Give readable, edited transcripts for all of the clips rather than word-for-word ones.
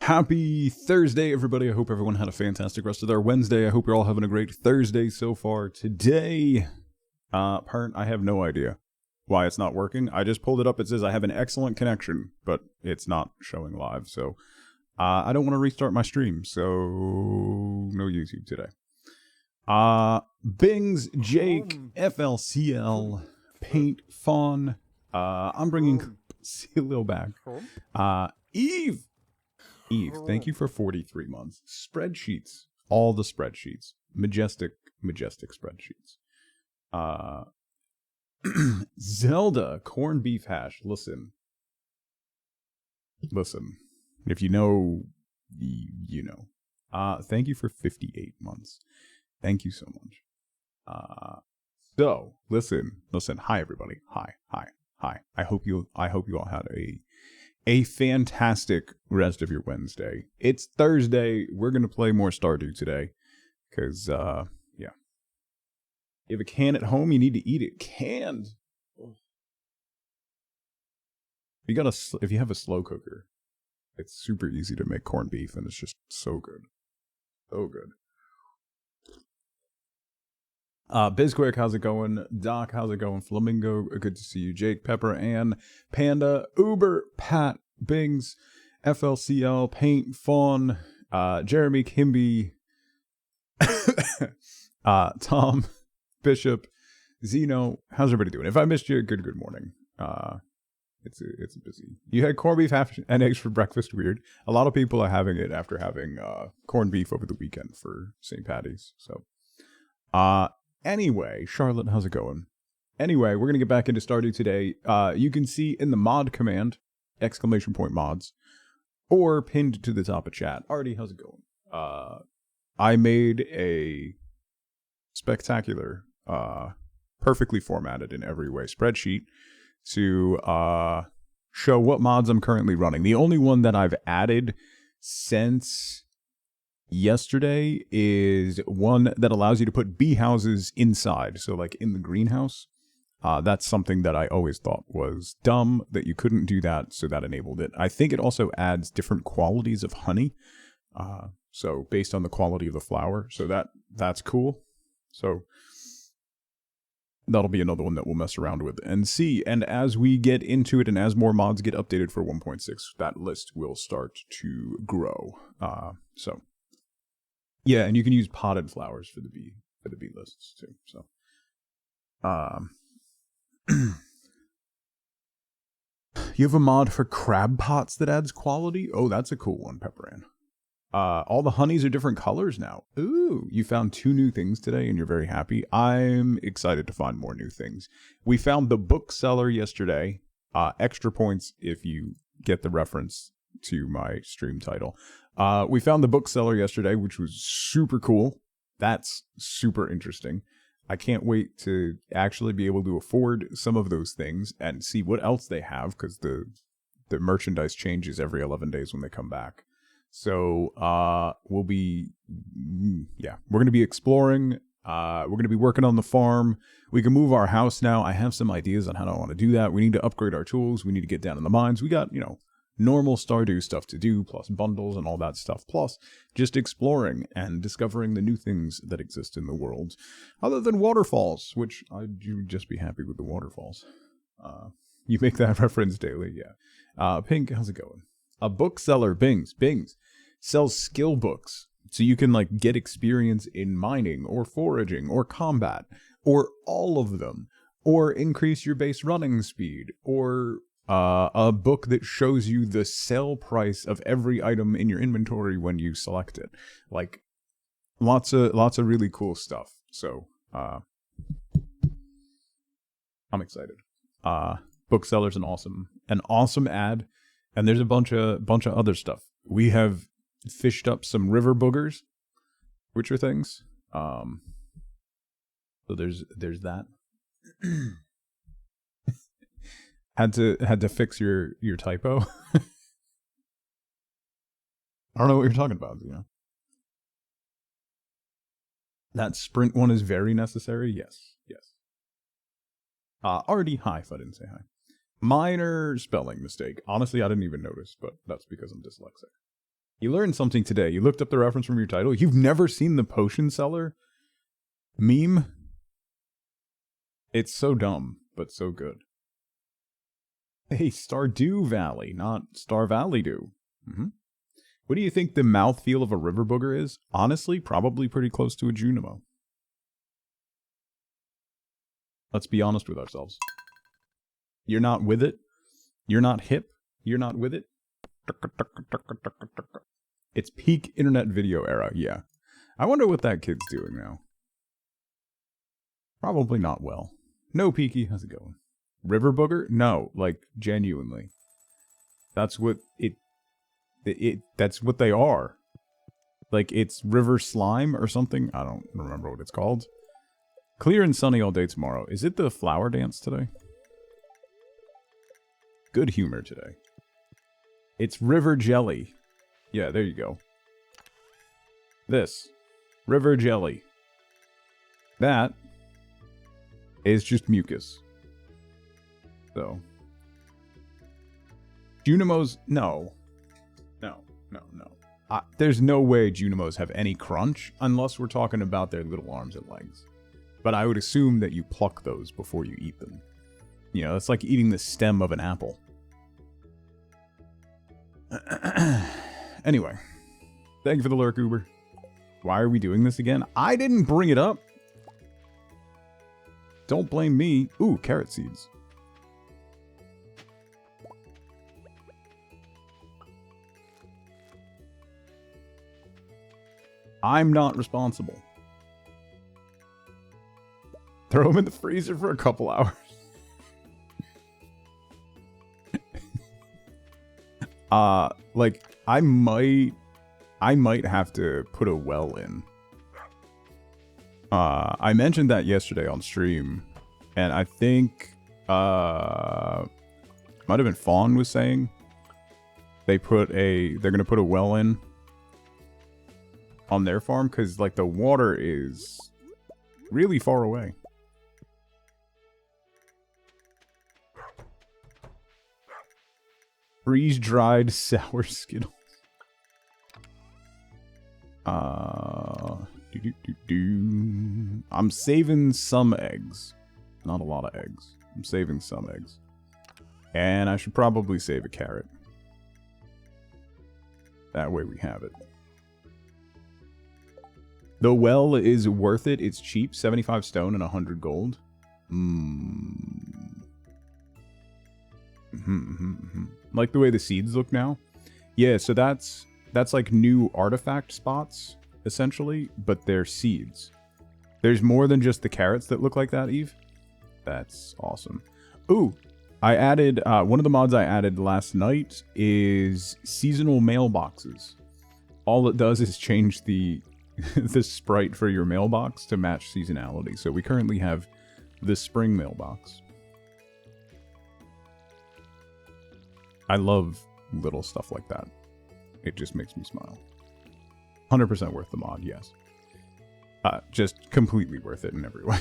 Happy Thursday, everybody. I hope everyone had a fantastic rest of their Wednesday. I hope you're all having a great Thursday so far. Today, I have no idea why it's not working. I just pulled it up. It says I have an excellent connection, but it's not showing live. So I don't want to restart my stream, so no YouTube today. Bings, Jake, FLCL, Paint, Fawn. I'm bringing Celio back. Eve, thank you for 43 months. Spreadsheets, all the spreadsheets. Majestic spreadsheets. Zelda, corned beef hash. Listen. If you know, you know. Thank you for 58 months. Thank you so much. So, listen. Hi, everybody. Hi. I hope you all had a fantastic rest of your Wednesday. It's Thursday. We're going to play more Stardew today. Because, yeah. You have a can at home, you need to eat it. Canned! If you have a slow cooker, it's super easy to make corned beef, and it's just so good. So good. Bizquick, how's it going? Doc, how's it going? Flamingo, good to see you. Jake, Pepper, Ann, Panda, Uber, Pat, Bings, FLCL, Paint, Fawn, Jeremy, Kimby, Tom, Bishop, Zeno. How's everybody doing? If I missed you, good morning. It's busy. You had corned beef and eggs for breakfast. Weird. A lot of people are having it after having corned beef over the weekend for St. Patty's. So, anyway, Charlotte, how's it going? Anyway, we're gonna get back into Stardew today. You can see in the mod command, ! mods, or pinned to the top of chat. Artie, how's it going? I made a spectacular, perfectly formatted in every way spreadsheet to show what mods I'm currently running. The only one that I've added since yesterday is one that allows you to put bee houses inside, so like in the greenhouse. That's something that I always thought was dumb, that you couldn't do that, so that enabled it. I think it also adds different qualities of honey, so based on the quality of the flower, so that's cool. So that'll be another one that we'll mess around with and see. And as we get into it and as more mods get updated for 1.6, that list will start to grow. So yeah, and you can use potted flowers for the bee lists too. So you have a mod for crab pots that adds quality? Oh, that's a cool one, Pepperan. All the honeys are different colors now. Ooh, you found 2 new things today and you're very happy. I'm excited to find more new things. We found the bookseller yesterday. Extra points if you get the reference to my stream title. We found the bookseller yesterday, which was super cool. That's super interesting. I can't wait to actually be able to afford some of those things and see what else they have, because the merchandise changes every 11 days when they come back. So, we're going to be exploring. We're going to be working on the farm. We can move our house now. I have some ideas on how I want to do that. We need to upgrade our tools. We need to get down in the mines. We got, normal Stardew stuff to do, plus bundles and all that stuff, plus just exploring and discovering the new things that exist in the world, other than waterfalls, which you would just be happy with the waterfalls. You make that reference daily, yeah. Pink, how's it going? A bookseller, Bings sells skill books, so you can like get experience in mining or foraging or combat or all of them, or increase your base running speed, or a book that shows you the sell price of every item in your inventory when you select it. Like lots of really cool stuff. So I'm excited. Bookseller's an awesome ad. And there's a bunch of other stuff. We have fished up some river boogers, which are things. So there's that. had to fix your typo. I don't know what you're talking about, That sprint one is very necessary. Yes. Already hi if I didn't say hi. Minor spelling mistake. Honestly, I didn't even notice, but that's because I'm dyslexic. You learned something today. You looked up the reference from your title. You've never seen the potion seller meme? It's so dumb, but so good. Hey, StardewValley, not StarValley. What do you think the mouthfeel of a river booger is? Honestly, probably pretty close to a Junimo. Let's be honest with ourselves. You're not with it? You're not hip? You're not with it? It's peak internet video era, yeah. I wonder what that kid's doing now. Probably not well. No, Peaky, how's it going? River booger? No, like, genuinely. That's what that's what they are. Like, it's river slime or something? I don't remember what it's called. Clear and sunny all day tomorrow. Is it the flower dance today? Good humor today. It's river jelly. Yeah, there you go. This. River jelly. That is just mucus. So. Junimos, no. No. There's no way Junimos have any crunch, unless we're talking about their little arms and legs. But I would assume that you pluck those before you eat them. You know, it's like eating the stem of an apple. Anyway. Thank you for the lurk, Uber. Why are we doing this again? I didn't bring it up. Don't blame me. Ooh, carrot seeds. I'm not responsible. Throw them in the freezer for a couple hours. Like, I might have to put a well in. I mentioned that yesterday on stream, and I think, might have been Fawn was saying they're gonna put a well in on their farm, because, like, the water is really far away. Freeze-dried sour Skittles. I'm saving some eggs. Not a lot of eggs. I'm saving some eggs. And I should probably save a carrot. That way we have it. The well is worth it. It's cheap. 75 stone and 100 gold. Like the way the seeds look now. Yeah, so that's like new artifact spots, essentially, but they're seeds. There's more than just the carrots that look like that, Eve. That's awesome. Ooh, I added, one of the mods I added last night is seasonal mailboxes. All it does is change the the sprite for your mailbox to match seasonality. So we currently have the spring mailbox. I love little stuff like that. It just makes me smile. 100% worth the mod, yes. Just completely worth it in every way.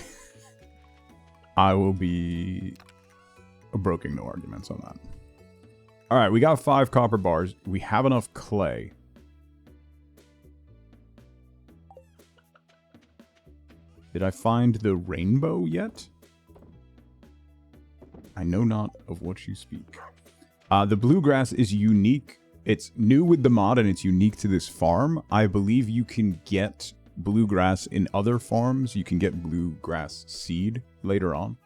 I will be broking no arguments on that. Alright, we got 5 copper bars. We have enough clay. Did I find the rainbow yet? I know not of what you speak. The bluegrass is unique. It's new with the mod and it's unique to this farm. I believe you can get bluegrass in other farms. You can get bluegrass seed later on.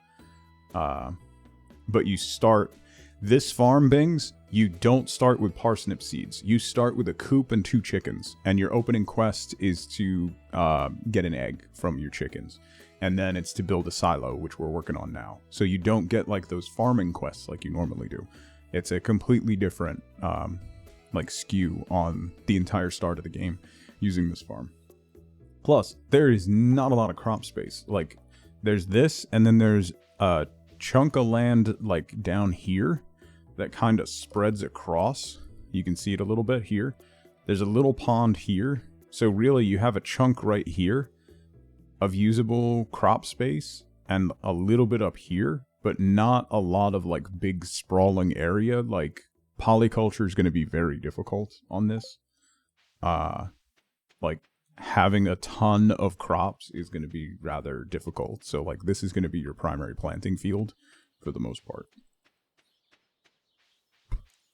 But you start... This farm, Bings, you don't start with parsnip seeds. You start with a coop and 2 chickens. And your opening quest is to get an egg from your chickens. And then it's to build a silo, which we're working on now. So you don't get like those farming quests like you normally do. It's a completely different like skew on the entire start of the game using this farm. Plus, there is not a lot of crop space. Like, there's this, and then there's a chunk of land like down here that kind of spreads across. You can see it a little bit here. There's a little pond here. So really, you have a chunk right here of usable crop space and a little bit up here, but not a lot of like big sprawling area. Like, polyculture is going to be very difficult on this. like having a ton of crops is going to be rather difficult. So like this is going to be your primary planting field for the most part.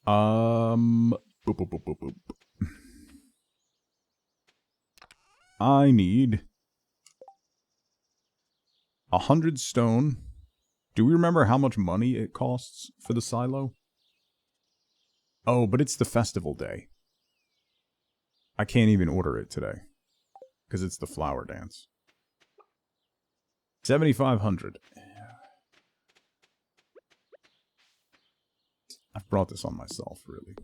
Boop, boop, boop, boop, boop. I need 100 stone. Do we remember how much money it costs for the silo? Oh, but it's the festival day. I can't even order it today. Because it's the flower dance. 7,500. I've brought this on myself, really.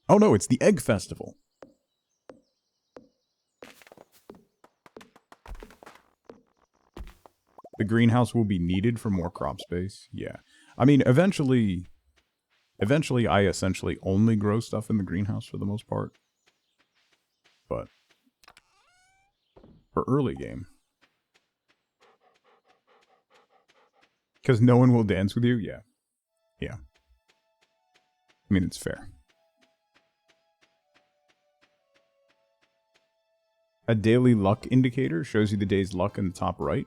Oh no, it's the egg festival. The greenhouse will be needed for more crop space. Yeah. I mean, eventually I essentially only grow stuff in the greenhouse for the most part. But for early game. Because no one will dance with you? Yeah. Yeah. I mean, it's fair. A daily luck indicator shows you the day's luck in the top right.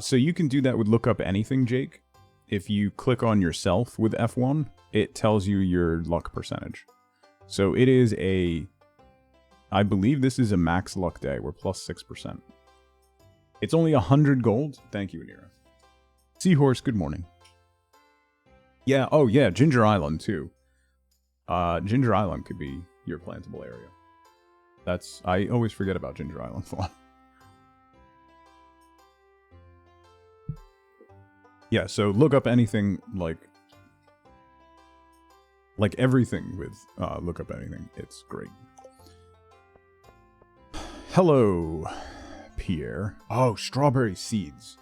So you can do that with look up anything, Jake. If you click on yourself with F1, it tells you your luck percentage. So it is a... I believe this is a max luck day. We're plus 6%. It's only 100 gold. Thank you, Anira. Seahorse, good morning. Yeah, oh yeah, Ginger Island too. Ginger Island could be your plantable area. That's... I always forget about Ginger Island. Yeah, so look up anything like everything with look up anything. It's great. Hello, Pierre. Oh, strawberry seeds.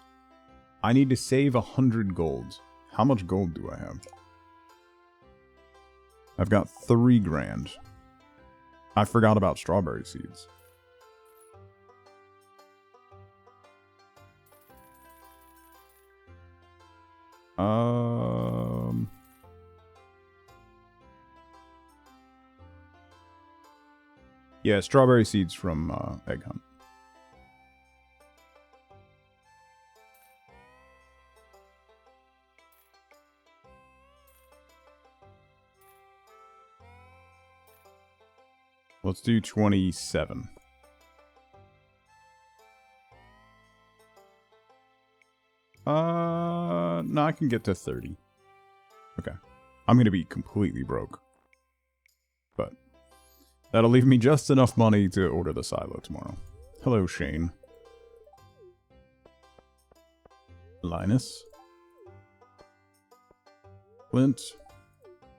I need to save 100 gold. How much gold do I have? I've got 3 grand. I forgot about strawberry seeds. Yeah, strawberry seeds from Egg Hunt. Let's do 27. No, I can get to 30. Okay. I'm going to be completely broke. But that'll leave me just enough money to order the silo tomorrow. Hello, Shane. Linus. Clint.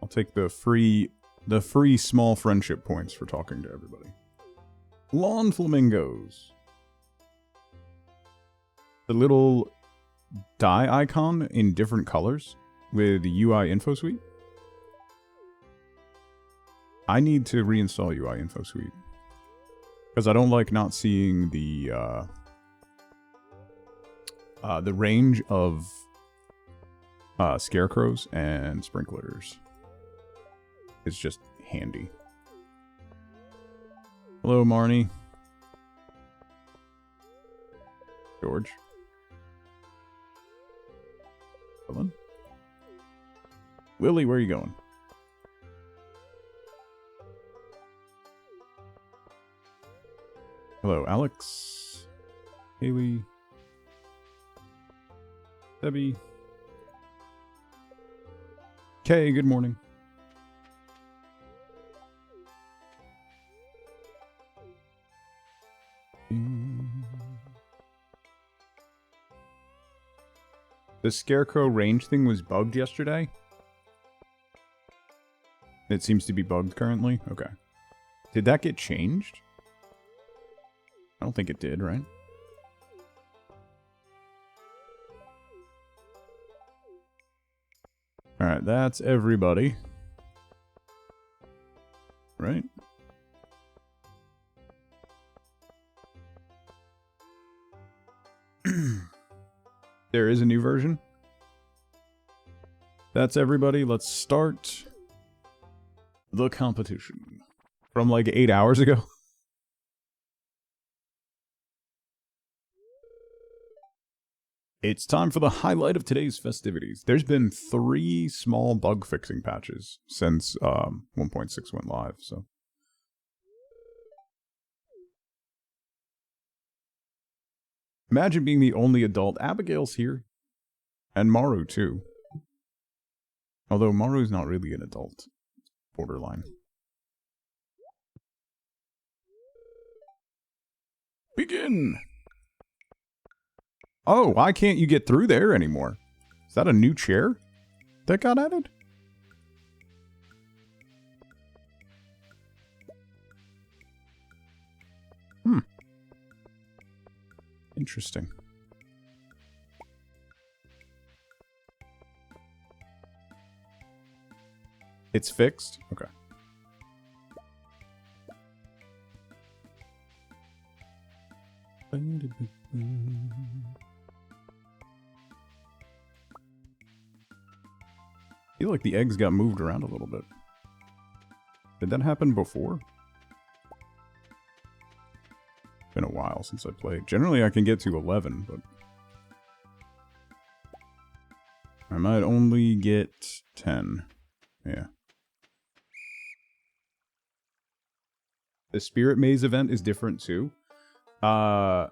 I'll take the free small friendship points for talking to everybody. Lawn flamingos. The little die icon in different colors with the UI info suite. I need to reinstall UI info suite because I don't like not seeing the range of scarecrows and sprinklers. It's just handy. Hello, Marnie. George. Ellen? Lily, where are you going? Hello, Alex. Haley. Debbie. Kay, good morning. The scarecrow range thing was bugged yesterday? It seems to be bugged currently? Okay. Did that get changed? I don't think it did, right? Alright, that's everybody. Right? There is a new version. That's everybody. Let's start the competition. From like 8 hours ago? It's time for the highlight of today's festivities. There's been 3 small bug fixing patches since 1.6 went live, so. Imagine being the only adult. Abigail's here. And Maru, too. Although Maru's not really an adult. Borderline. Begin! Oh, why can't you get through there anymore? Is that a new chair that got added? Interesting. It's fixed? Okay. I feel like the eggs got moved around a little bit. Did that happen before? Been a while since I played. Generally I can get to 11, but I might only get 10. Yeah. The Spirit Maze event is different too. I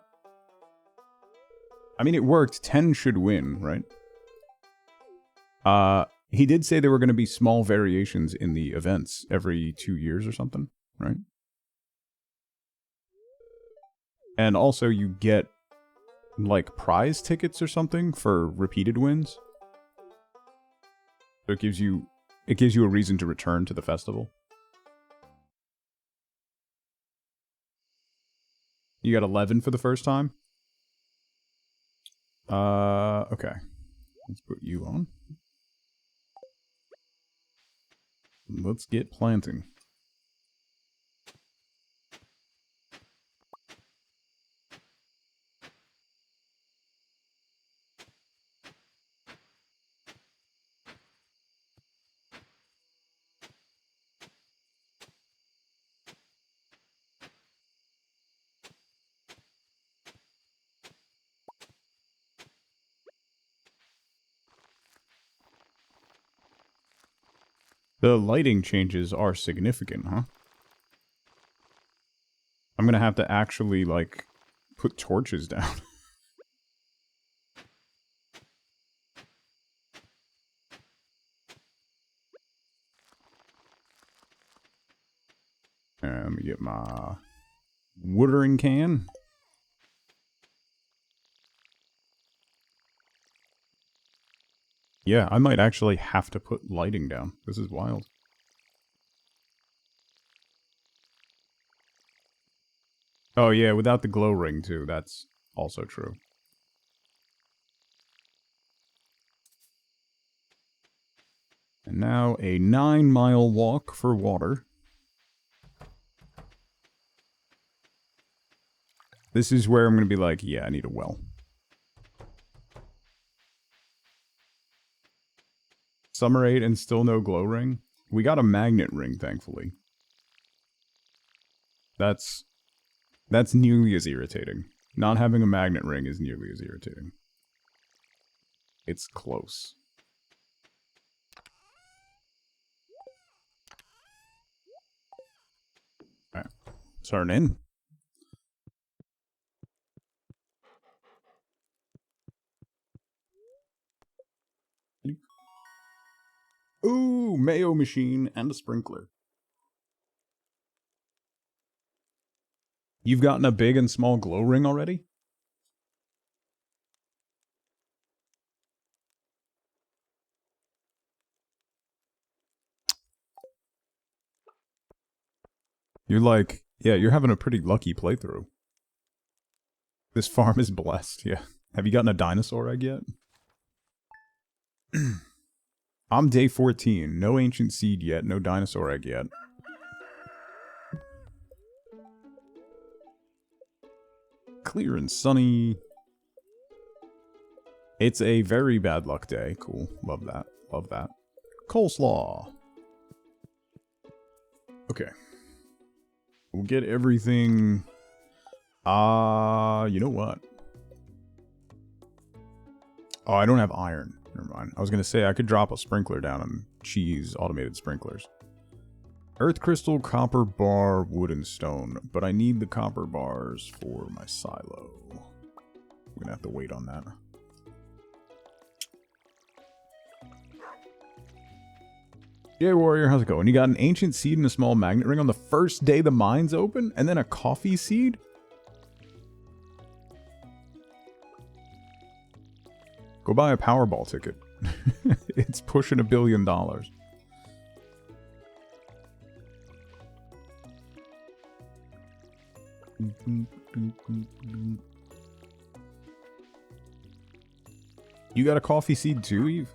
mean, it worked. 10 should win, right? He did say there were going to be small variations in the events every 2 years or something, right? And also you get, like, prize tickets or something for repeated wins. So it gives you a reason to return to the festival. You got 11 for the first time? Okay. Let's put you on. Let's get planting. The lighting changes are significant, huh? I'm gonna have to actually, like, put torches down. Let me get my watering can. Yeah, I might actually have to put lighting down. This is wild. Oh yeah, without the glow ring too, that's also true. And now a 9-mile walk for water. This is where I'm going to be like, yeah, I need a well. Summer 8 and still no glow ring? We got a magnet ring, thankfully. That's nearly as irritating. Not having a magnet ring is nearly as irritating. It's close. Alright. Turn in. Ooh, mayo machine and a sprinkler. You've gotten a big and small glow ring already? You're like, yeah, you're having a pretty lucky playthrough. This farm is blessed, yeah. Have you gotten a dinosaur egg yet? I'm day 14. No ancient seed yet. No dinosaur egg yet. Clear and sunny. It's a very bad luck day. Cool. Love that. Love that. Coleslaw. Okay. We'll get everything. You know what? Oh, I don't have iron. Never mind. I was going to say I could drop a sprinkler down and cheese automated sprinklers. Earth crystal, copper bar, wood, and stone. But I need the copper bars for my silo. We're going to have to wait on that. Yeah, warrior, how's it going? You got an ancient seed and a small magnet ring on the first day the mines open? And then a coffee seed? Go buy a Powerball ticket. It's pushing $1 billion. You got a coffee seed too, Eve?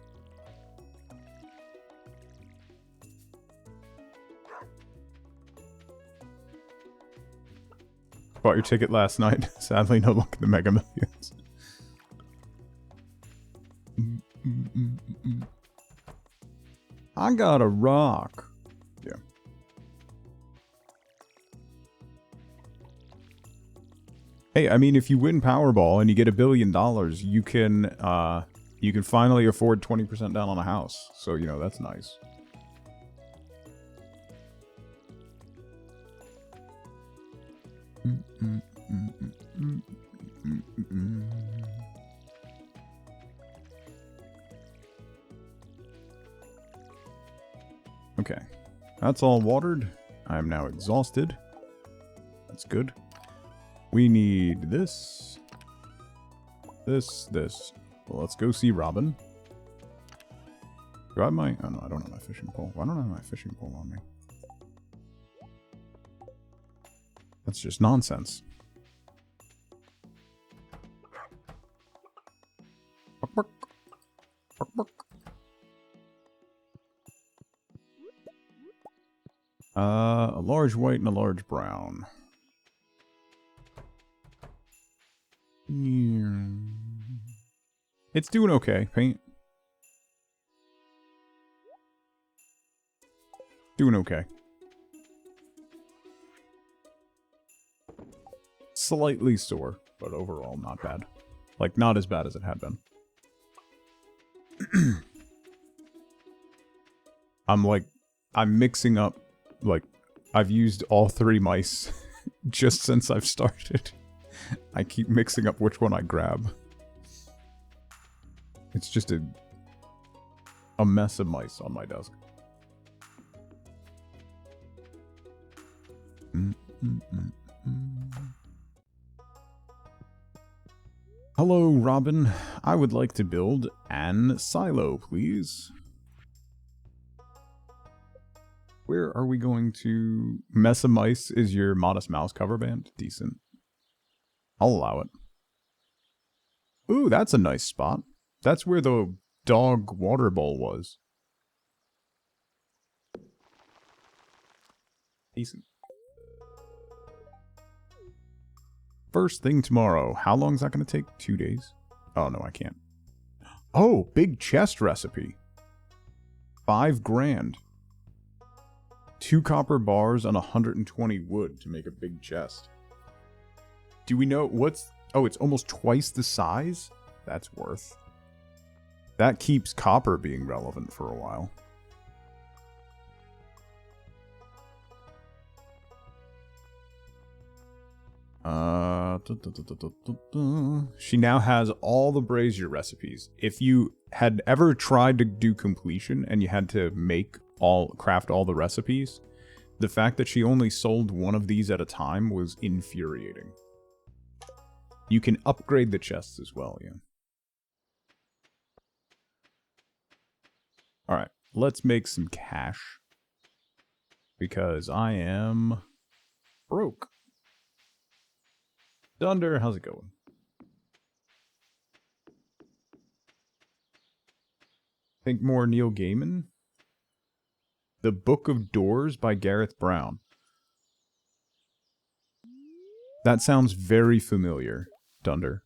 Bought your ticket last night. Sadly, no luck in the Mega Millions. I got a rock. Yeah. Hey, I mean, if you win Powerball and you get $1 billion, you can finally afford 20% down on a house. So, you know, that's nice. Okay, that's all watered. I am now exhausted. That's good. We need this. This. Well, let's go see Robin. Do I have my... Oh, no, I don't have my fishing pole. Why don't I have my fishing pole on me? That's just nonsense. A large white and a large brown. It's doing okay, paint. Doing okay. Slightly sore, but overall not bad. Like, not as bad as it had been. I'm mixing up, like, I've used all 3 mice just since I've started. I keep mixing up which one I grab. It's just a mess of mice on my desk. Hello, Robin. I would like to build an silo, please. Where are we going to... Mess of Mice is your Modest Mouse cover band? Decent. I'll allow it. Ooh, that's a nice spot. That's where the dog water bowl was. Decent. First thing tomorrow. How long is that going to take? 2 days? Oh, no, I can't. Oh, big chest recipe. 5 grand. 2 copper bars and 120 wood to make a big chest. Do we know what's... Oh, it's almost twice the size? That's worth. That keeps copper being relevant for a while. She now has all the brazier recipes. If you had ever tried to do completion and you had to craft all the recipes, the fact that she only sold one of these at a time was infuriating. You can upgrade the chests as well, yeah. Alright, let's make some cash. Because I am broke. Dunder, how's it going? Think more Neil Gaiman? The Book of Doors by Gareth Brown. That sounds very familiar, Dunder.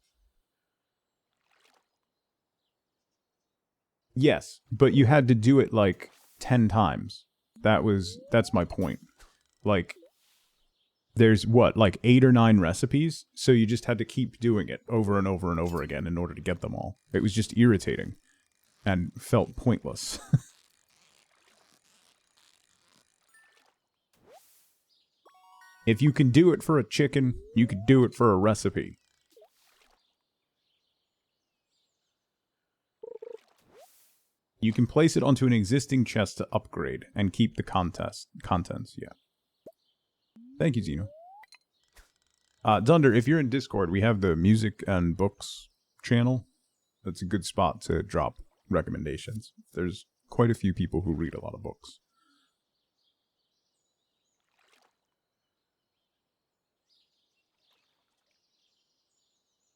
Yes, but you had to do it like 10 times. That's my point. Like, there's what, like 8 or 9 recipes, so you just had to keep doing it over and over and over again in order to get them all. It was just irritating and felt pointless. If you can do it for a chicken, you could do it for a recipe. You can place it onto an existing chest to upgrade and keep the contents, yeah. Thank you, Zeno. Dunder, if you're in Discord, we have the music and books channel. That's a good spot to drop recommendations. There's quite a few people who read a lot of books.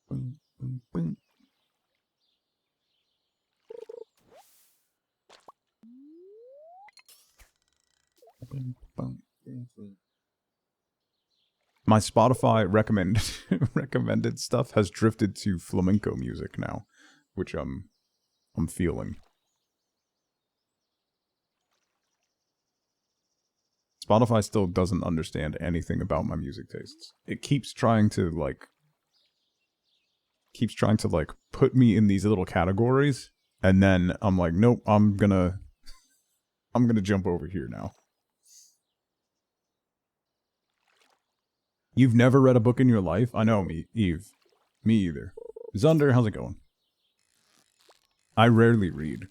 Boom, boom, boom. My Spotify recommended stuff has drifted to flamenco music now, which I'm feeling. Spotify still doesn't understand anything about my music tastes. It keeps trying to put me in these little categories, and then I'm like, nope, I'm gonna jump over here now. You've never read a book in your life? I know, Eve. Me either. Zunder, how's it going? I rarely read.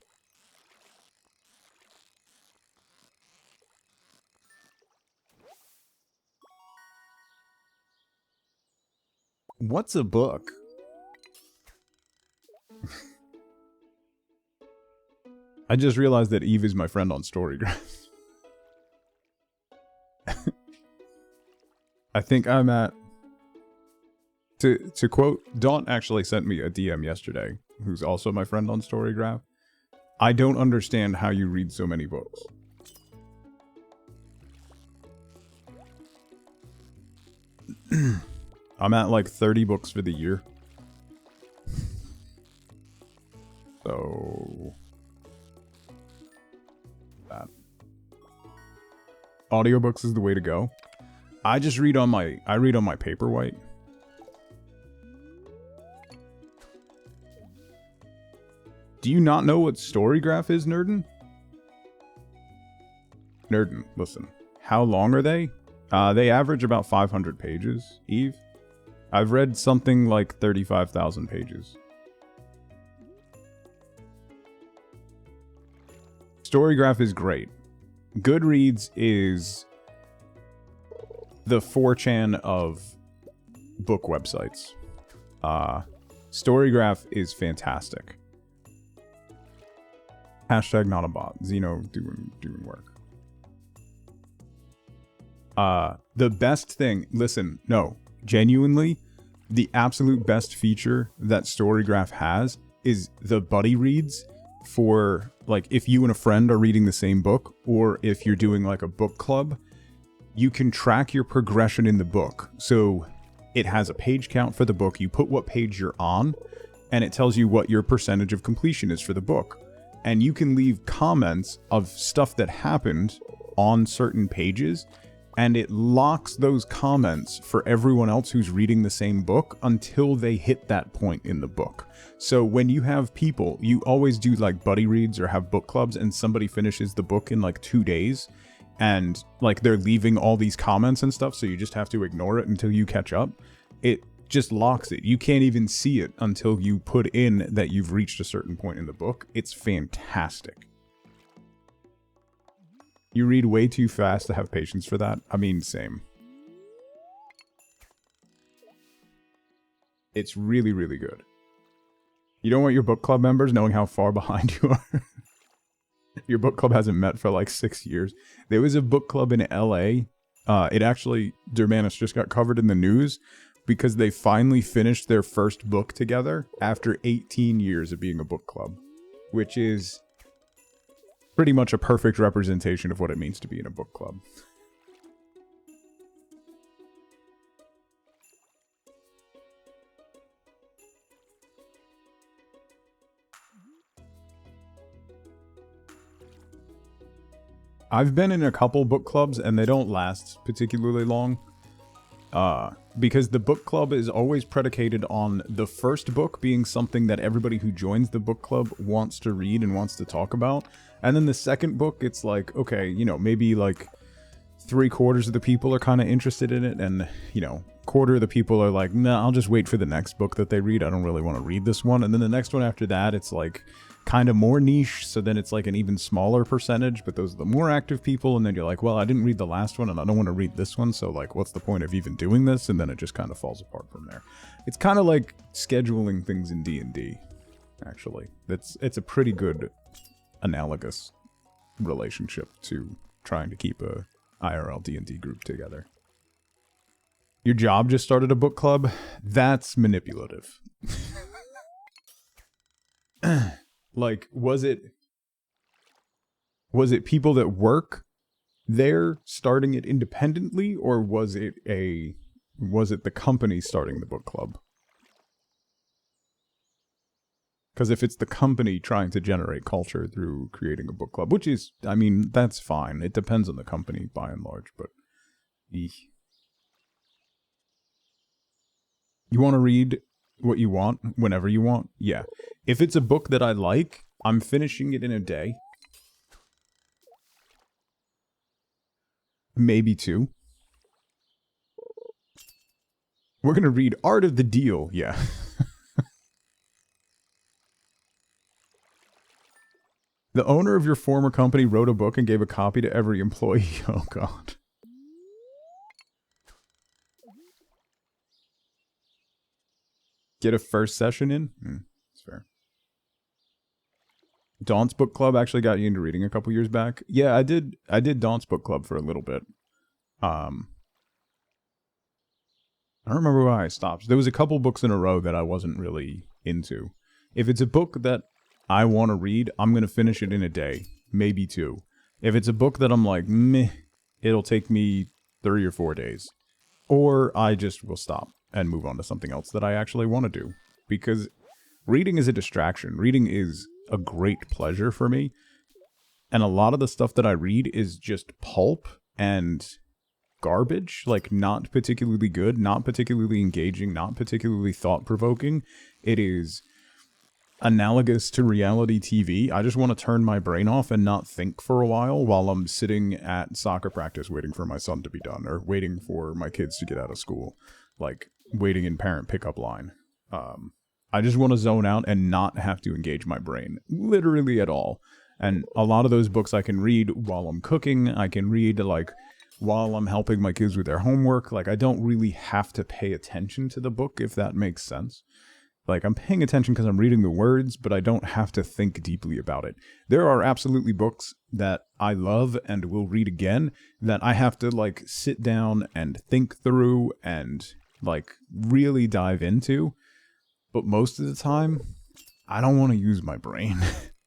What's a book? I just realized that Eve is my friend on Storygraph. I think I'm at... To quote, Daunt actually sent me a DM yesterday, who's also my friend on Storygraph. I don't understand how you read so many books. I'm at like 30 books for the year. So... that. Audiobooks is the way to go. I just read on my Paperwhite. Do you not know what Storygraph is, Nerdin? Nerdin, listen. How long are they? They average about 500 pages, Eve. I've read something like 35,000 pages. Storygraph is great. Goodreads is the 4chan of book websites. Storygraph is fantastic. Hashtag not a bot. Zeno doing work. The best thing, listen, no, genuinely, the absolute best feature that Storygraph has is the buddy reads for, like, if you and a friend are reading the same book, or if you're doing, like, a book club, you can track your progression in the book. So it has a page count for the book, you put what page you're on, and it tells you what your percentage of completion is for the book. And you can leave comments of stuff that happened on certain pages, and it locks those comments for everyone else who's reading the same book until they hit that point in the book. So when you have people, you always do like buddy reads or have book clubs, and somebody finishes the book in like 2 days, and like they're leaving all these comments and stuff, so you just have to ignore it until you catch up. It just locks it. You can't even see it until you put in that you've reached a certain point in the book. It's fantastic. You read way too fast to have patience for that. I mean, same. It's really, really good. You don't want your book club members knowing how far behind you are. Your book club hasn't met for like 6 years. There was a book club in LA. It actually, Dermanis just got covered in the news because they finally finished their first book together after 18 years of being a book club, which is pretty much a perfect representation of what it means to be in a book club. I've been in a couple book clubs and they don't last particularly long. Because the book club is always predicated on the first book being something that everybody who joins the book club wants to read and wants to talk about. And then the second book, it's like, okay, you know, maybe like 3/4 of the people are kind of interested in it, and, you know, 1/4 of the people are like, nah, I'll just wait for the next book that they read. I don't really want to read this one. And then the next one after that, it's like kind of more niche, so then it's like an even smaller percentage, but those are the more active people, and then you're like, well, I didn't read the last one, and I don't want to read this one, so like, what's the point of even doing this? And then it just kind of falls apart from there. It's kind of like scheduling things in D&D, actually. It's a pretty good analogous relationship to trying to keep a IRL D&D group together. Your job just started a book club? That's manipulative. Like, was it people that work there starting it independently, or was it the company starting the book club? Because if it's the company trying to generate culture through creating a book club, which is, I mean, that's fine. It depends on the company by and large, but eesh. You want to read what you want whenever you want? Yeah. If it's a book that I like, I'm finishing it in a day. Maybe 2. We're going to read Art of the Deal. Yeah. The owner of your former company wrote a book and gave a copy to every employee. Oh, God. Get a first session in? That's fair. Daunt's Book Club actually got you into reading a couple years back. Yeah, I did Daunt's Book Club for a little bit. I don't remember why I stopped. There was a couple books in a row that I wasn't really into. If it's a book that I want to read, I'm going to finish it in a day. Maybe 2. If it's a book that I'm like, meh, it'll take me 3 or 4 days. Or I just will stop and move on to something else that I actually want to do. Because reading is a distraction. Reading is a great pleasure for me. And a lot of the stuff that I read is just pulp and garbage. Like, not particularly good, not particularly engaging, not particularly thought-provoking. It is analogous to reality TV. I just want to turn my brain off and not think for a while I'm sitting at soccer practice waiting for my son to be done, or waiting for my kids to get out of school. Like, waiting in parent pickup line. I just want to zone out and not have to engage my brain, literally at all. And a lot of those books I can read while I'm cooking. I can read, like, while I'm helping my kids with their homework. Like, I don't really have to pay attention to the book, if that makes sense. Like, I'm paying attention because I'm reading the words, but I don't have to think deeply about it. There are absolutely books that I love and will read again that I have to, like, sit down and think through and, like, really dive into. But most of the time, I don't want to use my brain.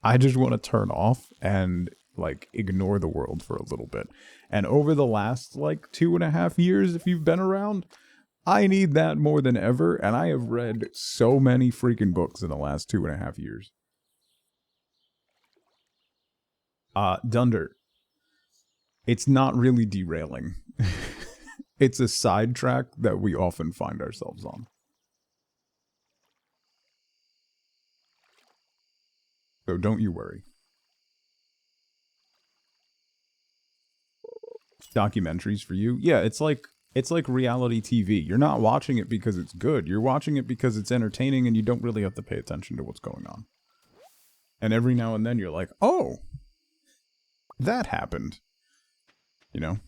I just want to turn off and, like, ignore the world for a little bit. And over the last, like, 2.5 years, if you've been around, I need that more than ever, and I have read so many freaking books in the last 2.5 years. Dunder. It's not really derailing. It's a sidetrack that we often find ourselves on. So don't you worry. Documentaries for you? Yeah, it's like reality TV. You're not watching it because it's good. You're watching it because it's entertaining and you don't really have to pay attention to what's going on. And every now and then you're like, oh, that happened. You know?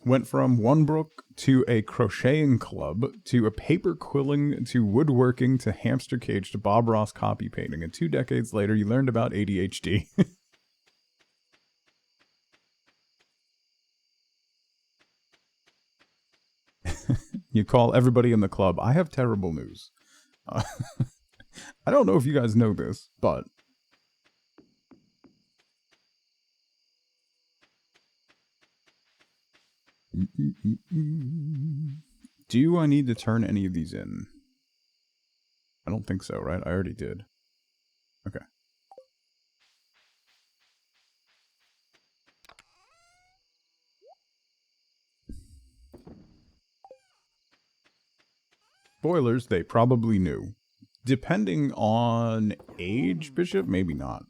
Went from one book to a crocheting club to a paper quilling to woodworking to hamster cage to Bob Ross copy painting. And 2 decades later, you learned about ADHD. You call everybody in the club. I have terrible news. I don't know if you guys know this, but do I need to turn any of these in? I don't think so, right? I already did. Okay. Spoilers, they probably knew. Depending on age, Bishop, maybe not.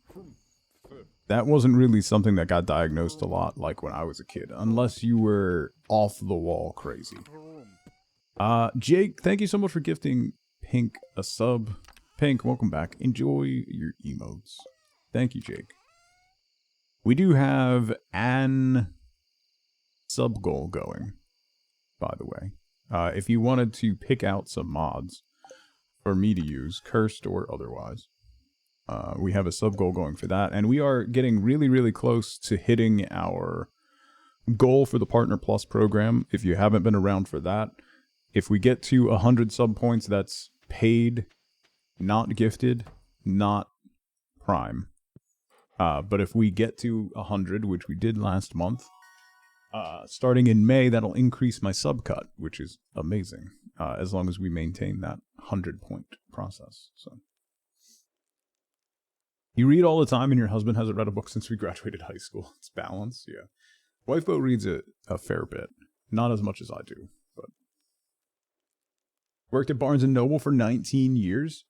That wasn't really something that got diagnosed a lot, like when I was a kid, unless you were off the wall crazy. Jake, thank you so much for gifting Pink a sub. Pink, welcome back. Enjoy your emotes. Thank you, Jake. We do have an sub goal going, by the way. If you wanted to pick out some mods for me to use, cursed or otherwise, we have a sub goal going for that, and we are getting really, really close to hitting our goal for the Partner Plus program. If you haven't been around for that, if we get to 100 sub points, that's paid, not gifted, not Prime. But if we get to 100, which we did last month, starting in May, that'll increase my sub cut, which is amazing, as long as we maintain that 100-point process. So, you read all the time, and your husband hasn't read a book since we graduated high school. It's balance, yeah. Wifebo reads a fair bit, not as much as I do, but worked at Barnes & Noble for 19 years.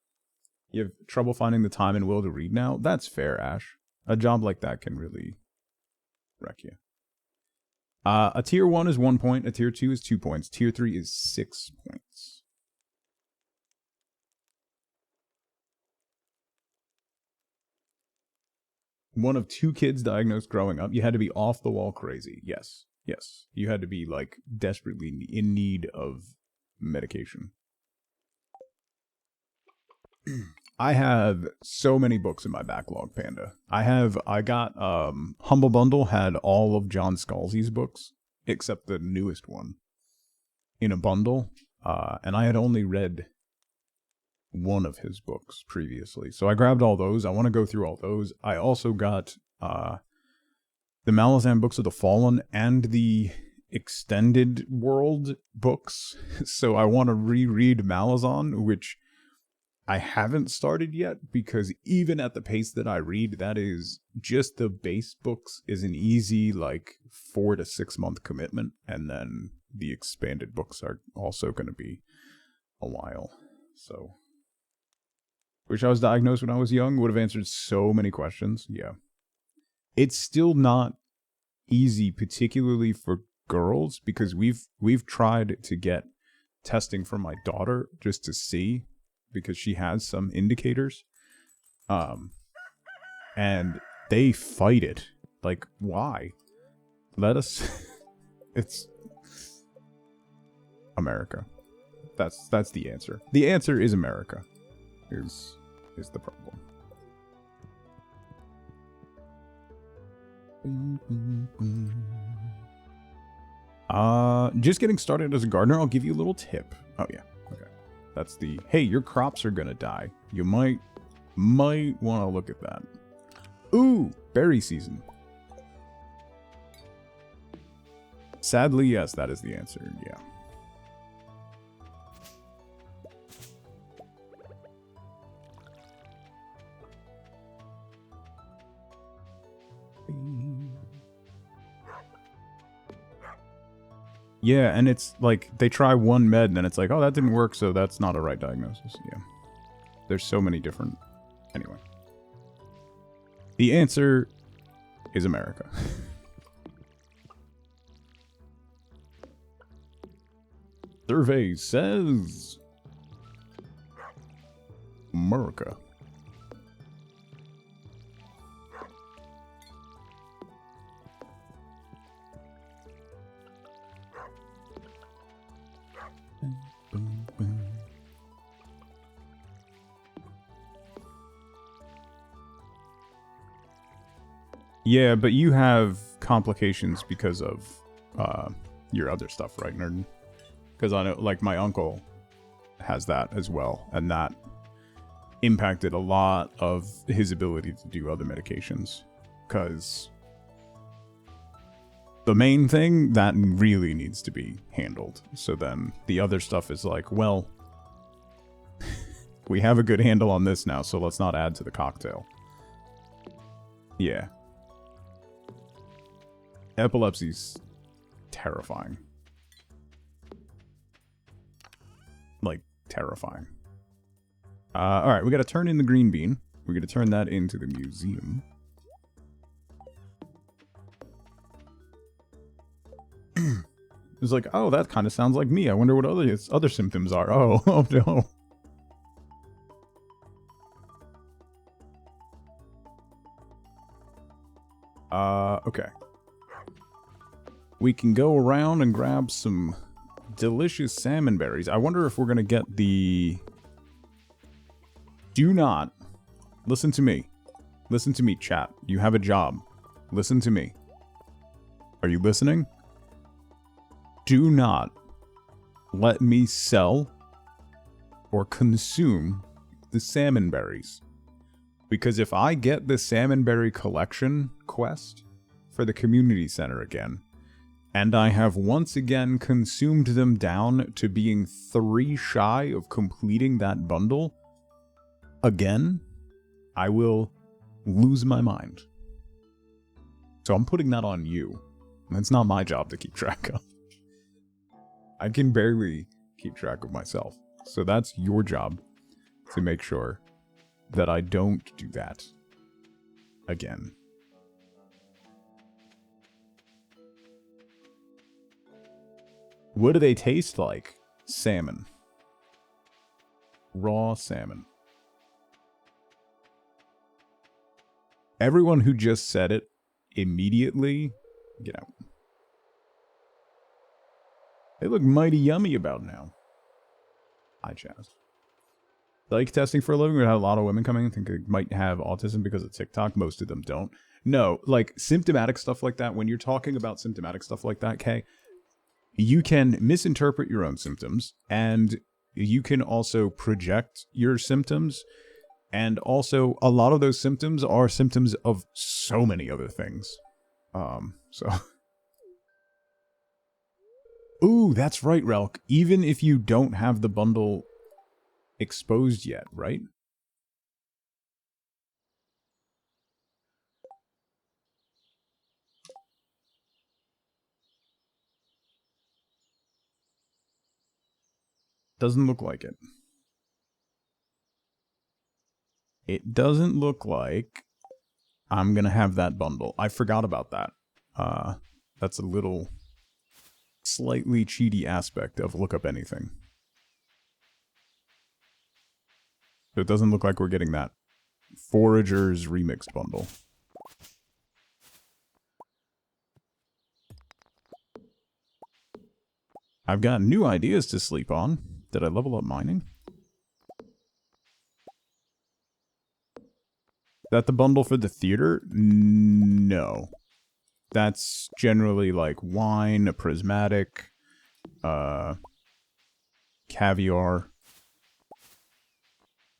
You have trouble finding the time and will to read now? That's fair, Ash. A job like that can really wreck you. A tier 1 is 1 point, a tier 2 is 2 points, tier 3 is 6 points. One of 2 kids diagnosed growing up. You had to be off the wall crazy. Yes. Yes. You had to be, like, desperately in need of medication. I have so many books in my backlog, Panda. I got, Humble Bundle had all of John Scalzi's books, except the newest one, in a bundle, and I had only read one of his books previously. So I grabbed all those. I want to go through all those. I also got, the Malazan Books of the Fallen and the Extended World books. So I want to reread Malazan, which I haven't started yet, because even at the pace that I read, that is just the base books is an easy, like, 4 to 6 month commitment, and then the expanded books are also going to be a while. So, wish I was diagnosed when I was young, would have answered so many questions. Yeah. It's still not easy, particularly for girls, because we've tried to get testing for my daughter just to see, because she has some indicators, and they fight it. Like, why? Let us. It's America. That's the answer. The answer is America. Is the problem. Just getting started as a gardener. I'll give you a little tip. Oh yeah. Okay. That's the, hey, your crops are gonna die. You might want to look at that. Ooh, berry season. Sadly, yes, that is the answer. Yeah. Yeah, and it's like they try one med and then it's like, oh, that didn't work, so that's not a right diagnosis. Yeah. There's so many different... Anyway. The answer is America. Survey says... America. Yeah, but you have complications because of your other stuff, right, Nerd? Because I know, like, my uncle has that as well, and that impacted a lot of his ability to do other medications. Because the main thing, that really needs to be handled. So then the other stuff is like, well, we have a good handle on this now, so let's not add to the cocktail. Yeah. Epilepsy's terrifying. Like, terrifying. Alright, we gotta turn in the green bean. We're gonna turn that into the museum. It's like, oh, that kind of sounds like me. I wonder what other symptoms are. Oh, oh no. Okay. We can go around and grab some delicious salmon berries. I wonder if we're gonna get the... Do not... Listen to me. Listen to me, chat. You have a job. Listen to me. Are you listening? Do not let me sell or consume the salmon berries. Because if I get the salmon berry collection quest for the community center again, and I have once again consumed them down to being 3 shy of completing that bundle, again, I will lose my mind. So I'm putting that on you. It's not my job to keep track of. I can barely keep track of myself. So that's your job to make sure that I don't do that again. What do they taste like? Salmon. Raw salmon. Everyone who just said it immediately, get out. They look mighty yummy about now. Hi, Chaz. Like testing for a living, we had a lot of women coming and think they might have autism because of TikTok. Most of them don't. No, like symptomatic stuff like that, when you're talking about symptomatic stuff like that, Kay, you can misinterpret your own symptoms, and you can also project your symptoms, and also a lot of those symptoms are symptoms of so many other things. So... Ooh, that's right, Relk. Even if you don't have the bundle exposed yet, right? Doesn't look like it. It doesn't look like I'm gonna have that bundle. I forgot about that. That's a little... slightly cheaty aspect of look up anything. So it doesn't look like we're getting that Foragers Remix bundle. I've got new ideas to sleep on. Did I level up mining? Is that the bundle for the theater? No. That's generally like wine, a prismatic, caviar.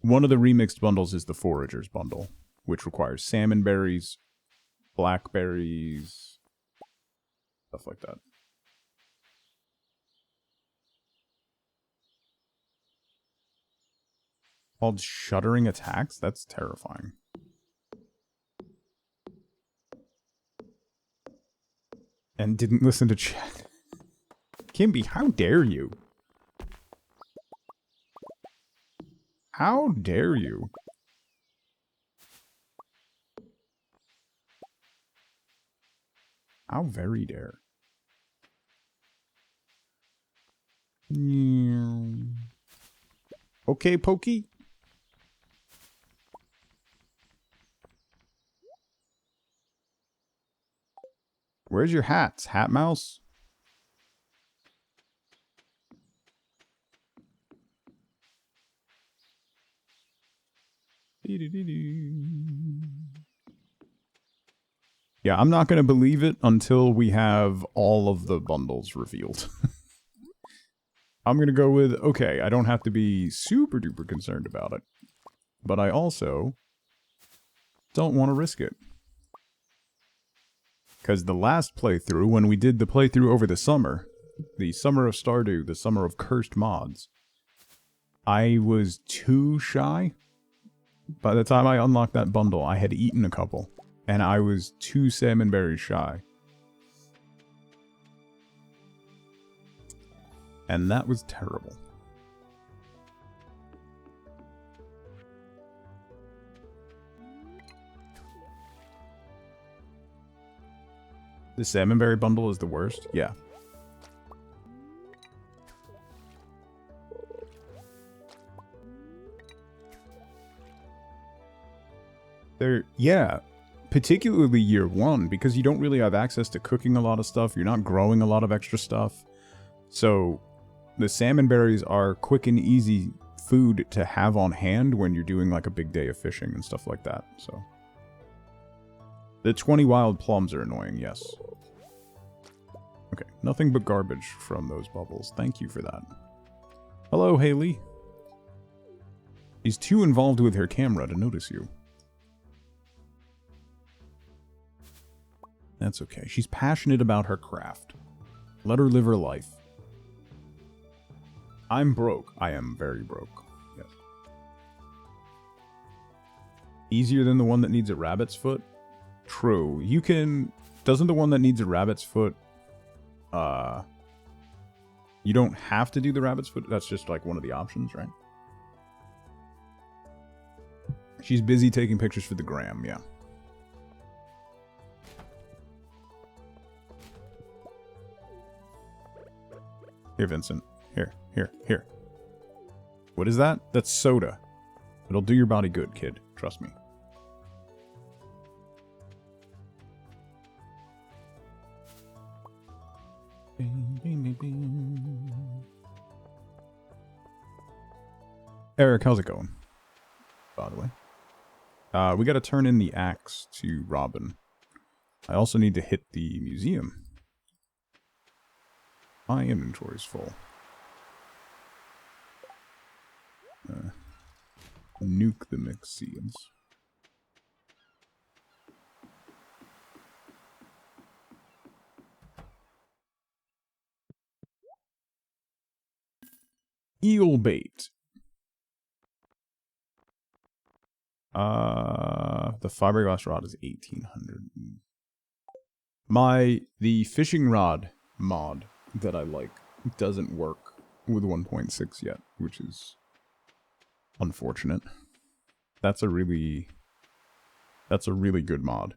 One of the remixed bundles is the Foragers bundle, which requires salmon berries, blackberries, stuff like that. Called Shuddering Attacks? That's terrifying. And didn't listen to chat. Kimby, how dare you? How dare you? How very dare. Okay, Pokey. Where's your hats, Hat Mouse? Yeah, I'm not going to believe it until we have all of the bundles revealed. I'm going to go with, okay, I don't have to be super duper concerned about it. But I also don't want to risk it. Because the last playthrough, when we did the playthrough over the summer of Stardew, the summer of cursed mods, I was too shy. By the time I unlocked that bundle, I had eaten a couple, and I was 2 salmon berries shy. And that was terrible. The salmonberry bundle is the worst? Yeah. Yeah, particularly year one, because you don't really have access to cooking a lot of stuff. You're not growing a lot of extra stuff. So the salmon berries are quick and easy food to have on hand when you're doing like a big day of fishing and stuff like that. So the 20 wild plums are annoying, yes. Okay, nothing but garbage from those bubbles. Thank you for that. Hello, Haley. She's too involved with her camera to notice you. That's okay. She's passionate about her craft. Let her live her life. I'm broke. I am very broke. Yes. Easier than the one that needs a rabbit's foot? True. You can... Doesn't the one that needs a rabbit's foot... You don't have to do the rabbit's foot? That's just like one of the options, right? She's busy taking pictures for the gram, yeah. Here, Vincent. Here. What is that? That's soda. It'll do your body good, kid. Trust me. Eric, how's it going? By the way. We gotta turn in the axe to Robin. I also need to hit the museum. My inventory's full. Nuke the mixed seeds. Eel bait. The fiberglass rod is 1800. The fishing rod mod that I like doesn't work with 1.6 yet, which is unfortunate. That's a really good mod.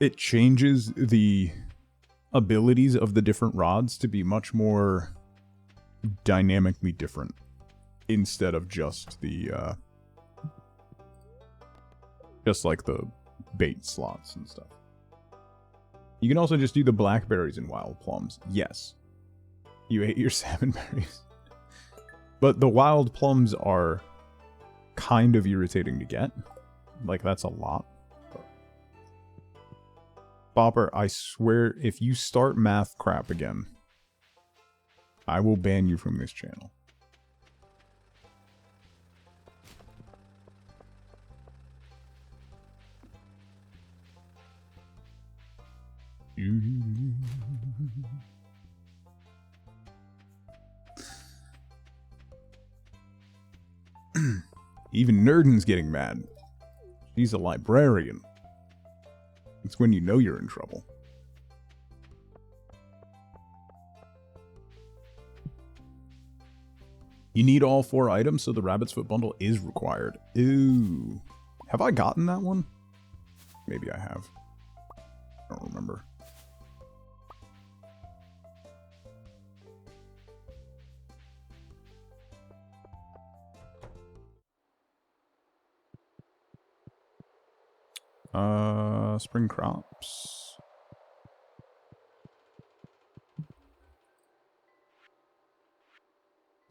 It changes the abilities of the different rods to be much more dynamically different instead of just the just like the bait slots and stuff. You can also just do the blackberries and wild plums. Yes. You ate your salmon berries. But the wild plums are kind of irritating to get. Like, that's a lot. Bopper, I swear, if you start math crap again, I will ban you from this channel. Even Nerdin's getting mad. She's a librarian. It's when you know you're in trouble. You need all 4 items, so the rabbit's foot bundle is required. Ooh. Have I gotten that one? Maybe I have. I don't remember. Spring crops.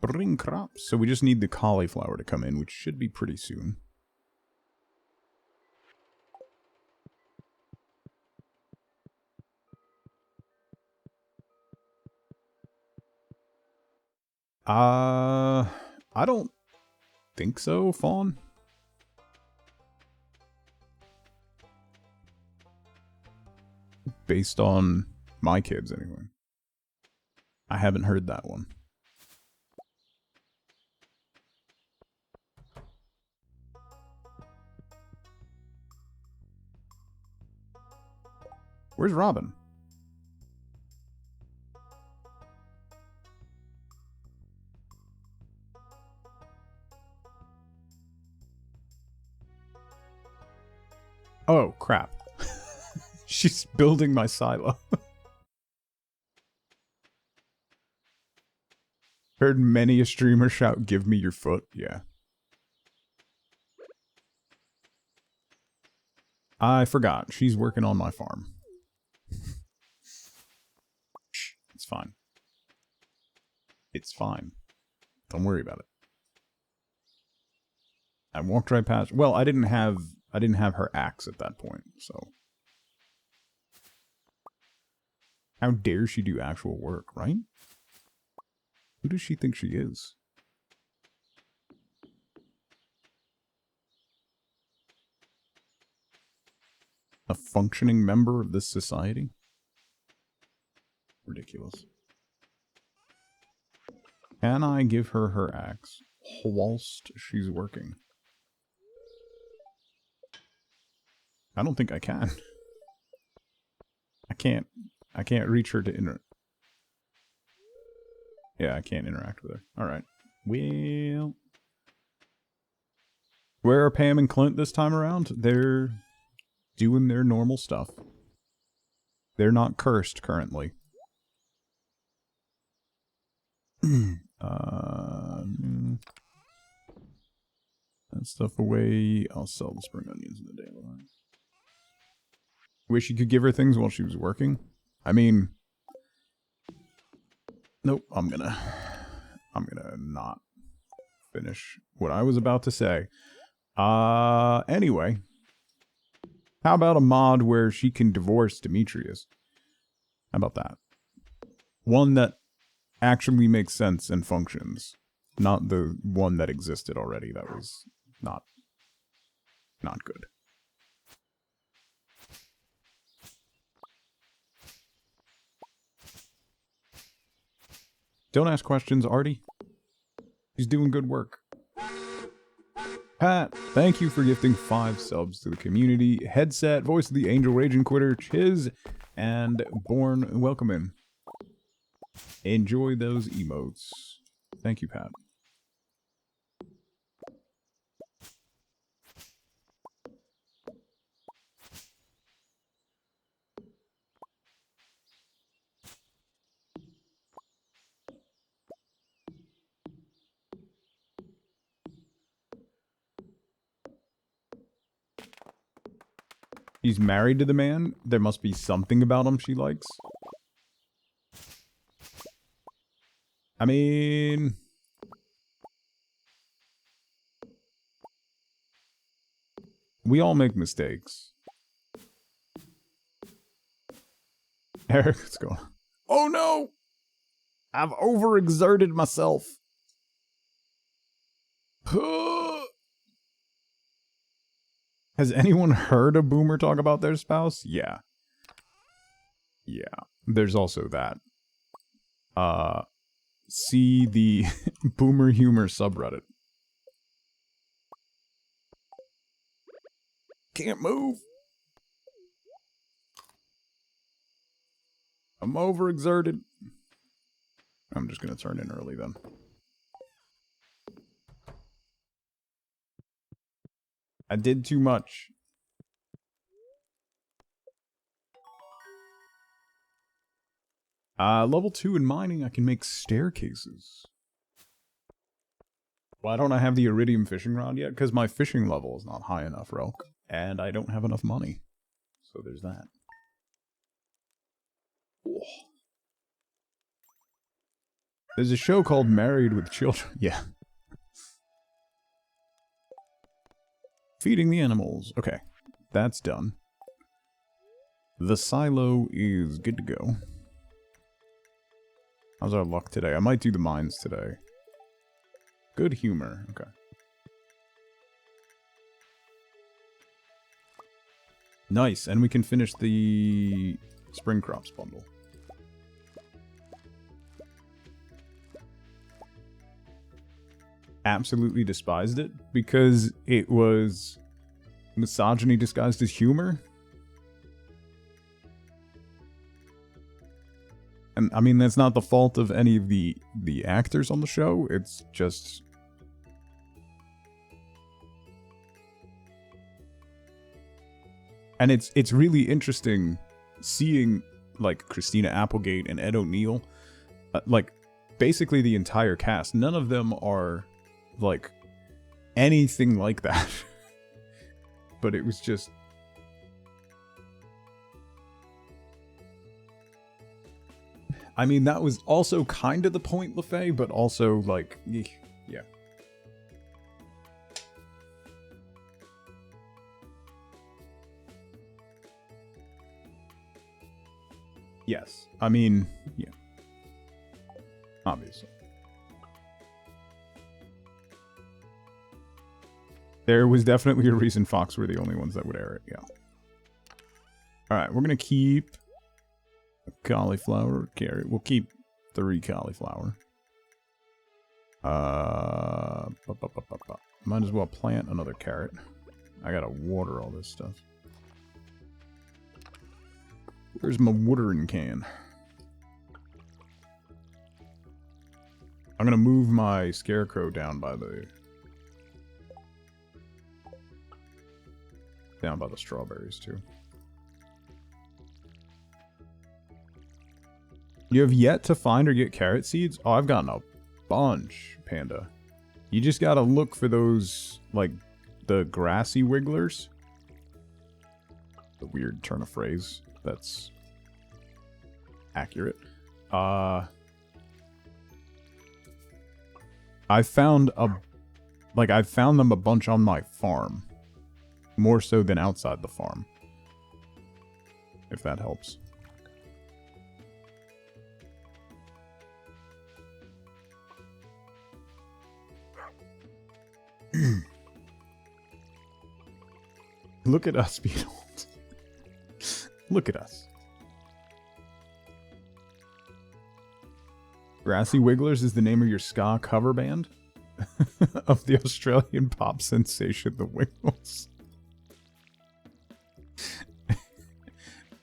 Spring crops. So we just need the cauliflower to come in, which should be pretty soon. I don't think so, Fawn. Based on my kids, anyway. I haven't heard that one. Where's Robin? Oh, crap. She's building my silo. Heard many a streamer shout, "Give me your foot." Yeah. I forgot. She's working on my farm. Shh, it's fine. It's fine. Don't worry about it. I walked right past. Well, I didn't have her axe at that point, so. How dare she do actual work, right? Who does she think she is? A functioning member of this society? Ridiculous. Can I give her her axe whilst she's working? I don't think I can. I can't reach her to Yeah, I can't interact with her. Alright. Well, where are Pam and Clint this time around? They're doing their normal stuff. They're not cursed currently. That stuff away. I'll sell the spring onions in the daylight. Wish you could give her things while she was working. I mean, nope. I'm gonna not finish what I was about to say. Anyway, how about a mod where she can divorce Demetrius? How about that? One that actually makes sense and functions, not the one that existed already. That was not good. Don't ask questions, Artie. He's doing good work. Pat, thank you for gifting 5 subs to the community. Headset, Voice of the Angel, Raging Quitter, Chiz, and Born, welcome in. Enjoy those emotes. Thank you, Pat. He's married to the man. There must be something about him she likes. I mean, we all make mistakes. Eric, what's going on? Oh no! I've overexerted myself. Has anyone heard a boomer talk about their spouse? Yeah. Yeah. There's also that. See the boomer humor subreddit. Can't move. I'm overexerted. I'm just gonna turn in early then. I did too much. Level 2 in mining, I can make staircases. Why don't I have the iridium fishing rod yet? Because my fishing level is not high enough, Relk. And I don't have enough money. So there's that. Oh. There's a show called Married with Children. Yeah. Feeding the animals. Okay. That's done. The silo is good to go. How's our luck today? I might do the mines today. Good humor. Okay. Nice. And we can finish the spring crops bundle. Absolutely despised it because it was misogyny disguised as humor. And I mean, that's not the fault of any of the actors on the show. It's just... And it's really interesting seeing, like, Christina Applegate and Ed O'Neill, like, basically the entire cast. None of them are, like, anything like that. But it was just... I mean, that was also kind of the point, LaFay, but also, like, yeah. Yes. I mean, yeah. Obviously. There was definitely a reason Fox were the only ones that would air it, yeah. Alright, we're gonna keep a cauliflower, carrot. We'll keep 3 cauliflower. Might as well plant another carrot. I gotta water all this stuff. Where's my watering can? I'm gonna move my scarecrow down by the strawberries too. You have yet to find or get carrot seeds? Oh, I've gotten a bunch, Panda. You just gotta look for those, like, the grassy wigglers. A weird turn of phrase that's accurate. I found them a bunch on my farm. More so than outside the farm. If that helps. Look at us being old. Look at us. Grassy Wigglers is the name of your ska cover band? Of the Australian pop sensation The Wiggles.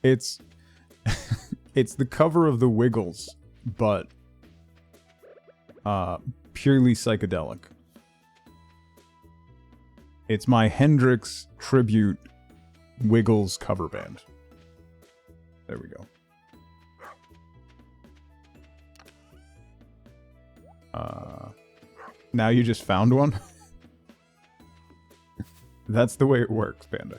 It's the cover of The Wiggles, but purely psychedelic. It's my Hendrix tribute Wiggles cover band. There we go. Now you just found one? That's the way it works, Panda.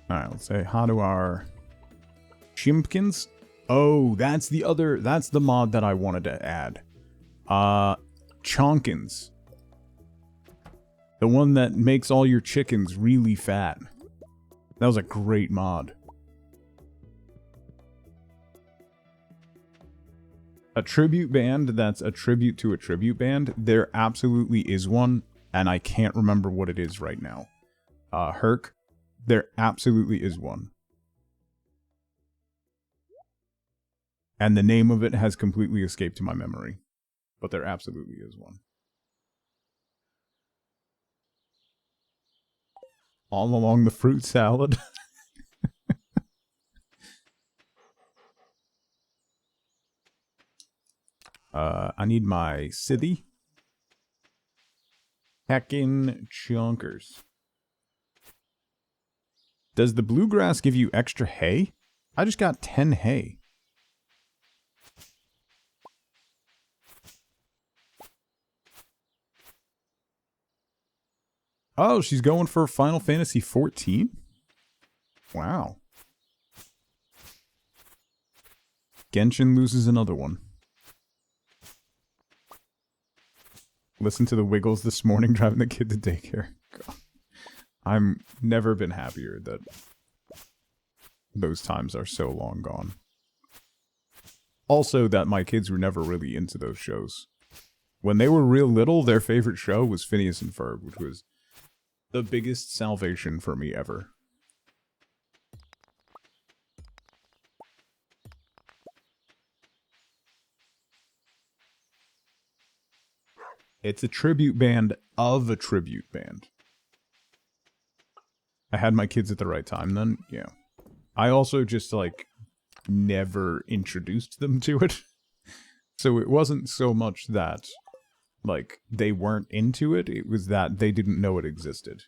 Alright, let's say hi to our Chimpkins. Oh, that's the mod that I wanted to add. Chonkins. The one that makes all your chickens really fat. That was a great mod. A tribute band that's a tribute to a tribute band. There absolutely is one, and I can't remember what it is right now. Herc. There absolutely is one. And the name of it has completely escaped to my memory. But there absolutely is one. All along the fruit salad. I need my Sithy. Heckin' chonkers. Does the bluegrass give you extra hay? I just got 10 hay. Oh, she's going for Final Fantasy 14? Wow. Genshin loses another one. Listen to the Wiggles this morning driving the kid to daycare. God. I'm never been happier that those times are so long gone. Also that my kids were never really into those shows. When they were real little, their favorite show was Phineas and Ferb, which was the biggest salvation for me ever. It's a tribute band of a tribute band. I had my kids at the right time then, yeah. I also just, like, never introduced them to it. So it wasn't so much that like, they weren't into it. It was that they didn't know it existed.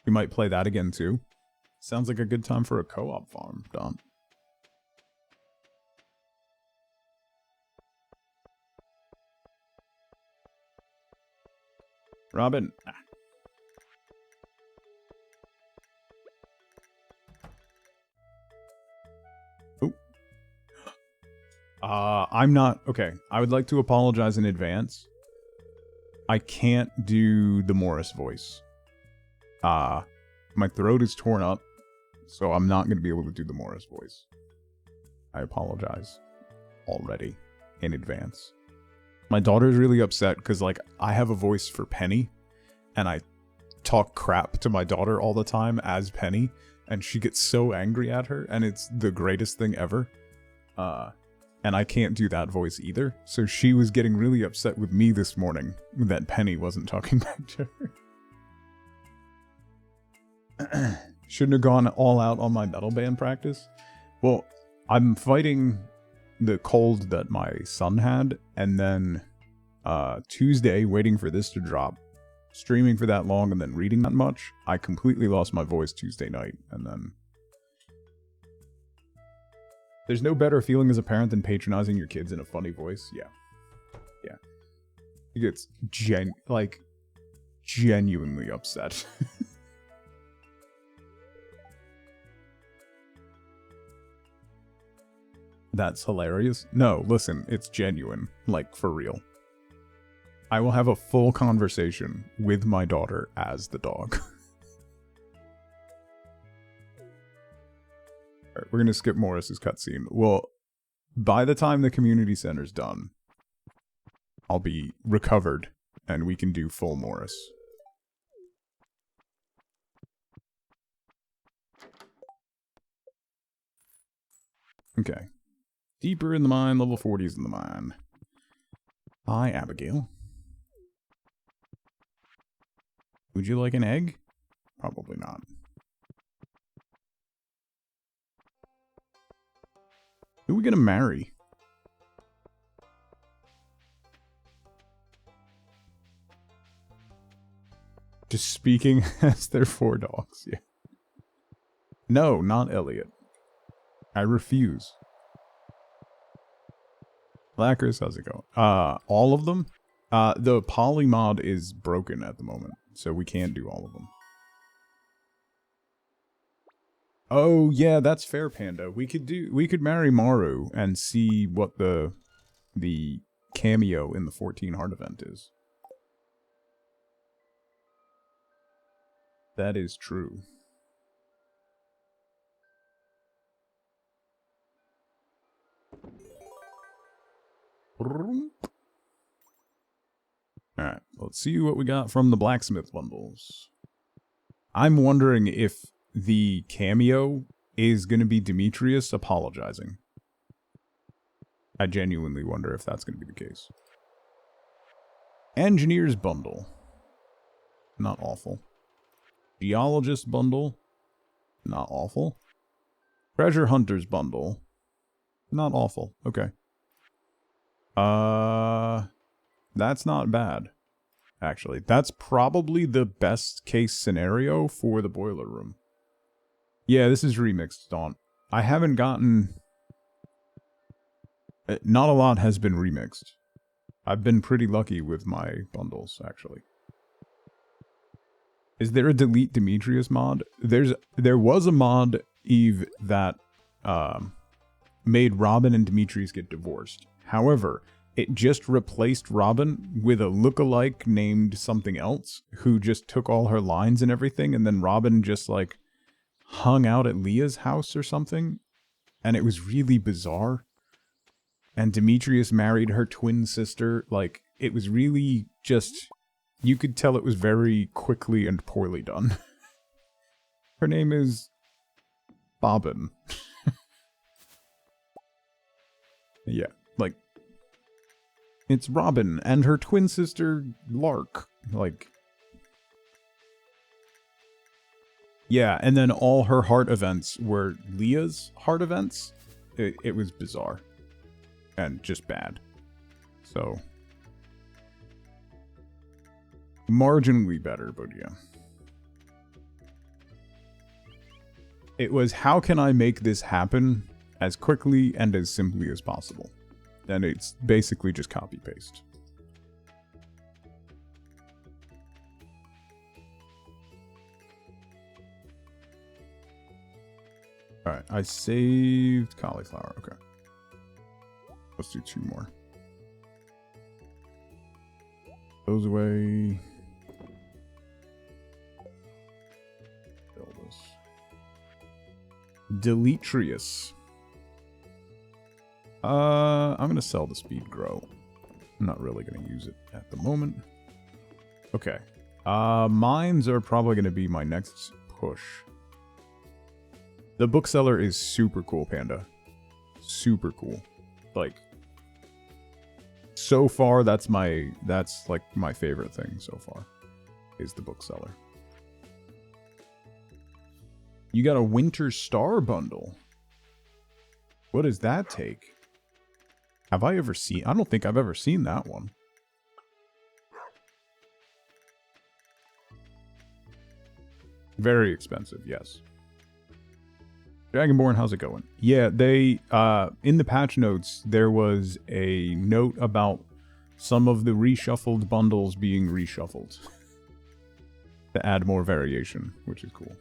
We might play that again, too. Sounds like a good time for a co-op farm, Don. Robin. Oh. I'm not... Okay, I would like to apologize in advance. I can't do the Morris voice. My throat is torn up, so I'm not going to be able to do the Morris voice. I apologize already in advance. My daughter's really upset because, like, I have a voice for Penny, and I talk crap to my daughter all the time as Penny, and she gets so angry at her, and it's the greatest thing ever. And I can't do that voice either, so she was getting really upset with me this morning that Penny wasn't talking back to her. Shouldn't have gone all out on my metal band practice. Well, I'm fighting the cold that my son had, and then Tuesday, waiting for this to drop, streaming for that long and then reading that much, I completely lost my voice Tuesday night, and then... There's no better feeling as a parent than patronizing your kids in a funny voice. Yeah. Yeah. He gets genuinely upset. That's hilarious. No, listen, it's genuine. Like, for real. I will have a full conversation with my daughter as the dog. Alright, we're gonna skip Morris's cutscene. Well, by the time the community center's done, I'll be recovered, and we can do full Morris. Okay. Deeper in the mine, level 40's in the mine. Hi, Abigail. Would you like an egg? Probably not. Who are we gonna marry? Just speaking as their 4 dogs, yeah. No, not Elliot. I refuse. Lacris, how's it going? All of them? The poly mod is broken at the moment, so we can't do all of them. Oh, yeah, that's fair, Panda. We could marry Maru and see what the cameo in the 14 Heart event is. That is true. Alright, let's see what we got from the blacksmith bundles. I'm wondering if the cameo is going to be Demetrius apologizing. I genuinely wonder if that's going to be the case. Engineer's bundle. Not awful. Geologist bundle. Not awful. Treasure Hunter's bundle. Not awful. Okay. That's not bad. Actually, that's probably the best case scenario for the boiler room. Yeah, this is remixed, Dawn. I haven't gotten... Not a lot has been remixed. I've been pretty lucky with my bundles, actually. Is there a delete Demetrius mod? There was a mod, Eve, that made Robin and Demetrius get divorced. However, it just replaced Robin with a lookalike named something else, who just took all her lines and everything, and then Robin just, like, hung out at Leah's house or something, and it was really bizarre. And Demetrius married her twin sister. Like, it was really just... You could tell it was very quickly and poorly done. Her name is... Bobbin. Yeah, like... It's Robin and her twin sister, Lark. Like... Yeah, and then all her heart events were Leah's heart events. It was bizarre. and just bad. So marginally better, but yeah. It was, how can I make this happen as quickly and as simply as possible? And it's basically just copy paste. Alright, I saved cauliflower. Okay. Let's do 2 more. Those away. Build this. Deletrius. I'm going to sell the speed grow. I'm not really going to use it at the moment. Okay. Mines are probably going to be my next push. The bookseller is super cool, Panda. Super cool. Like, so far, that's like my favorite thing so far, is the bookseller. You got a Winter Star bundle. What does that take? Have I ever seen? I don't think I've ever seen that one. Very expensive, yes. Dragonborn, how's it going? Yeah, they, in the patch notes, there was a note about some of the reshuffled bundles being reshuffled. To add more variation, which is cool.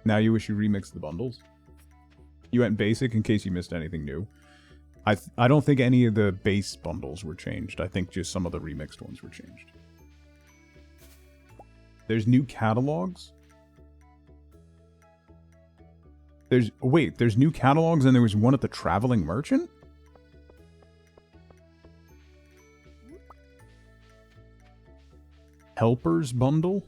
Now you wish you remixed the bundles? You went basic in case you missed anything new. I don't think any of the base bundles were changed. I think just some of the remixed ones were changed. There's new catalogs? There's new catalogs and there was one at the Traveling Merchant? Helpers bundle?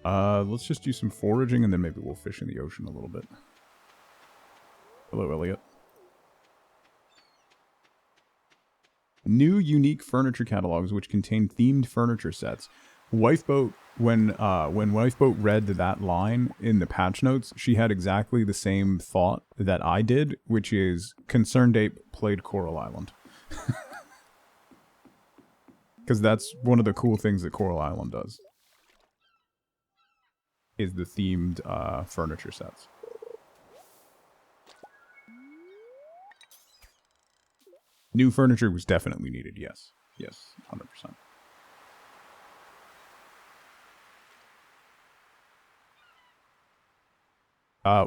Let's just do some foraging and then maybe we'll fish in the ocean a little bit. Hello, Elliot. New unique furniture catalogs which contain themed furniture sets. Wifeboat, when Wifeboat read that line in the patch notes, she had exactly the same thought that I did, which is Concerned Ape played Coral Island. Because that's one of the cool things that Coral Island does. Is the themed furniture sets. New furniture was definitely needed, yes. Yes, 100%.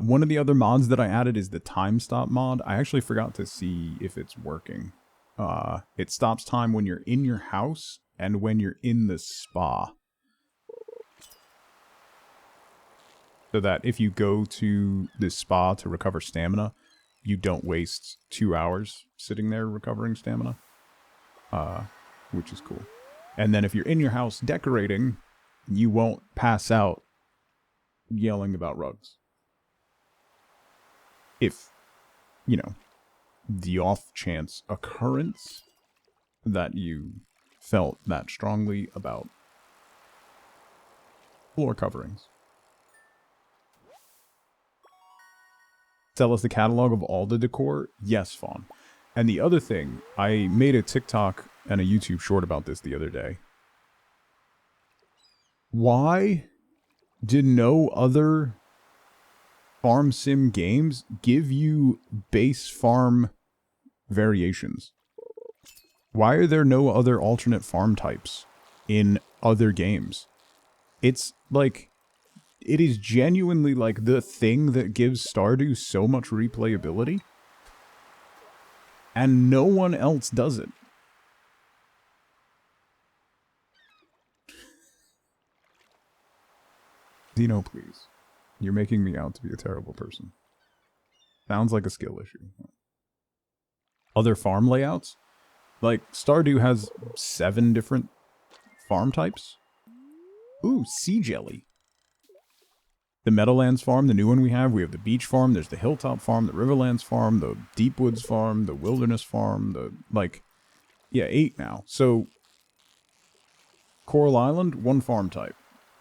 One of the other mods that I added is the time stop mod. I actually forgot to see if it's working. It stops time when you're in your house and when you're in the spa. So that if you go to the spa to recover stamina, you don't waste 2 hours sitting there recovering stamina. Which is cool. And then if you're in your house decorating, you won't pass out yelling about rugs. If, you know, the off chance occurrence that you felt that strongly about floor coverings. Tell us the catalog of all the decor? Yes, Fawn. And the other thing, I made a TikTok and a YouTube short about this the other day. Why did no other farm sim games give you base farm variations? Why are there no other alternate farm types in other games? It's like, it is genuinely like the thing that gives Stardew so much replayability. And no one else does it. Dino, please. You're making me out to be a terrible person. Sounds like a skill issue. Other farm layouts? Like, Stardew has 7 different farm types. Ooh, sea jelly. The Meadowlands farm, the new one we have the beach farm, there's the hilltop farm, the Riverlands farm, the Deepwoods farm, the Wilderness farm, the, like, yeah, 8 now. So, Coral Island, 1 farm type.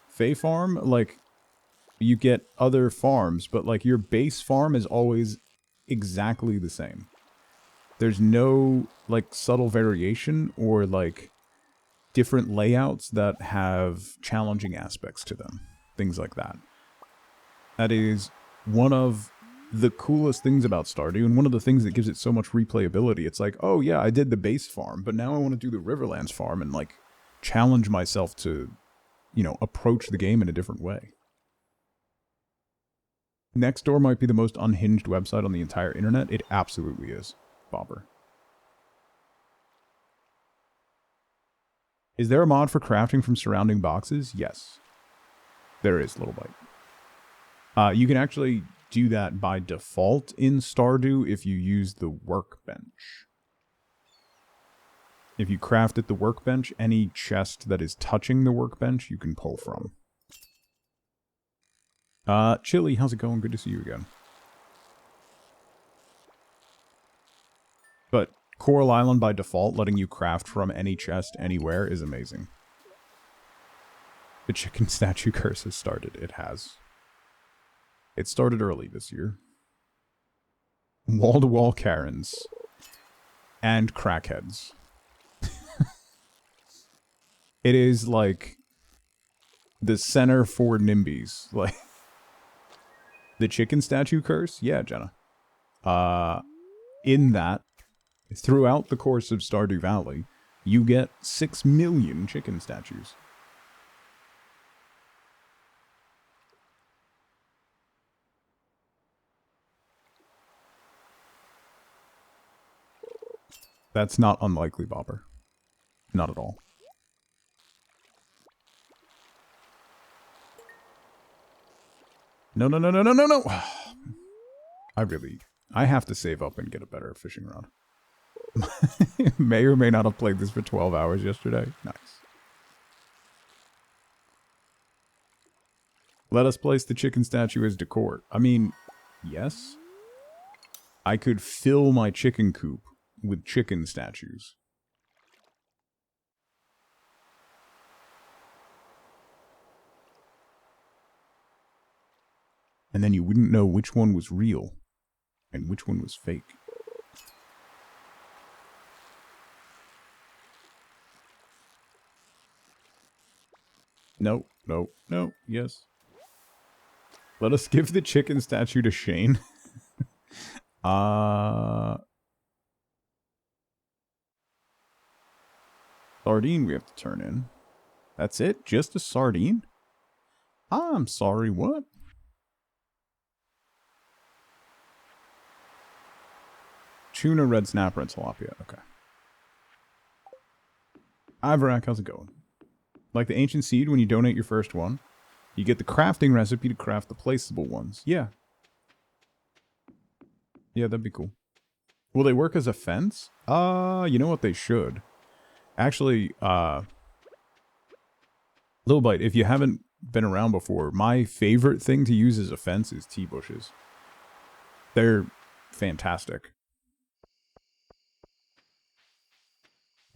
Fae farm, like, you get other farms, but like your base farm is always exactly the same. There's no like subtle variation or like different layouts that have challenging aspects to them. Things like that. That is one of the coolest things about Stardew, and one of the things that gives it so much replayability. It's like, oh yeah, I did the base farm, but now I want to do the Riverlands farm and like challenge myself to, you know, approach the game in a different way. Nextdoor might be the most unhinged website on the entire internet. It absolutely is, Bobber. Is there a mod for crafting from surrounding boxes? Yes. There is, Little Bite. You can actually do that by default in Stardew if you use the workbench. If you craft at the workbench, any chest that is touching the workbench you can pull from. Chili, how's it going? Good to see you again. But Coral Island by default, letting you craft from any chest anywhere, is amazing. The chicken statue curse has started. It has. It started early this year. Wall-to-wall Karens. And crackheads. It is like the center for NIMBYs. Like the chicken statue curse? Yeah, Jenna. In that, throughout the course of Stardew Valley, you get 6 million chicken statues. That's not unlikely, Bobber. Not at all. No. I have to save up and get a better fishing rod. May or may not have played this for 12 hours yesterday. Nice. Let us place the chicken statue as decor. I mean, yes. I could fill my chicken coop with chicken statues. And then you wouldn't know which one was real and which one was fake. No, yes. Let us give the chicken statue to Shane. Sardine we have to turn in. That's it? Just a sardine? I'm sorry, what? Tuna, red snapper, and tilapia. Okay. Ivarak, how's it going? Like the ancient seed, when you donate your first one, you get the crafting recipe to craft the placeable ones. Yeah. Yeah, that'd be cool. Will they work as a fence? You know what they should. Actually, Little Bite, if you haven't been around before, my favorite thing to use as a fence is tea bushes. They're fantastic.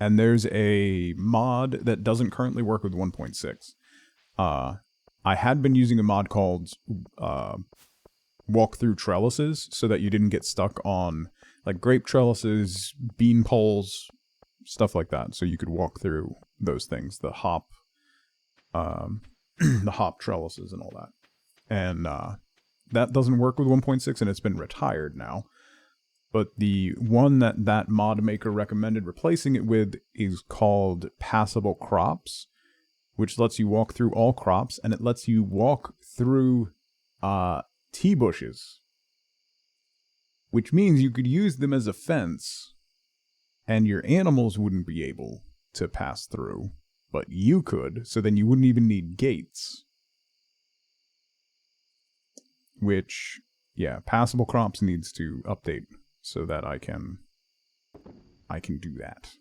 And there's a mod that doesn't currently work with 1.6. I had been using a mod called walk through trellises so that you didn't get stuck on like grape trellises, bean poles, stuff like that. So you could walk through those things, the hop trellises and all that. And that doesn't work with 1.6 and it's been retired now. But the one that mod maker recommended replacing it with is called Passable Crops, which lets you walk through all crops, and it lets you walk through tea bushes, which means you could use them as a fence, and your animals wouldn't be able to pass through, but you could, so then you wouldn't even need gates. Which, yeah, Passable Crops needs to update so that I can do that.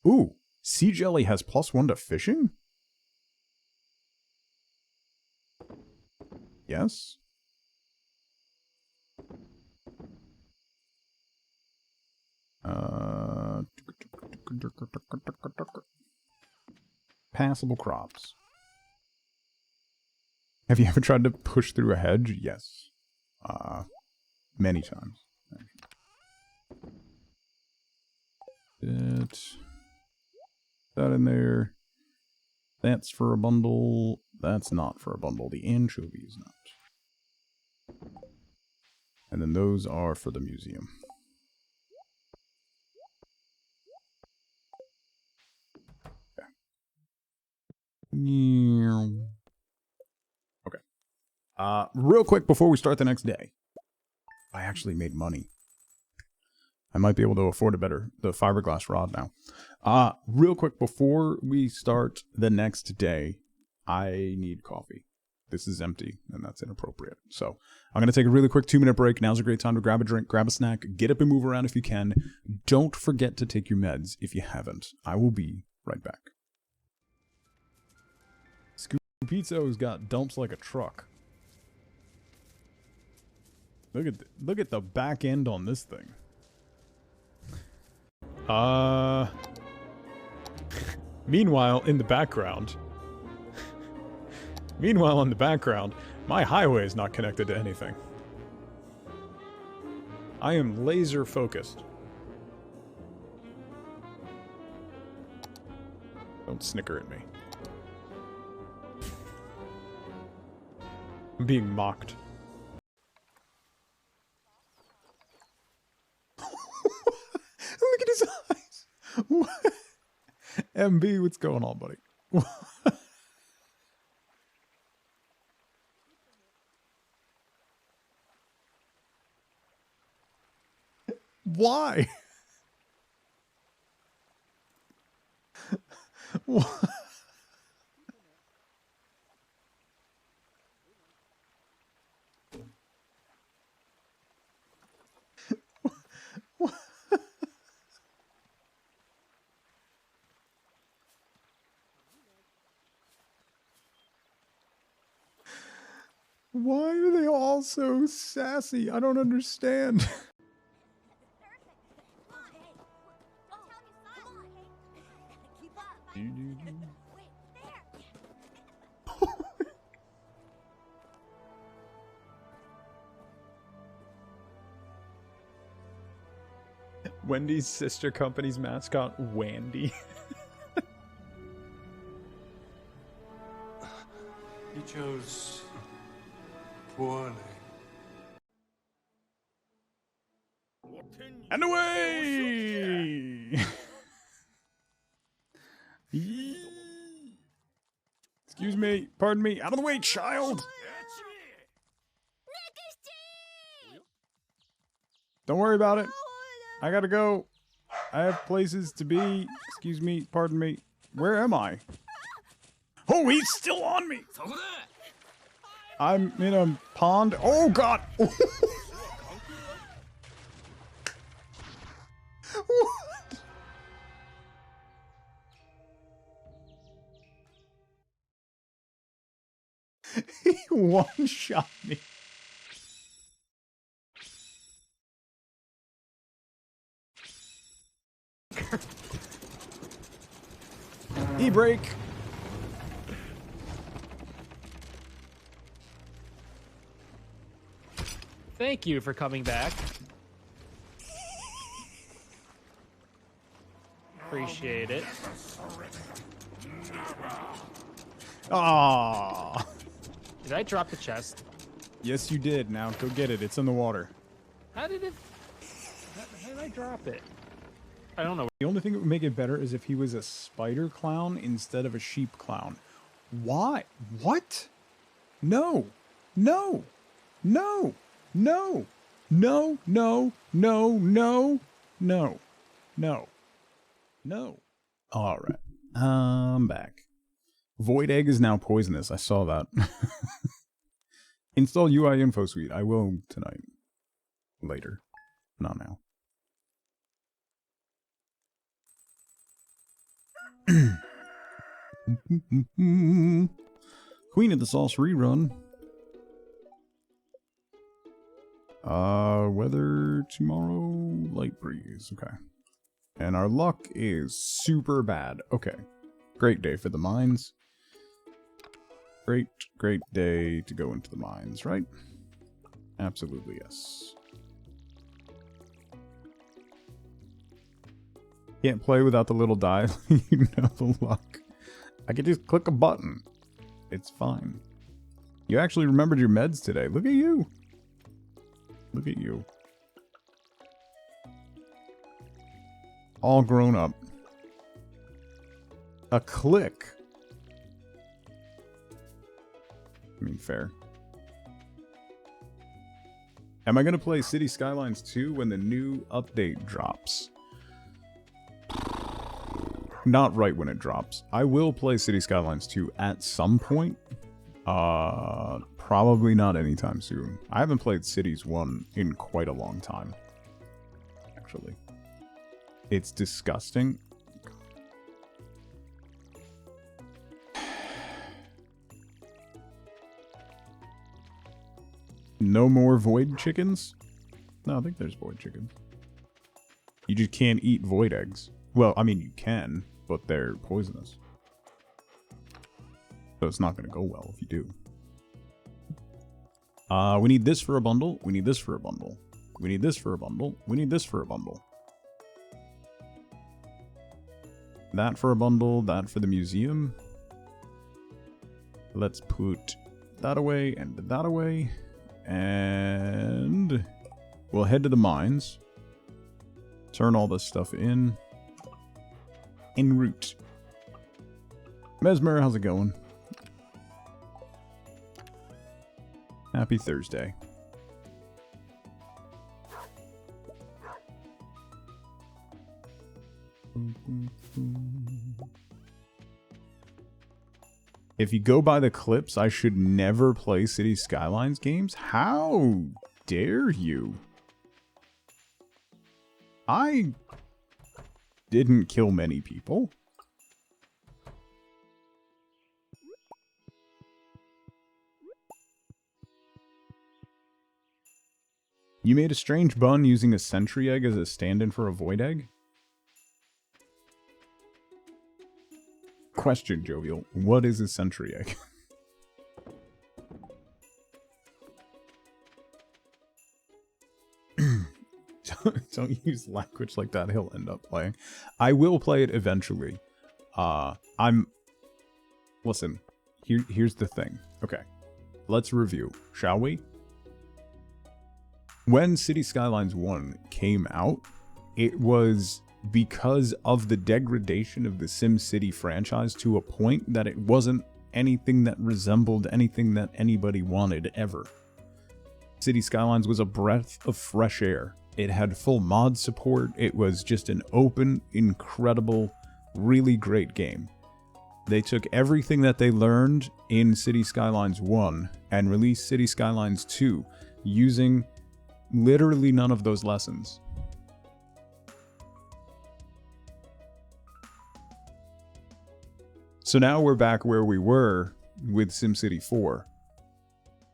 Ooh, Sea Jelly has +1 to fishing? Yes. Passable Crops. Have you ever tried to push through a hedge? Yes. Many times. That in there. That's for a bundle. That's not for a bundle. The anchovy is not. And then those are for the museum. Okay. Real quick before we start the next day. I actually made money. I might be able to afford a better, the fiberglass rod now. Real quick before we start the next day, I need coffee. This is empty, and that's inappropriate. So I'm going to take a really quick 2-minute break. Now's a great time to grab a drink, grab a snack, get up and move around if you can. Don't forget to take your meds if you haven't. I will be right back. Pizzo's got dumps like a truck. Look at the back end on this thing. Meanwhile, in the background, my highway is not connected to anything. I am laser focused. Don't snicker at me. I'm being mocked. Look at his eyes. What? MB, what's going on, buddy? Why? What? Why are they all so sassy? I don't understand. Wendy's sister company's mascot, Wandy. He chose poorly. And away! Excuse me, pardon me, out of the way, child! Don't worry about it. I gotta go. I have places to be. Excuse me, pardon me. Where am I? Oh, he's still on me! I'm in a pond. Oh, God! What? He one-shot me. E-brake. Thank you for coming back. Appreciate it. Ah. Did I drop the chest? Yes, you did. Now go get it. It's in the water. How did I drop it? I don't know. The only thing that would make it better is if he was a spider clown instead of a sheep clown. Why? What? No. No. No. No. No. No. No. No. No. No. No. All right. I'm back. Void egg is now poisonous. I saw that. Install UI info suite. I will tonight. Later. Not now. Queen of the Sauce rerun. Weather tomorrow, light breeze. Okay. And our luck is super bad. Okay. Great day for the mines. Great, great day to go into the mines, right? Absolutely, yes. Can't play without the little die. You know the luck. I can just click a button. It's fine. You actually remembered your meds today. Look at you. Look at you. All grown up. A click. I mean, fair. Am I going to play City Skylines 2 when the new update drops? Not right when it drops. I will play City Skylines 2 at some point. Probably not anytime soon. I haven't played Cities 1 in quite a long time. Actually. It's disgusting. No more void chickens? No, I think there's void chickens. You just can't eat void eggs. Well, I mean, you can, but they're poisonous. So it's not going to go well if you do. We need this for a bundle. We need this for a bundle. We need this for a bundle. We need this for a bundle. That for a bundle. That for the museum. Let's put that away and that away. And we'll head to the mines. Turn all this stuff in. En route. Mesmer, how's it going? Happy Thursday. If you go by the clips, I should never play City Skylines games? How dare you? I didn't kill many people. You made a strange bun using a sentry egg as a stand-in for a void egg? Question, Jovial. What is a sentry egg? Don't use language like that. He'll end up playing. I will play it eventually. Listen, here's the thing. Okay. Let's review, shall we? When City Skylines 1 came out, it was because of the degradation of the SimCity franchise to a point that it wasn't anything that resembled anything that anybody wanted ever. City Skylines was a breath of fresh air. It had full mod support. It was just an open, incredible, really great game. They took everything that they learned in City Skylines 1 and released City Skylines 2 using literally none of those lessons. So now we're back where we were with SimCity 4,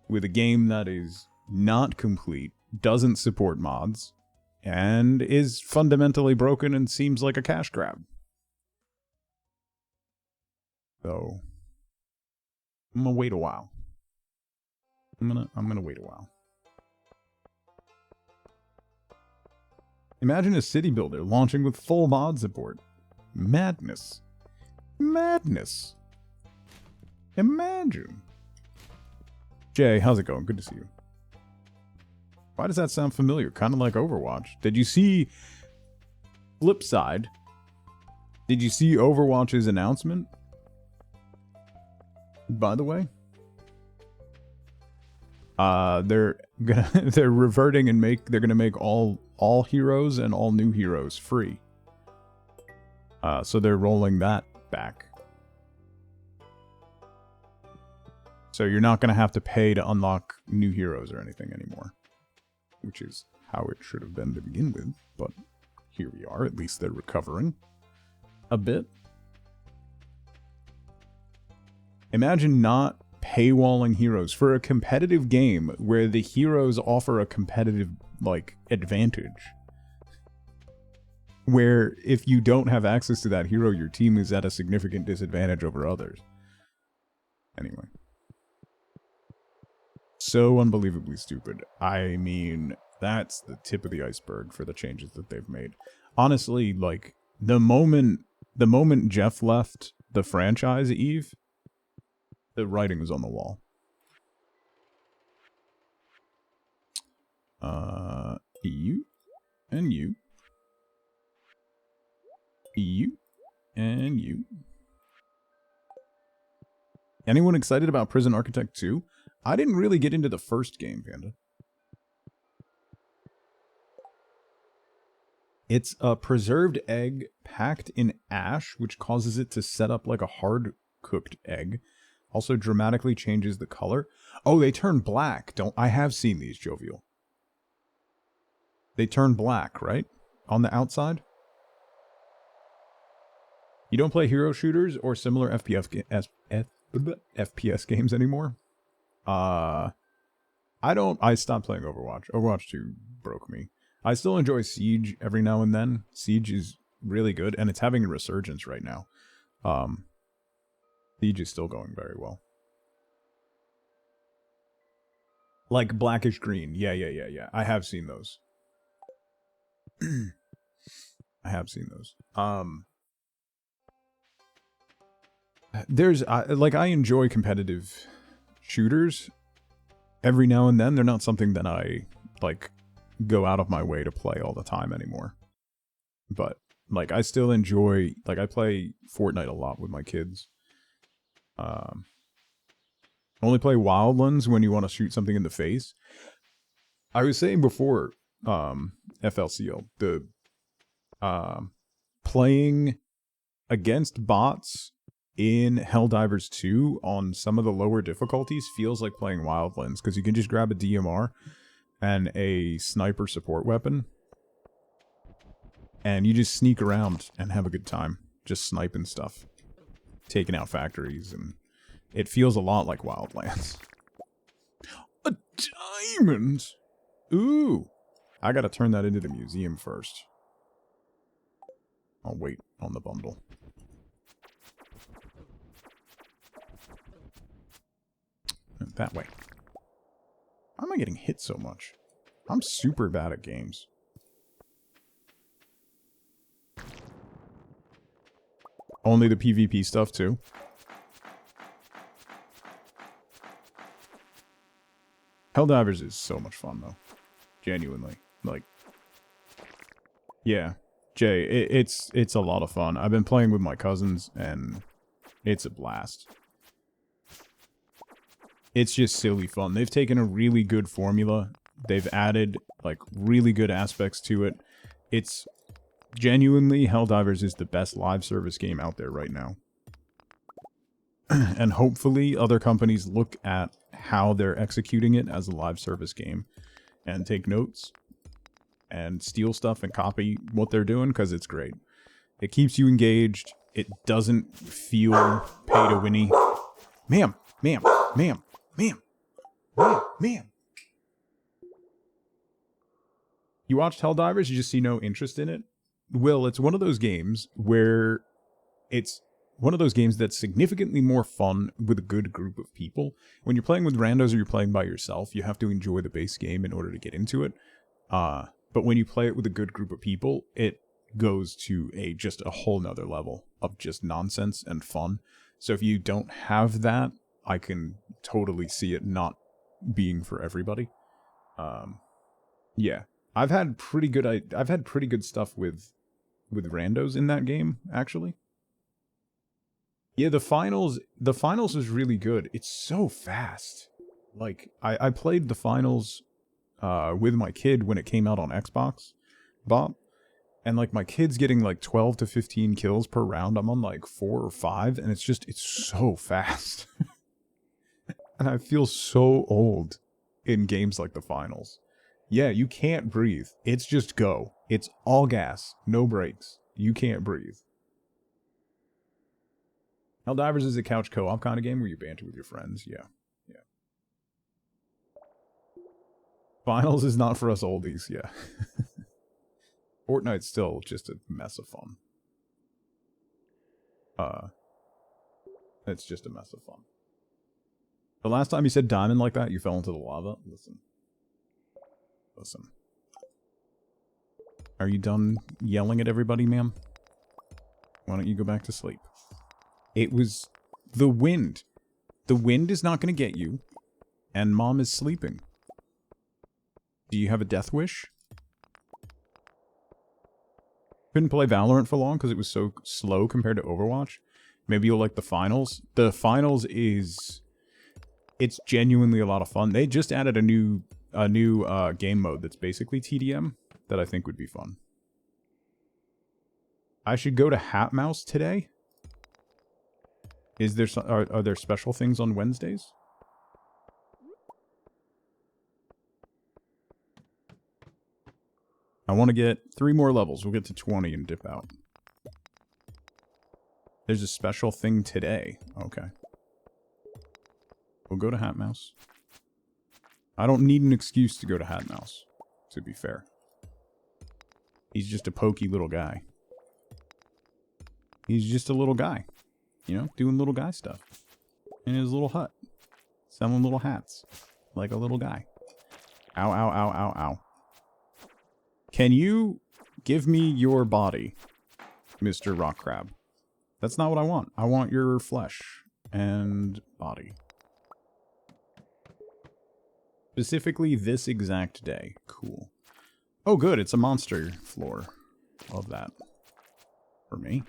with a game that is not complete, doesn't support mods, and is fundamentally broken and seems like a cash grab. So I'm gonna wait a while. I'm gonna wait a while. Imagine a city builder launching with full mod support. Madness. Madness. Imagine. Jay, how's it going? Good to see you. Why does that sound familiar? Kind of like Overwatch. Did you see... Flip side. Did you see Overwatch's announcement? By the way. They're reverting and they're gonna make all heroes and all new heroes free. So they're rolling that back. So you're not gonna have to pay to unlock new heroes or anything anymore. Which is how it should have been to begin with, but here we are. At least they're recovering a bit. Imagine not paywalling heroes for a competitive game where the heroes offer a competitive, like, advantage. Where if you don't have access to that hero, your team is at a significant disadvantage over others. Anyway. So unbelievably stupid. I mean, that's the tip of the iceberg for the changes that they've made. Honestly, like, the moment Jeff left the franchise, Eve, the writing was on the wall. You and you. You and you. Anyone excited about Prison Architect 2? I didn't really get into the first game, Panda. It's a preserved egg packed in ash, which causes it to set up like a hard-cooked egg. Also dramatically changes the color. Oh, they turn black. I have seen these, Jovial. They turn black, right? On the outside? You don't play hero shooters or similar FPS games anymore? I stopped playing Overwatch. Overwatch 2 broke me. I still enjoy Siege every now and then. Siege is really good, and it's having a resurgence right now. Siege is still going very well. Like blackish green. Yeah. I have seen those. I have seen those. I enjoy competitive shooters every now and then. They're not something that I, like, go out of my way to play all the time anymore. But, like, I still enjoy, like, I play Fortnite a lot with my kids. Only play Wildlands when you want to shoot something in the face. I was saying before, FLCL, the playing against bots in Helldivers 2 on some of the lower difficulties feels like playing Wildlands, because you can just grab a DMR and a sniper support weapon, and you just sneak around and have a good time, just sniping stuff, taking out factories, and it feels a lot like Wildlands. A diamond! Ooh! I gotta turn that into the museum first. I'll wait on the bundle. That way. Why am I getting hit so much? I'm super bad at games. Only the PvP stuff, too? Helldivers is so much fun, though. Genuinely. Like, yeah. Jay, it's a lot of fun. I've been playing with my cousins, and it's a blast. It's just silly fun. They've taken a really good formula. They've added, like, really good aspects to it. It's genuinely, Helldivers is the best live service game out there right now. And hopefully other companies look at how they're executing it as a live service game and take notes and steal stuff and copy what they're doing, because it's great. It keeps you engaged. It doesn't feel pay-to-winny. Ma'am. You watched Helldivers, you just see no interest in it? Will, it's one of those games where it's one of those games that's significantly more fun with a good group of people. When you're playing with randos or you're playing by yourself, you have to enjoy the base game in order to get into it. But when you play it with a good group of people, it goes to just a whole nother level of just nonsense and fun. So if you don't have that, I can totally see it not being for everybody. Yeah, I've had pretty good stuff with randos in that game, actually. Yeah, the finals was really good. It's so fast. Like, I played the finals with my kid when it came out on Xbox, Bob. And, like, my kid's getting, like, 12 to 15 kills per round. I'm on, like, 4 or 5, and it's so fast. And I feel so old in games like the finals. Yeah, you can't breathe. It's just go. It's all gas. No brakes. You can't breathe. Helldivers is a couch co-op kind of game where you banter with your friends. Yeah. Finals is not for us oldies. Yeah. Fortnite's still just a mess of fun. It's just a mess of fun. The last time you said diamond like that, you fell into the lava? Listen. Listen. Are you done yelling at everybody, ma'am? Why don't you go back to sleep? It was the wind. The wind is not going to get you. And Mom is sleeping. Do you have a death wish? Couldn't play Valorant for long because it was so slow compared to Overwatch. Maybe you'll like the finals. The finals is... It's genuinely a lot of fun. They just added a new game mode that's basically TDM that I think would be fun. I should go to Hat Mouse today? Is there are there special things on Wednesdays? I want to get 3 more levels. We'll get to 20 and dip out. There's a special thing today. Okay. We'll go to Hat Mouse. I don't need an excuse to go to Hat Mouse, to be fair. He's just a pokey little guy. He's just a little guy. You know, doing little guy stuff. In his little hut. Selling little hats. Like a little guy. Ow, ow, ow, ow, ow. Can you give me your body, Mr. Rock Crab? That's not what I want. I want your flesh and body. Specifically this exact day. Cool. Oh, good. It's a monster floor. Love that. For me.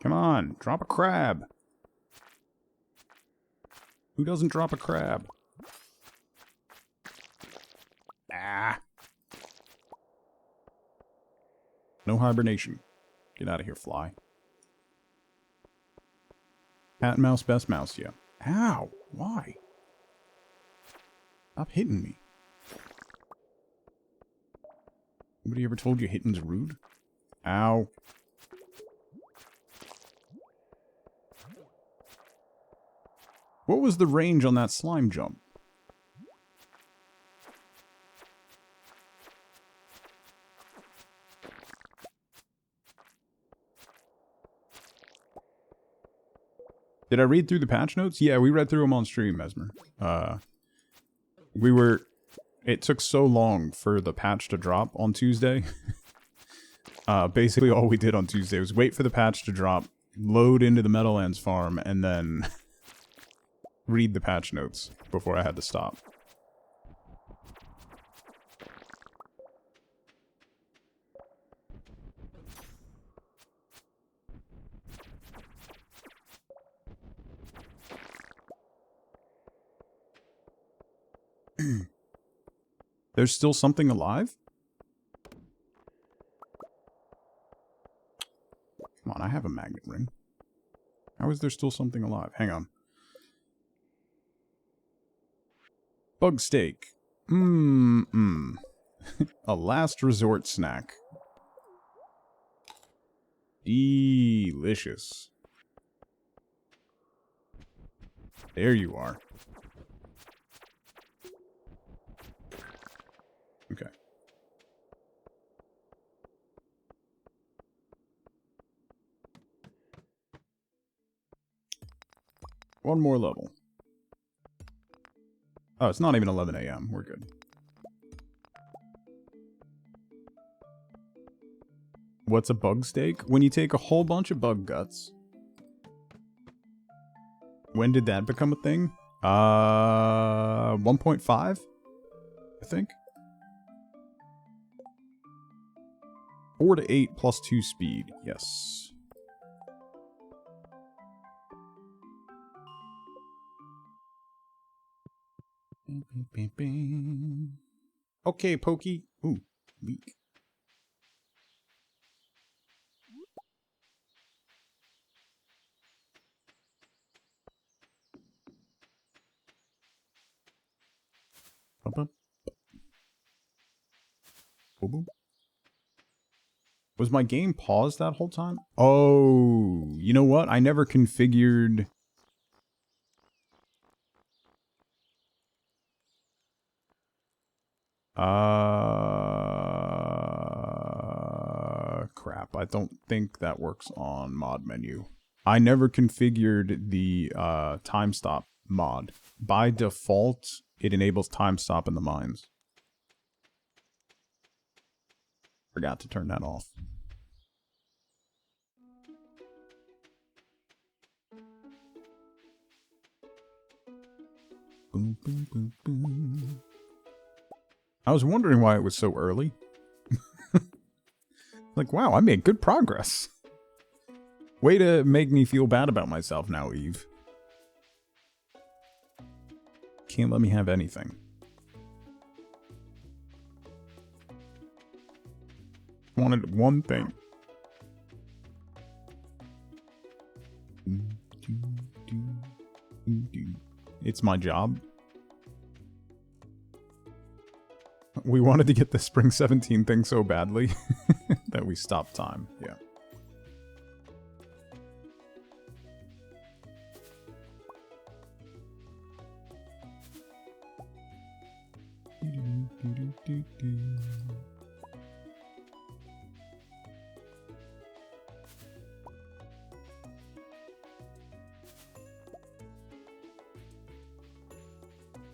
Come on, drop a crab. Who doesn't drop a crab? Ah. No hibernation. Get out of here, fly. Cat and mouse, best mouse, yeah. Ow, why? Stop hitting me. Nobody ever told you hitting's rude? Ow. What was the range on that slime jump? Did I read through the patch notes? Yeah, we read through them on stream, Mesmer. It took so long for the patch to drop on Tuesday. Basically all we did on Tuesday was wait for the patch to drop, load into the Meadowlands farm, and then read the patch notes before I had to stop. There's still something alive? Come on, I have a magnet ring. How is there still something alive? Hang on. Bug steak. A last resort snack. Delicious. There you are. Okay. One more level. Oh, it's not even 11 a.m. We're good. What's a bug steak? When you take a whole bunch of bug guts. When did that become a thing? 1.5? I think. 4 to 8 plus 2 speed. Yes. Okay, Pokey. Ooh, weak. Was my game paused that whole time? Oh, you know what? I never configured... Crap. I don't think that works on mod menu. I never configured the time stop mod. By default, it enables time stop in the mines. Forgot to turn that off. Boom, boom, boom, boom. I was wondering why it was so early. Like, wow, I made good progress. Way to make me feel bad about myself now, Eve. Can't let me have anything. Wanted one thing. It's my job. We wanted to get the Spring 17 thing so badly that we stopped time. Yeah.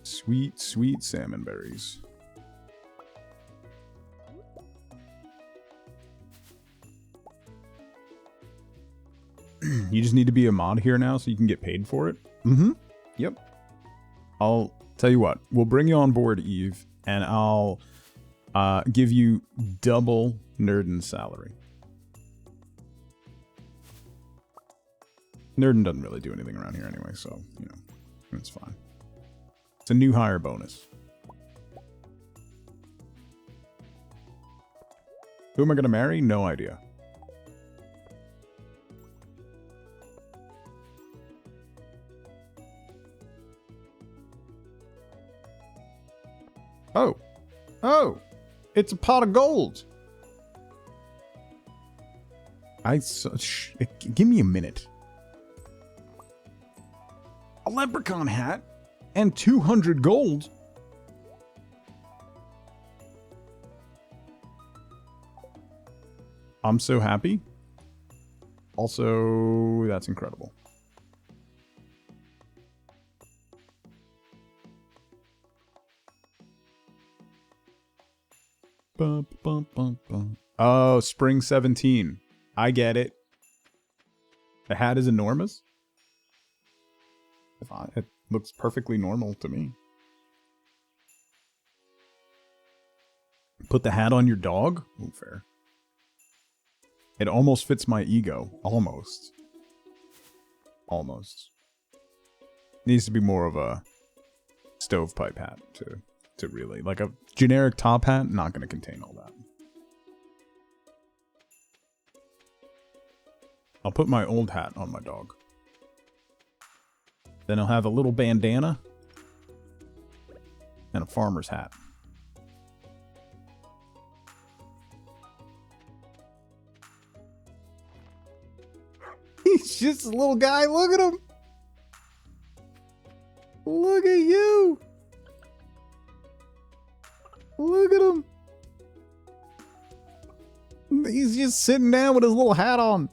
Sweet, sweet salmon berries. You just need to be a mod here now so you can get paid for it? Mm-hmm. Yep. I'll tell you what. We'll bring you on board, Eve, and I'll give you double Nerdon's salary. Nerdon doesn't really do anything around here anyway, so, you know, it's fine. It's a new hire bonus. Who am I going to marry? No idea. Oh. Oh. It's a pot of gold. Give me a minute. A leprechaun hat and 200 gold. I'm so happy. Also, that's incredible. Bum, bum, bum, bum. Oh, Spring 17. I get it. The hat is enormous. It looks perfectly normal to me. Put the hat on your dog? Oh, fair. It almost fits my ego. Almost. Almost. Needs to be more of a stovepipe hat to really... Like a generic top hat, not going to contain all that. I'll put my old hat on my dog. Then I'll have a little bandana and a farmer's hat. He's just a little guy. Look at him. Look at you. Look at him. He's just sitting down with his little hat on.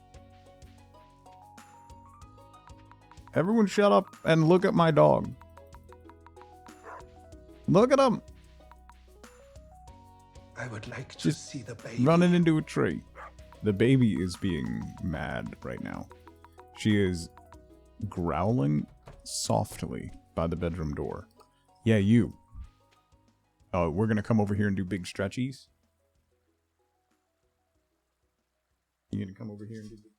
Everyone shut up and look at my dog. Look at him. I would like to Just see the baby. running into a tree. The baby is being mad right now. She is growling softly by the bedroom door. Yeah, you. Oh, we're going to come over here and do big stretchies? You going to come over here and do big...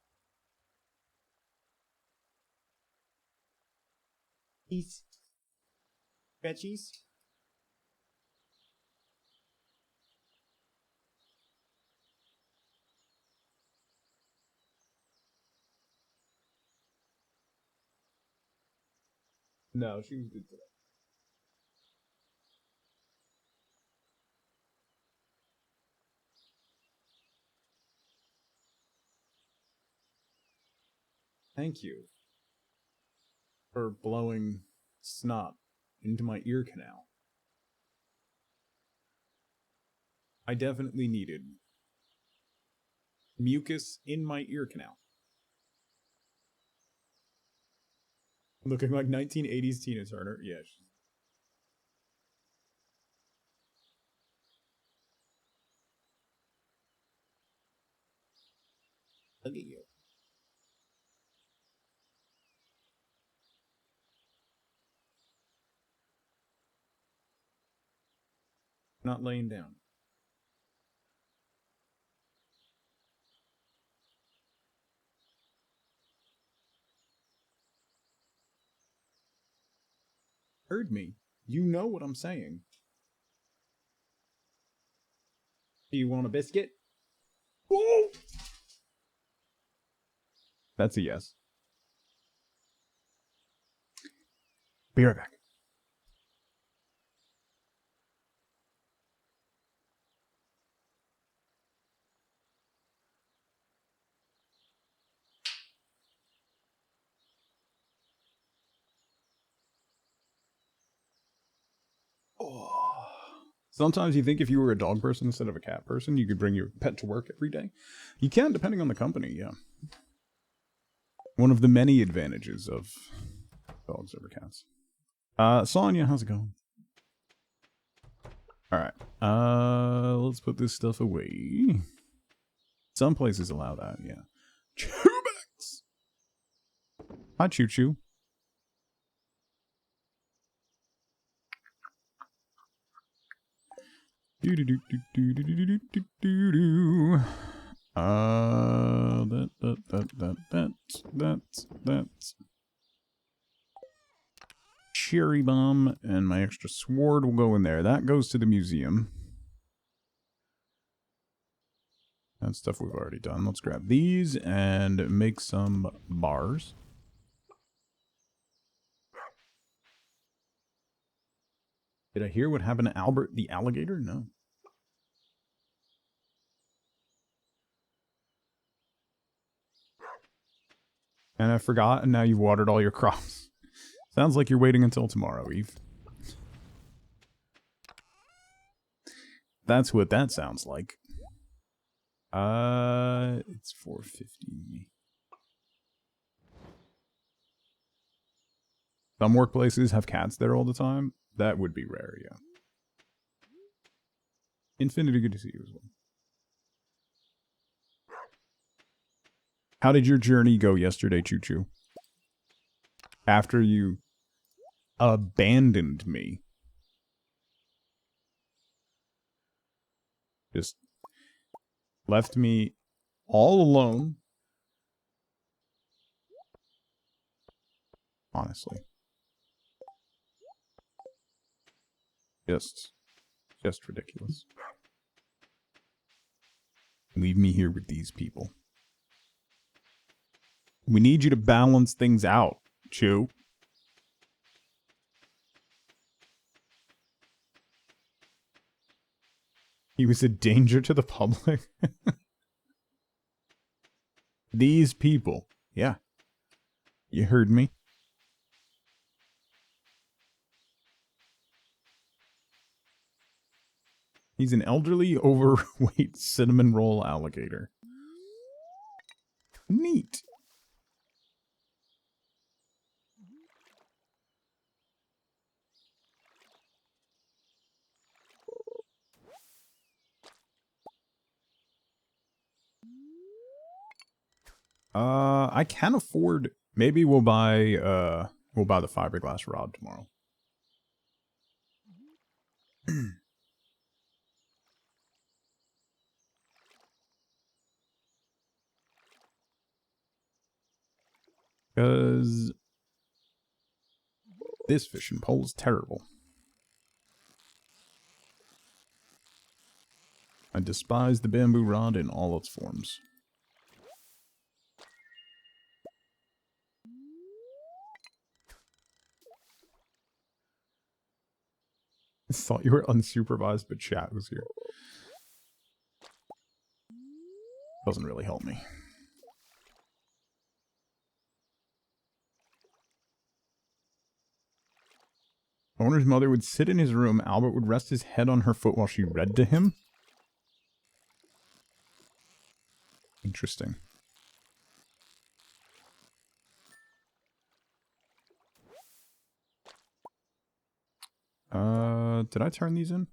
Stretchies? No, she was good today. Thank you for blowing snot into my ear canal. I definitely needed mucus in my ear canal. Looking like 1980s Tina Turner. Yeah. Look at you. Not laying down. Heard me. You know what I'm saying. Do you want a biscuit? Whoa! That's a yes. Be right back. Oh. Sometimes you think if you were a dog person instead of a cat person, you could bring your pet to work every day. You can, depending on the company, yeah. One of the many advantages of dogs over cats. Sonya, how's it going? Alright. Let's put this stuff away. Some places allow that, yeah. Chewbacca! Hi, Choo Choo. That. Cherry bomb and my extra sword will go in there. That goes to the museum. That stuff we've already done. Let's grab these and make some bars. Did I hear what happened to Albert the alligator? No. And I forgot, and now you've watered all your crops. Sounds like you're waiting until tomorrow, Eve. That's what that sounds like. It's 4:50. Some workplaces have cats there all the time. That would be rare, yeah. Infinity, good to see you as well. How did your journey go yesterday, Choo Choo? After you abandoned me. Just left me all alone. Honestly. Just ridiculous. Leave me here with these people. We need you to balance things out, Chew. He was a danger to the public. These people. Yeah. You heard me. He's an elderly, overweight cinnamon roll alligator. Neat. I can afford. Maybe we'll buy the fiberglass rod tomorrow. Because this fishing pole is terrible. I despise the bamboo rod in all its forms. I thought you were unsupervised, but chat was here. Doesn't really help me. Owner's mother would sit in his room. Albert would rest his head on her foot while she read to him. Interesting. Did I turn these in?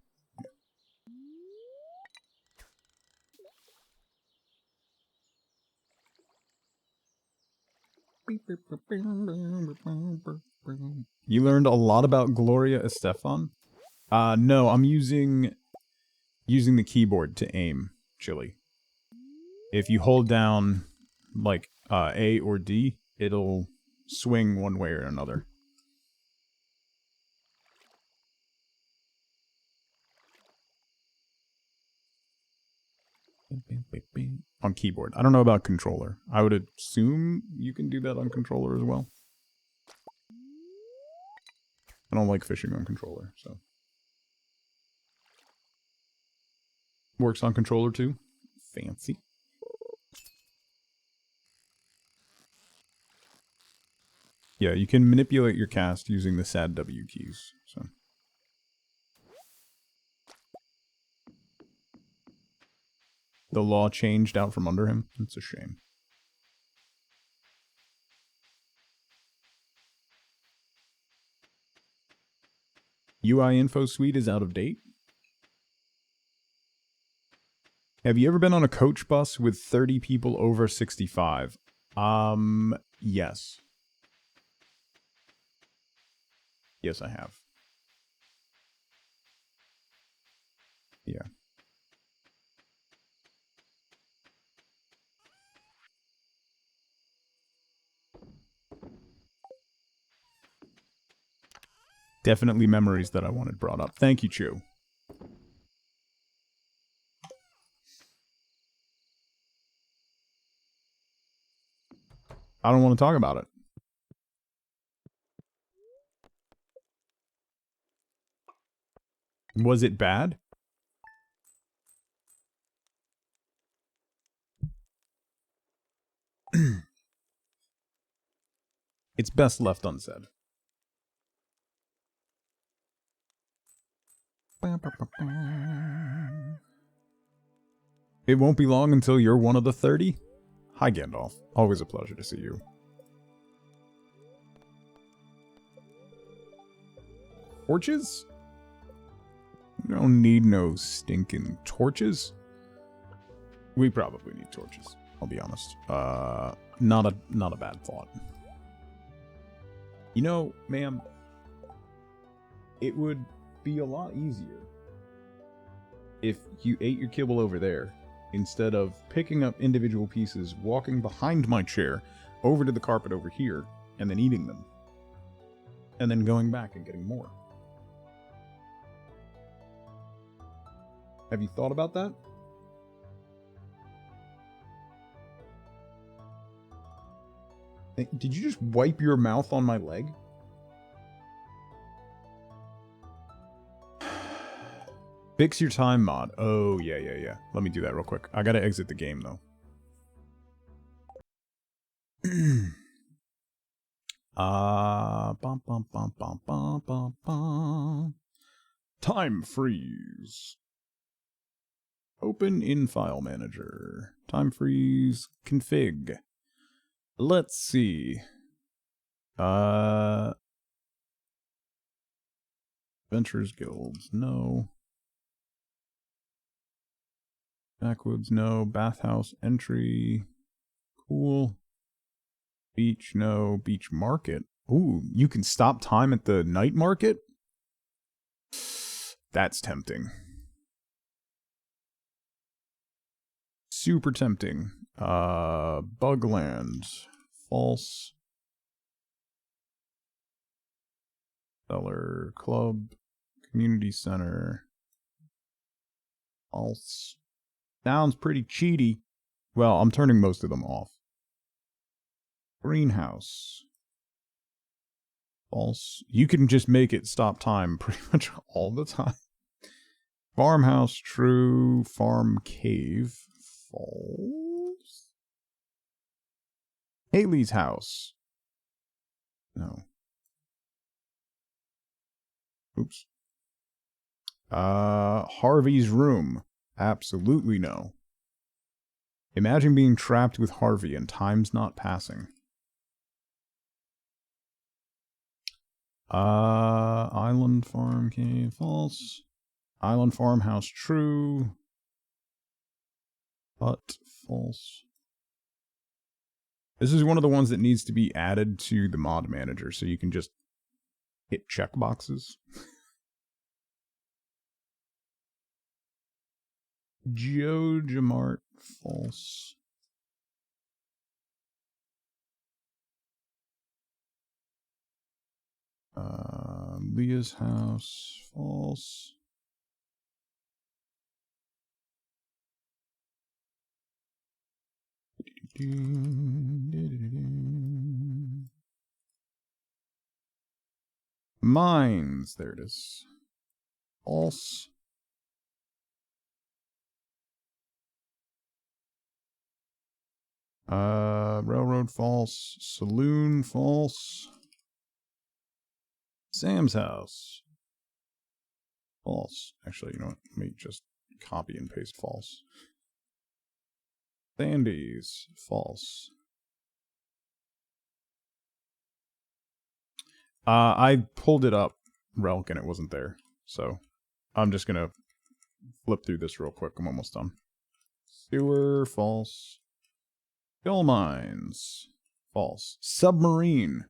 You learned a lot about Gloria Estefan? No, I'm using the keyboard to aim Chili. If you hold down like A or D, it'll swing one way or another. On keyboard. I don't know about controller. I would assume you can do that on controller as well. I don't like fishing on controller, so. Works on controller too. Fancy. Yeah, you can manipulate your cast using the sad W keys, so. The law changed out from under him. It's a shame. UI info suite is out of date. Have you ever been on a coach bus with 30 people over 65? Yes. Yes, I have. Yeah. Definitely memories that I wanted brought up. Thank you, Chew. I don't want to talk about it. Was it bad? It's best left unsaid. It won't be long until you're one of the 30. Hi, Gandalf. Always a pleasure to see you. Torches? We don't need no stinking torches. We probably need torches, I'll be honest. Not a bad thought. You know, ma'am, it would be a lot easier if you ate your kibble over there instead of picking up individual pieces, walking behind my chair over to the carpet over here, and then eating them. And then going back and getting more. Have you thought about that? Did you just wipe your mouth on my leg? Fix your time mod. Oh, yeah. Let me do that real quick. I gotta exit the game, though. Time freeze. Open in file manager. Time freeze config. Let's see. Ventures Guilds, no. Backwoods, no. Bathhouse entry. Cool. Beach, no. Beach market. Ooh, you can stop time at the night market? That's tempting. Super tempting. Bugland. False. Seller Club. Community Center. False. Sounds pretty cheaty. Well, I'm turning most of them off. Greenhouse. False. You can just make it stop time pretty much all the time. Farmhouse, true. Farm cave. False. Haley's house. No. Oops. Harvey's room. Absolutely no. Imagine being trapped with Harvey and time's not passing. Island farm cave false. Island farmhouse true. But false. This is one of the ones that needs to be added to the mod manager so you can just hit checkboxes. Joe Jamart false. Leah's house false. Mines, there it is. False. Railroad false. Saloon false. Sam's house false. Actually, you know what? Let me just copy and paste false. Sandy's false. I pulled it up, Relk, and it wasn't there. So I'm just gonna flip through this real quick. I'm almost done. Sewer false. Coal mines false. Submarine.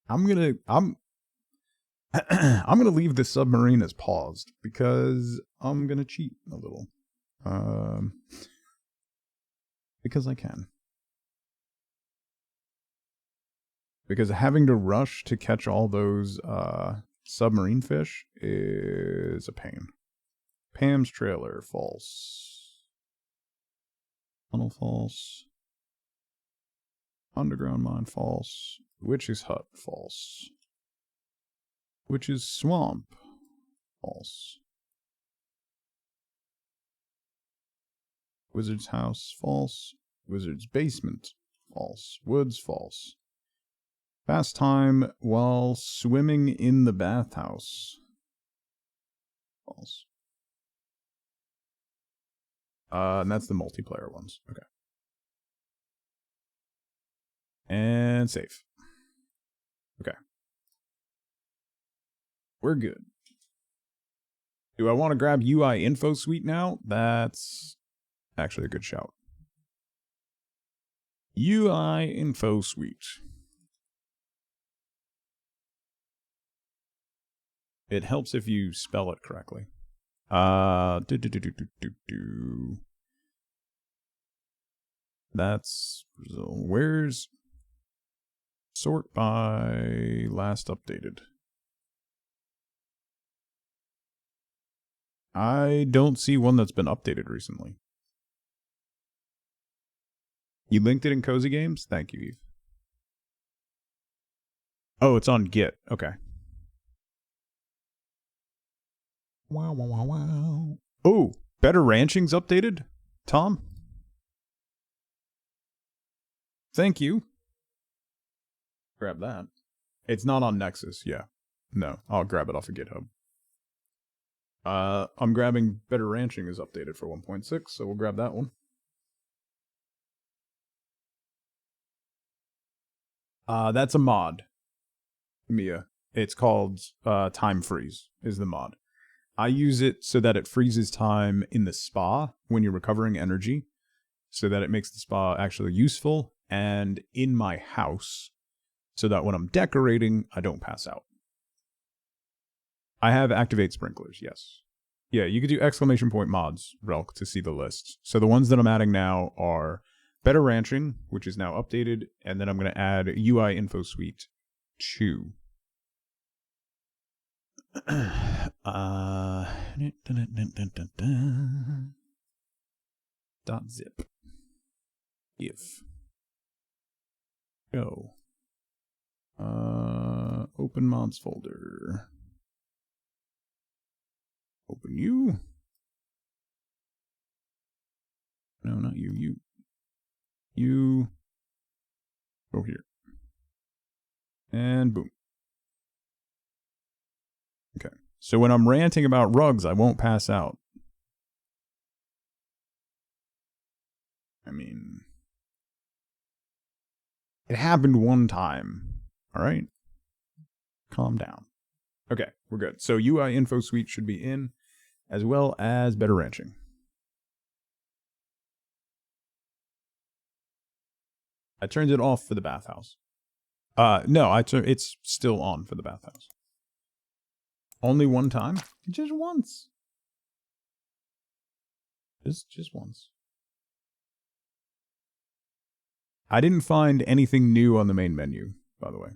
I'm gonna leave the submarine as paused because I'm gonna cheat a little. Because I can. Because having to rush to catch all those submarine fish is a pain. Pam's trailer false. Tunnel false. Underground mine false. Witch's hut false. Witch's swamp false. Wizard's house false. Wizard's basement false. Woods false. Fast time while swimming in the bathhouse false. And that's the multiplayer ones. Okay. And save. Okay. We're good. Do I want to grab UI Info Suite now? That's actually a good shout. UI Info Suite. It helps if you spell it correctly. That's where's sort by last updated. I don't see one that's been updated recently. You linked it in Cozy Games? Thank you, Eve. Oh, it's on Git. Okay. Wow, wow, wow, wow. Oh, Better Ranching's updated? Tom? Thank you. Grab that. It's not on Nexus, yeah. No, I'll grab it off of GitHub. I'm grabbing Better Ranching is updated for 1.6, so we'll grab that one. That's a mod, Mia. It's called Time Freeze is the mod. I use it so that it freezes time in the spa when you're recovering energy, so that it makes the spa actually useful, and in my house, so that when I'm decorating, I don't pass out. I have activate sprinklers, yes. Yeah, you could do exclamation point mods, Relk, to see the list. So the ones that I'm adding now are Better Ranching, which is now updated, and then I'm going to add UI Info Suite 2. .zip. If. Go. Open mods folder. Open you. No, not you. You. Go here. And boom. Okay. So when I'm ranting about rugs, I won't pass out. I mean, it happened one time. All right? Calm down. Okay, we're good. So UI info suite should be in, as well as better ranching. I turned it off for the bathhouse. No, it's still on for the bathhouse. Only one time? Just once. Just once. I didn't find anything new on the main menu, by the way.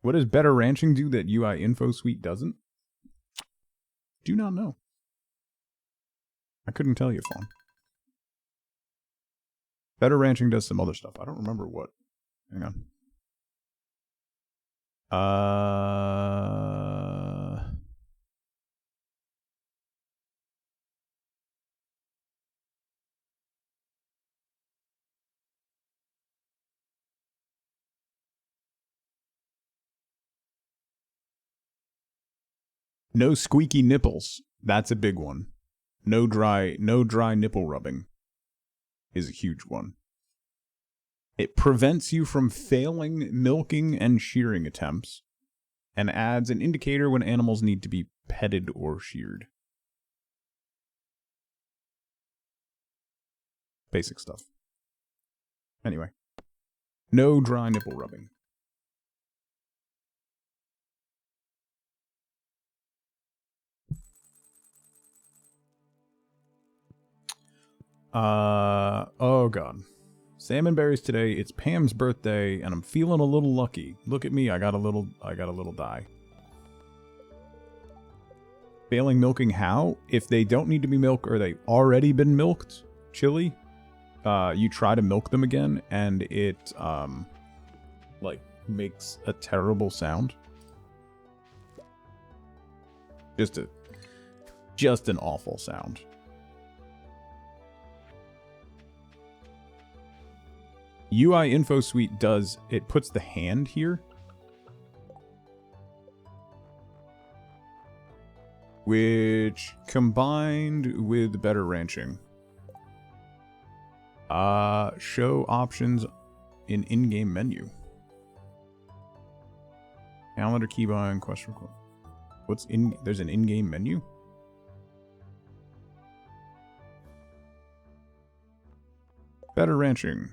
What does better ranching do that UI info suite doesn't? Do not know. I couldn't tell you, Fawn. Better ranching does some other stuff. I don't remember what. Hang on. No squeaky nipples. That's a big one. No dry nipple rubbing is a huge one. It prevents you from failing milking and shearing attempts, and adds an indicator when animals need to be petted or sheared. Basic stuff. Anyway. No dry nipple rubbing. Oh god. Salmon berries today. It's Pam's birthday, and I'm feeling a little lucky. Look at me, I got a little die. Failing milking how? If they don't need to be milked or they've already been milked, Chili, you try to milk them again, and it, like, makes a terrible sound. Just an awful sound. UI info suite it puts the hand here, which combined with better ranching, show options in in-game menu. Calendar keybind question mark. There's an in-game menu? Better ranching.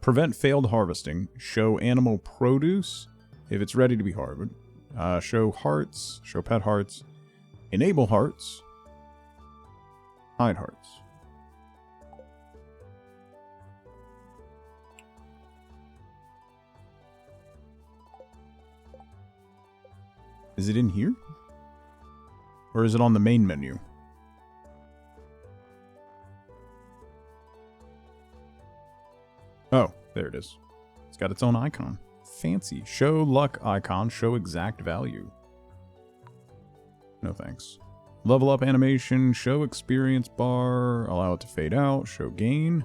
Prevent failed harvesting. Show animal produce if it's ready to be harvested. Show hearts. Show pet hearts. Enable hearts. Hide hearts. Is it in here? Or is it on the main menu? Oh, there it is. It's got its own icon. Fancy. Show luck icon. Show exact value. No thanks. Level up animation. Show experience bar. Allow it to fade out. Show gain.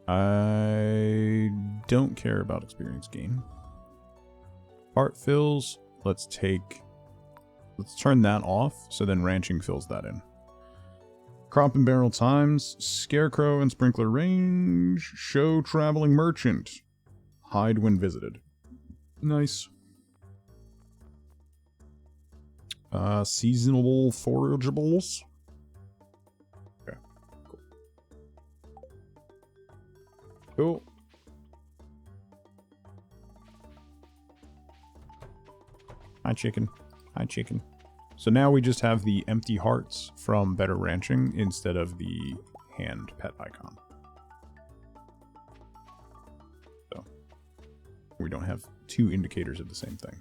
I don't care about experience gain. Heart fills. Let's turn that off, so then ranching fills that in. Crop and barrel times, scarecrow and sprinkler range, show traveling merchant, hide when visited. Nice. Seasonable forageables. Okay, cool. Hi, chicken. Hi, chicken. So now we just have the empty hearts from better ranching instead of the hand pet icon. So we don't have two indicators of the same thing.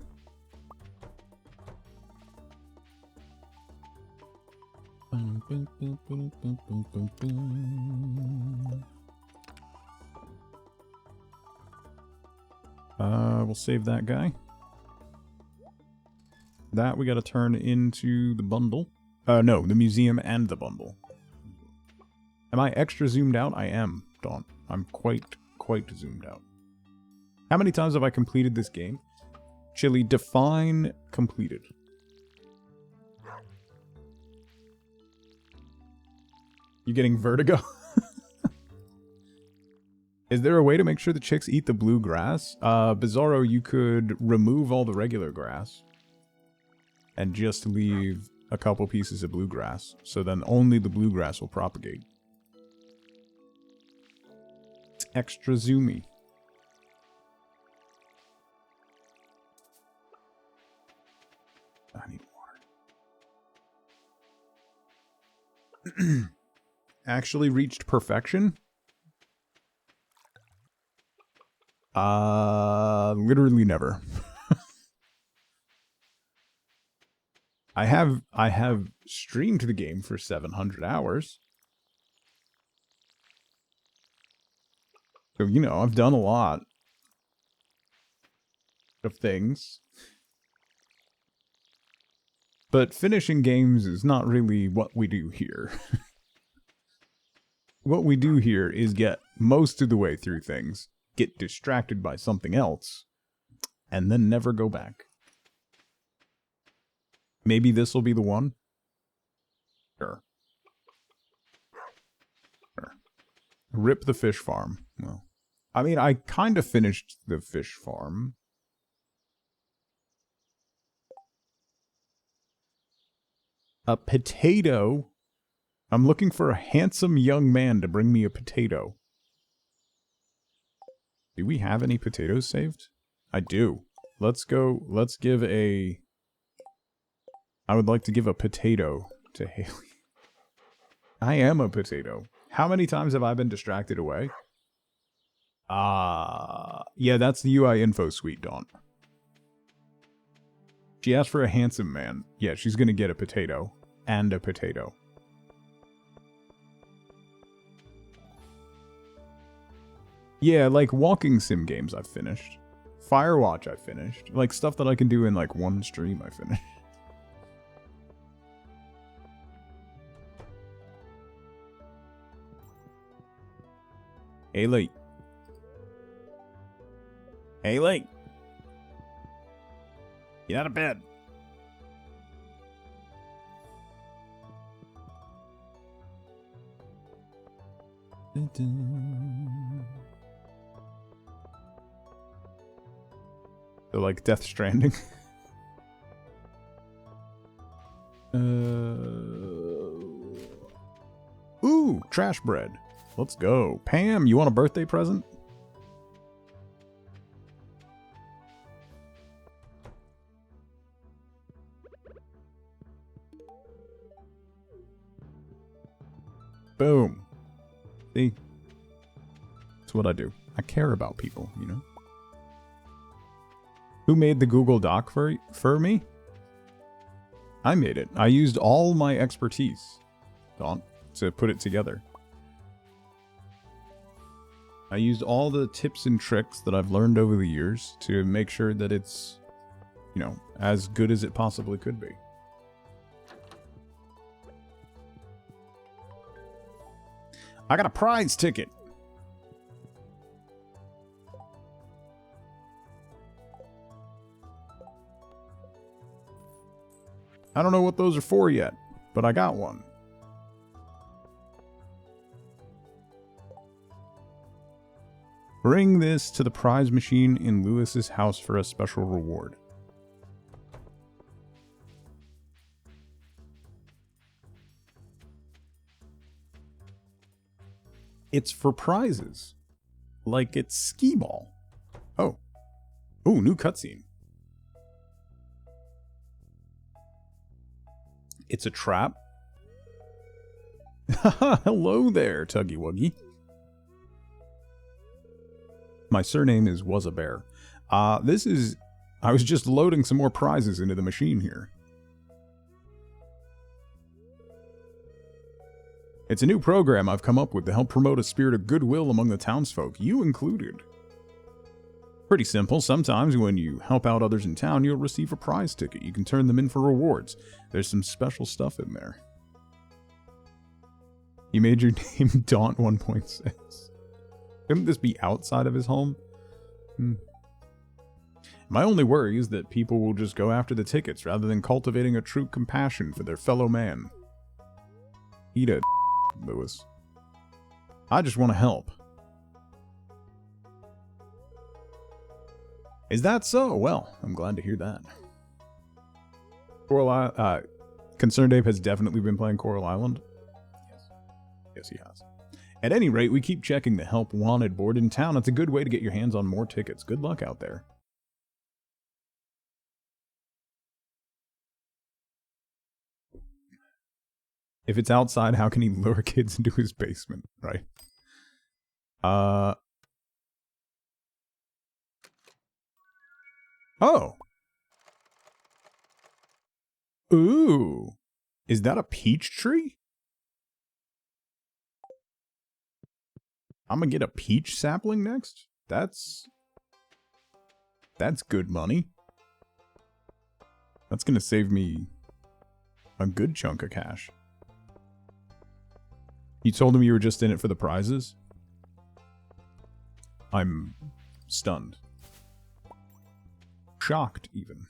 We'll save that guy. That we gotta turn into the bundle. No, the museum and the bundle. Am I extra zoomed out? I am, Dawn. I'm quite zoomed out. How many times have I completed this game? Chili, define completed. You getting vertigo? Is there a way to make sure the chicks eat the blue grass? Bizarro, you could remove all the regular grass and just leave a couple pieces of bluegrass. So then only the bluegrass will propagate. It's extra zoomy. I need water. Actually reached perfection? Literally never. I have streamed the game for 700 hours. So, you know, I've done a lot of things. But finishing games is not really what we do here. What we do here is get most of the way through things, get distracted by something else, and then never go back. Maybe this will be the one? Sure. Sure. Rip the fish farm. Well, I mean, I kind of finished the fish farm. A potato? I'm looking for a handsome young man to bring me a potato. Do we have any potatoes saved? I do. Let's go. Let's give a... I would like to give a potato to Haley. I am a potato. How many times have I been distracted away? Yeah, that's the UI info suite, Dawn. She asked for a handsome man. Yeah, she's gonna get a potato. And a potato. Yeah, like walking sim games I've finished. Firewatch I finished. Like stuff that I can do in like one stream I finished. Haley. Haley. Get out of bed. They're like Death Stranding. Ooh, trash bread. Let's go. Pam, you want a birthday present? Boom. See? That's what I do. I care about people, you know? Who made the Google Doc for me? I made it. I used all my expertise, Dawn, to put it together. I used all the tips and tricks that I've learned over the years to make sure that it's, you know, as good as it possibly could be. I got a prize ticket. I don't know what those are for yet, but I got one. Bring this to the prize machine in Lewis's house for a special reward. It's for prizes. Like it's skee ball. Oh. Ooh, new cutscene. It's a trap. Hello there, Tuggy Wuggy. My surname is Was-a-Bear. I was just loading some more prizes into the machine here. It's a new program I've come up with to help promote a spirit of goodwill among the townsfolk, you included. Pretty simple. Sometimes when you help out others in town, you'll receive a prize ticket. You can turn them in for rewards. There's some special stuff in there. You made your name Daunt 1.6. Couldn't this be outside of his home? My only worry is that people will just go after the tickets rather than cultivating a true compassion for their fellow man. Eat a Lewis. I just want to help. Is that so? Well, I'm glad to hear that. Concerned Ape has definitely been playing Coral Island. Yes, he has. At any rate, we keep checking the Help Wanted board in town. It's a good way to get your hands on more tickets. Good luck out there. If it's outside, how can he lure kids into his basement, right? Oh. Ooh. Is that a peach tree? I'm gonna get a peach sapling next? That's good money. That's gonna save me a good chunk of cash. You told him you were just in it for the prizes? I'm stunned. Shocked, even.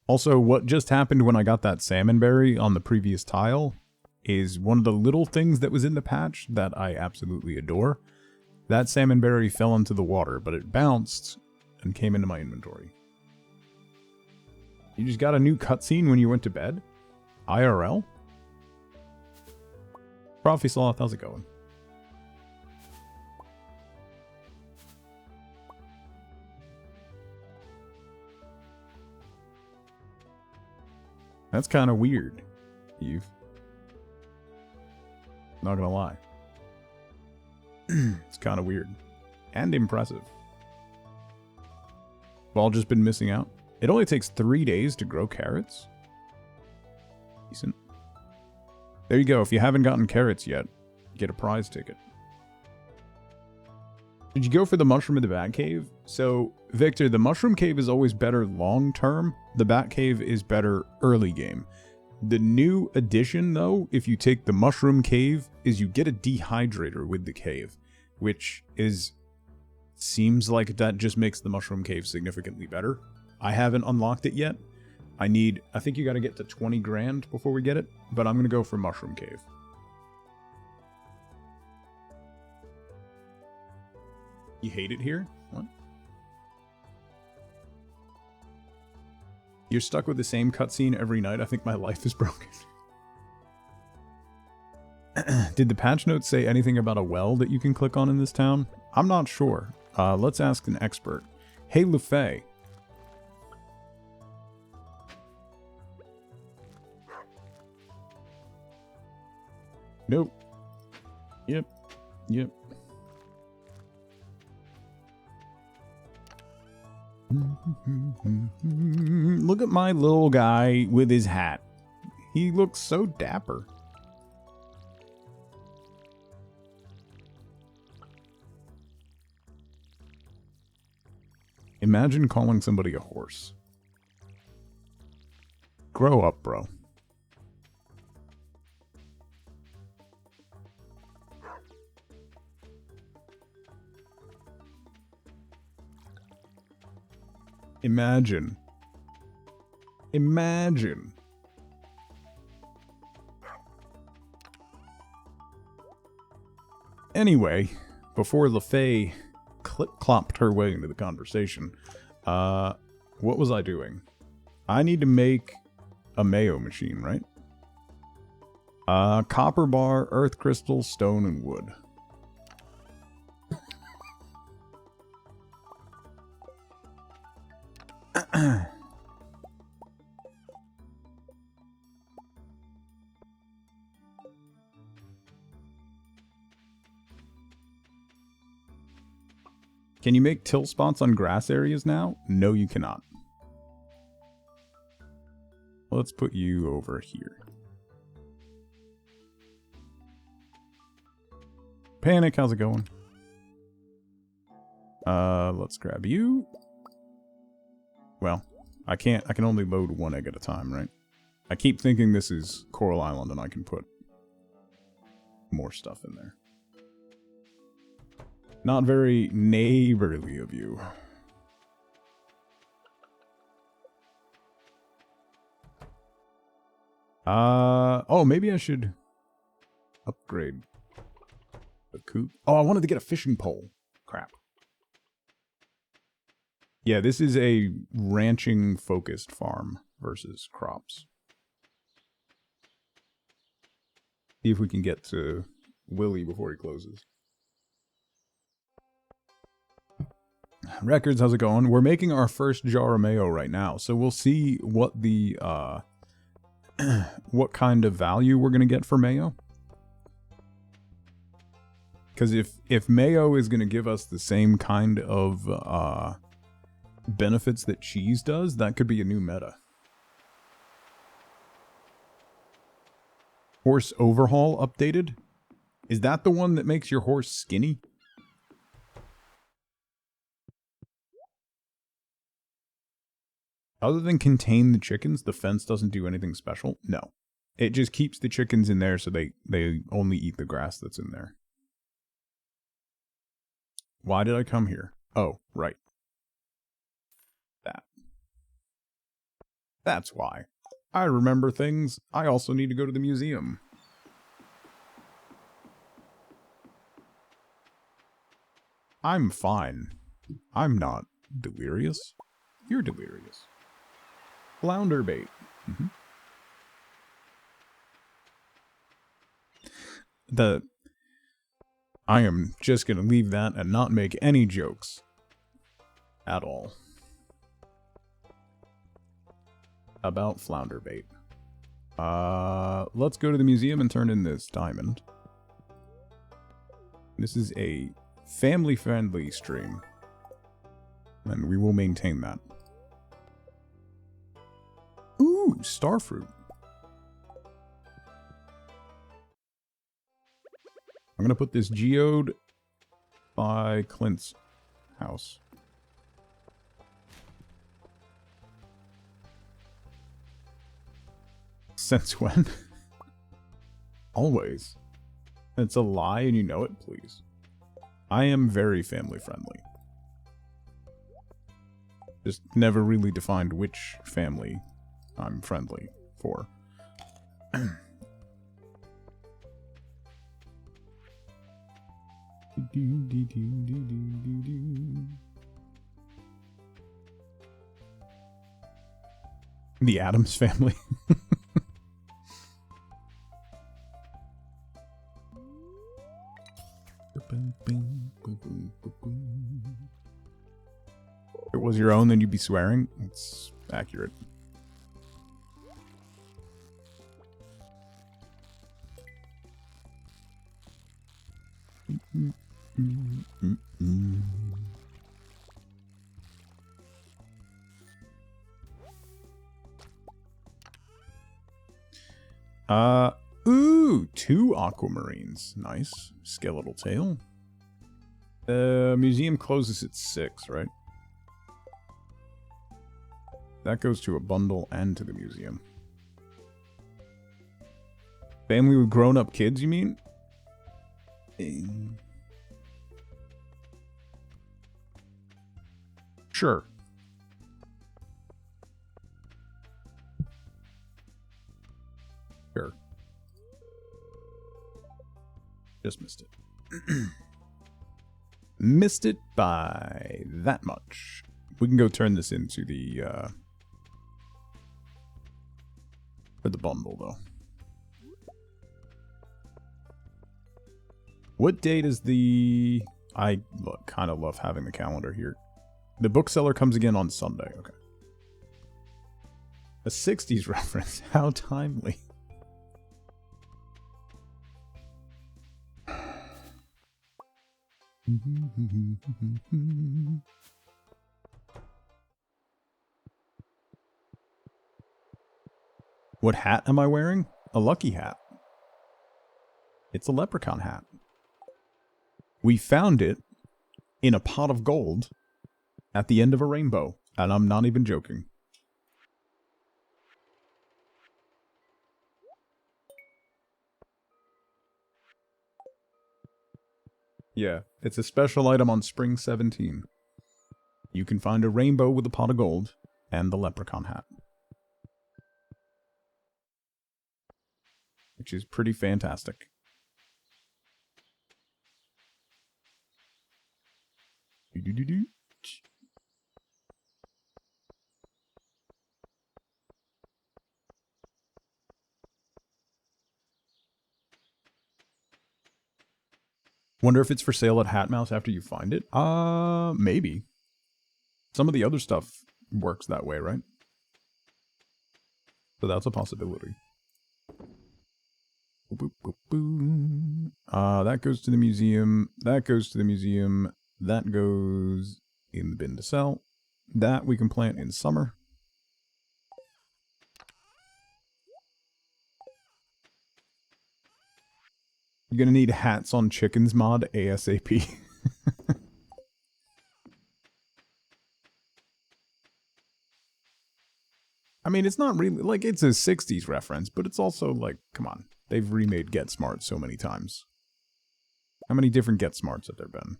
Also, what just happened when I got that salmon berry on the previous tile is one of the little things that was in the patch that I absolutely adore. That salmon berry fell into the water, but it bounced and came into my inventory. You just got a new cutscene when you went to bed? IRL? Prophy Sloth, how's it going? That's kind of weird, Eve. Not gonna lie. It's kind of weird. And impressive. We've all just been missing out. It only takes 3 days to grow carrots. Decent. There you go. If you haven't gotten carrots yet, get a prize ticket. Did you go for the mushroom in the bat cave? So, Victor, the mushroom cave is always better long term. The bat cave is better early game. The new addition, though, if you take the mushroom cave, is you get a dehydrator with the cave, which seems like that just makes the mushroom cave significantly better. I haven't unlocked it yet. I think you got to get to 20 grand before we get it, but I'm going to go for mushroom cave. You hate it here? What? You're stuck with the same cutscene every night? I think my life is broken. Did the patch notes say anything about a well that you can click on in this town? I'm not sure. Let's ask an expert. Hey, LeFay. Nope. Yep. Look at my little guy with his hat. He looks so dapper. Imagine calling somebody a horse. Grow up, bro. Imagine. Anyway, before LeFay clip-clopped her way into the conversation, what was I doing? I need to make a mayo machine, right? Copper bar, earth crystal, stone, and wood. Can you make till spots on grass areas now? No, you cannot. Let's put you over here. Panic, how's it going? Let's grab you. Well, I can only load one egg at a time, right? I keep thinking this is Coral Island and I can put more stuff in there. Not very neighborly of you. Oh, maybe I should upgrade the coop. Oh, I wanted to get a fishing pole. Crap. Yeah, this is a ranching-focused farm versus crops. See if we can get to Willie before he closes. Records, how's it going? We're making our first jar of mayo right now, so we'll see what the, what kind of value we're gonna get for mayo. Because if mayo is gonna give us the same kind of, benefits that cheese does, that could be a new meta. Horse overhaul updated? Is that the one that makes your horse skinny? Other than contain the chickens, the fence doesn't do anything special? No. It just keeps the chickens in there so they only eat the grass that's in there. Why did I come here? Oh, right. That. That's why. I remember things. I also need to go to the museum. I'm fine. I'm not delirious. You're delirious. Flounder bait. I am just gonna leave that and not make any jokes. At all. About flounder bait. Let's go to the museum and turn in this diamond. This is a family-friendly stream. And we will maintain that. Ooh, starfruit. I'm gonna put this geode by Clint's house. Since when? Always. It's a lie and you know it, please. I am very family friendly. Just never really defined which family I'm friendly for. The Addams Family. If it was your own, then you'd be swearing. It's accurate. Ooh, 2 aquamarines. Nice. Skeletal tail. The museum closes at 6, right? That goes to a bundle and to the museum. Family with grown-up kids, you mean? Sure. Sure. Just missed it. Missed it by that much. We can go turn this into the, for the bundle, though. What date is the... I kind of love having the calendar here. The bookseller comes again on Sunday. Okay. A 60s reference. How timely. What hat am I wearing? A lucky hat. It's a leprechaun hat. We found it in a pot of gold at the end of a rainbow, and I'm not even joking. Yeah, it's a special item on Spring 17. You can find a rainbow with a pot of gold and the leprechaun hat. which is pretty fantastic. Do-do-do-do. Wonder if it's for sale at Hat Mouse after you find it? Maybe. Some of the other stuff works that way, right? So that's a possibility. Boop, boop, boop. That goes to the museum. That goes to the museum. That goes in the bin to sell. That we can plant in summer. You're gonna need hats on chickens mod ASAP. I mean, it's not really, like, it's a 60s reference, but it's also, like, come on. They've remade Get Smart so many times. How many different Get Smarts have there been?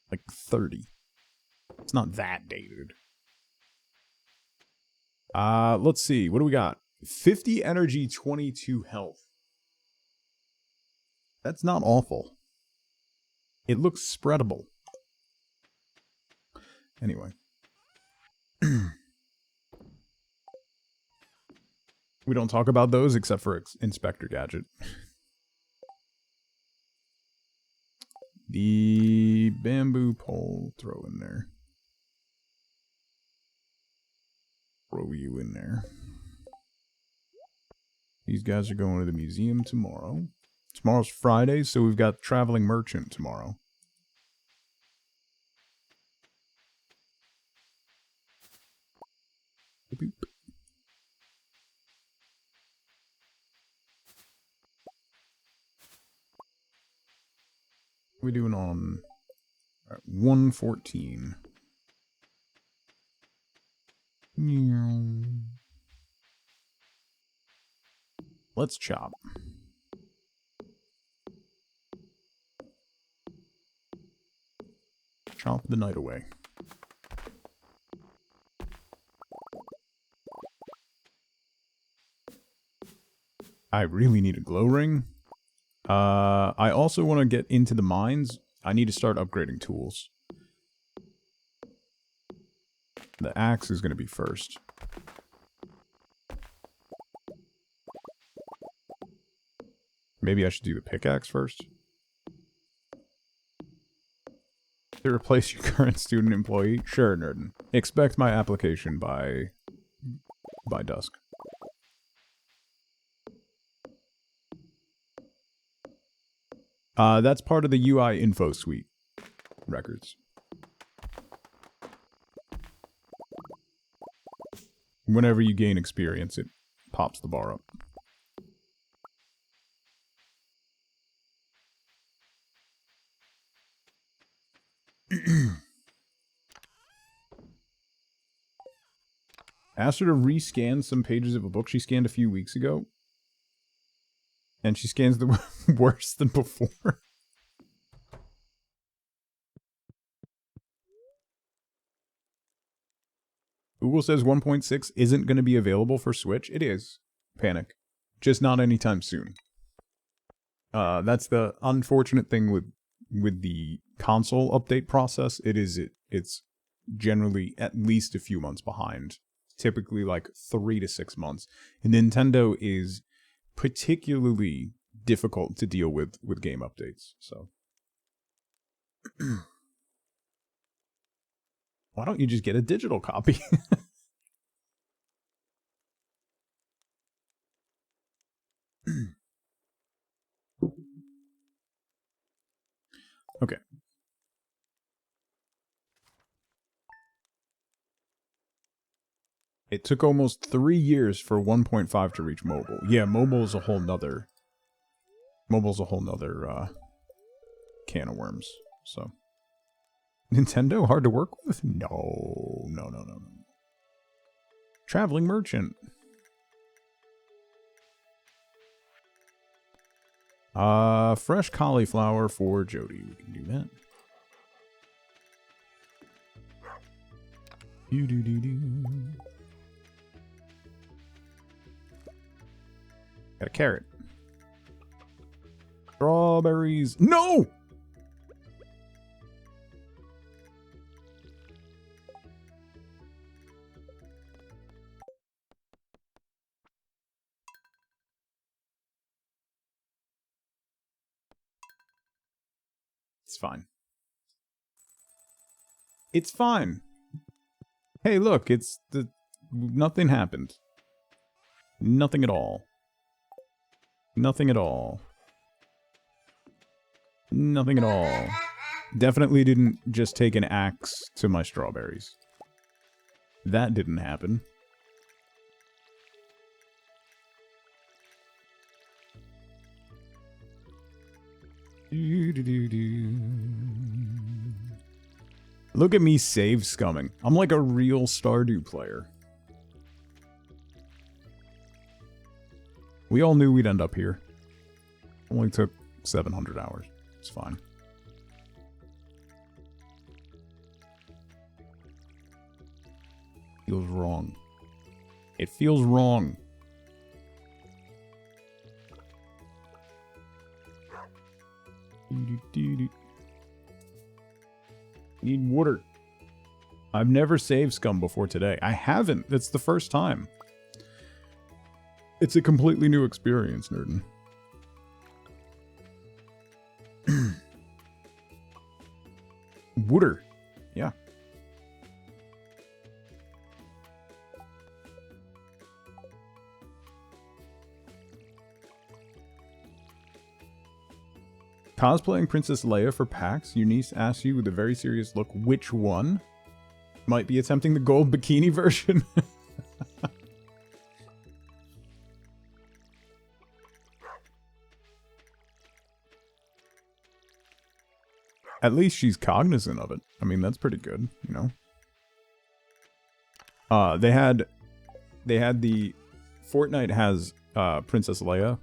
Like, 30. It's not that dated. Let's see. What do we got? 50 energy, 22 health. That's not awful. It looks spreadable. Anyway. We don't talk about those except for Inspector Gadget. The bamboo pole, throw in there. Throw you in there. These guys are going to the museum tomorrow. Tomorrow's Friday, so we've got Traveling Merchant tomorrow. Boop. What are we doing on 114? Let's chop. Chop the night away. I really need a glow ring. I also want to get into the mines. I need to start upgrading tools. The axe is going to be first. Maybe I should do the pickaxe first. To replace your current student employee? Sure, Nerden. Expect my application by dusk. That's part of the UI info suite records. Whenever you gain experience, it pops the bar up. Asked her to rescan some pages of a book she scanned a few weeks ago. And she scans the worse than before. Google says 1.6 isn't going to be available for Switch. It is. Panic. Just not anytime soon. That's the unfortunate thing with the console update process. It's generally at least a few months behind. Typically like 3 to 6 months. And Nintendo is particularly difficult to deal with game updates. So why don't you just get a digital copy? Okay. It took almost 3 years for 1.5 to reach mobile. Yeah, mobile's a whole nother can of worms. So Nintendo hard to work with? No. Traveling Merchant. Fresh cauliflower for Jody. We can do that. Got a carrot. Strawberries. No! It's fine. It's fine. Hey, look, it's the... Nothing happened. Nothing at all. Nothing at all. Nothing at all. Definitely didn't just take an axe to my strawberries. That didn't happen. Look at me save scumming. I'm like a real Stardew player. We all knew we'd end up here. Only took 700 hours. It's fine. Feels wrong. It feels wrong. Need water. I've never saved scum before today. I haven't. It's the first time. It's a completely new experience, Nerdin. Water. Yeah. Cosplaying Princess Leia for PAX, your niece asks you with a very serious look, which one? Might be attempting the gold bikini version. At least she's cognizant of it. I mean, that's pretty good, you know. They had the Fortnite has Princess Leia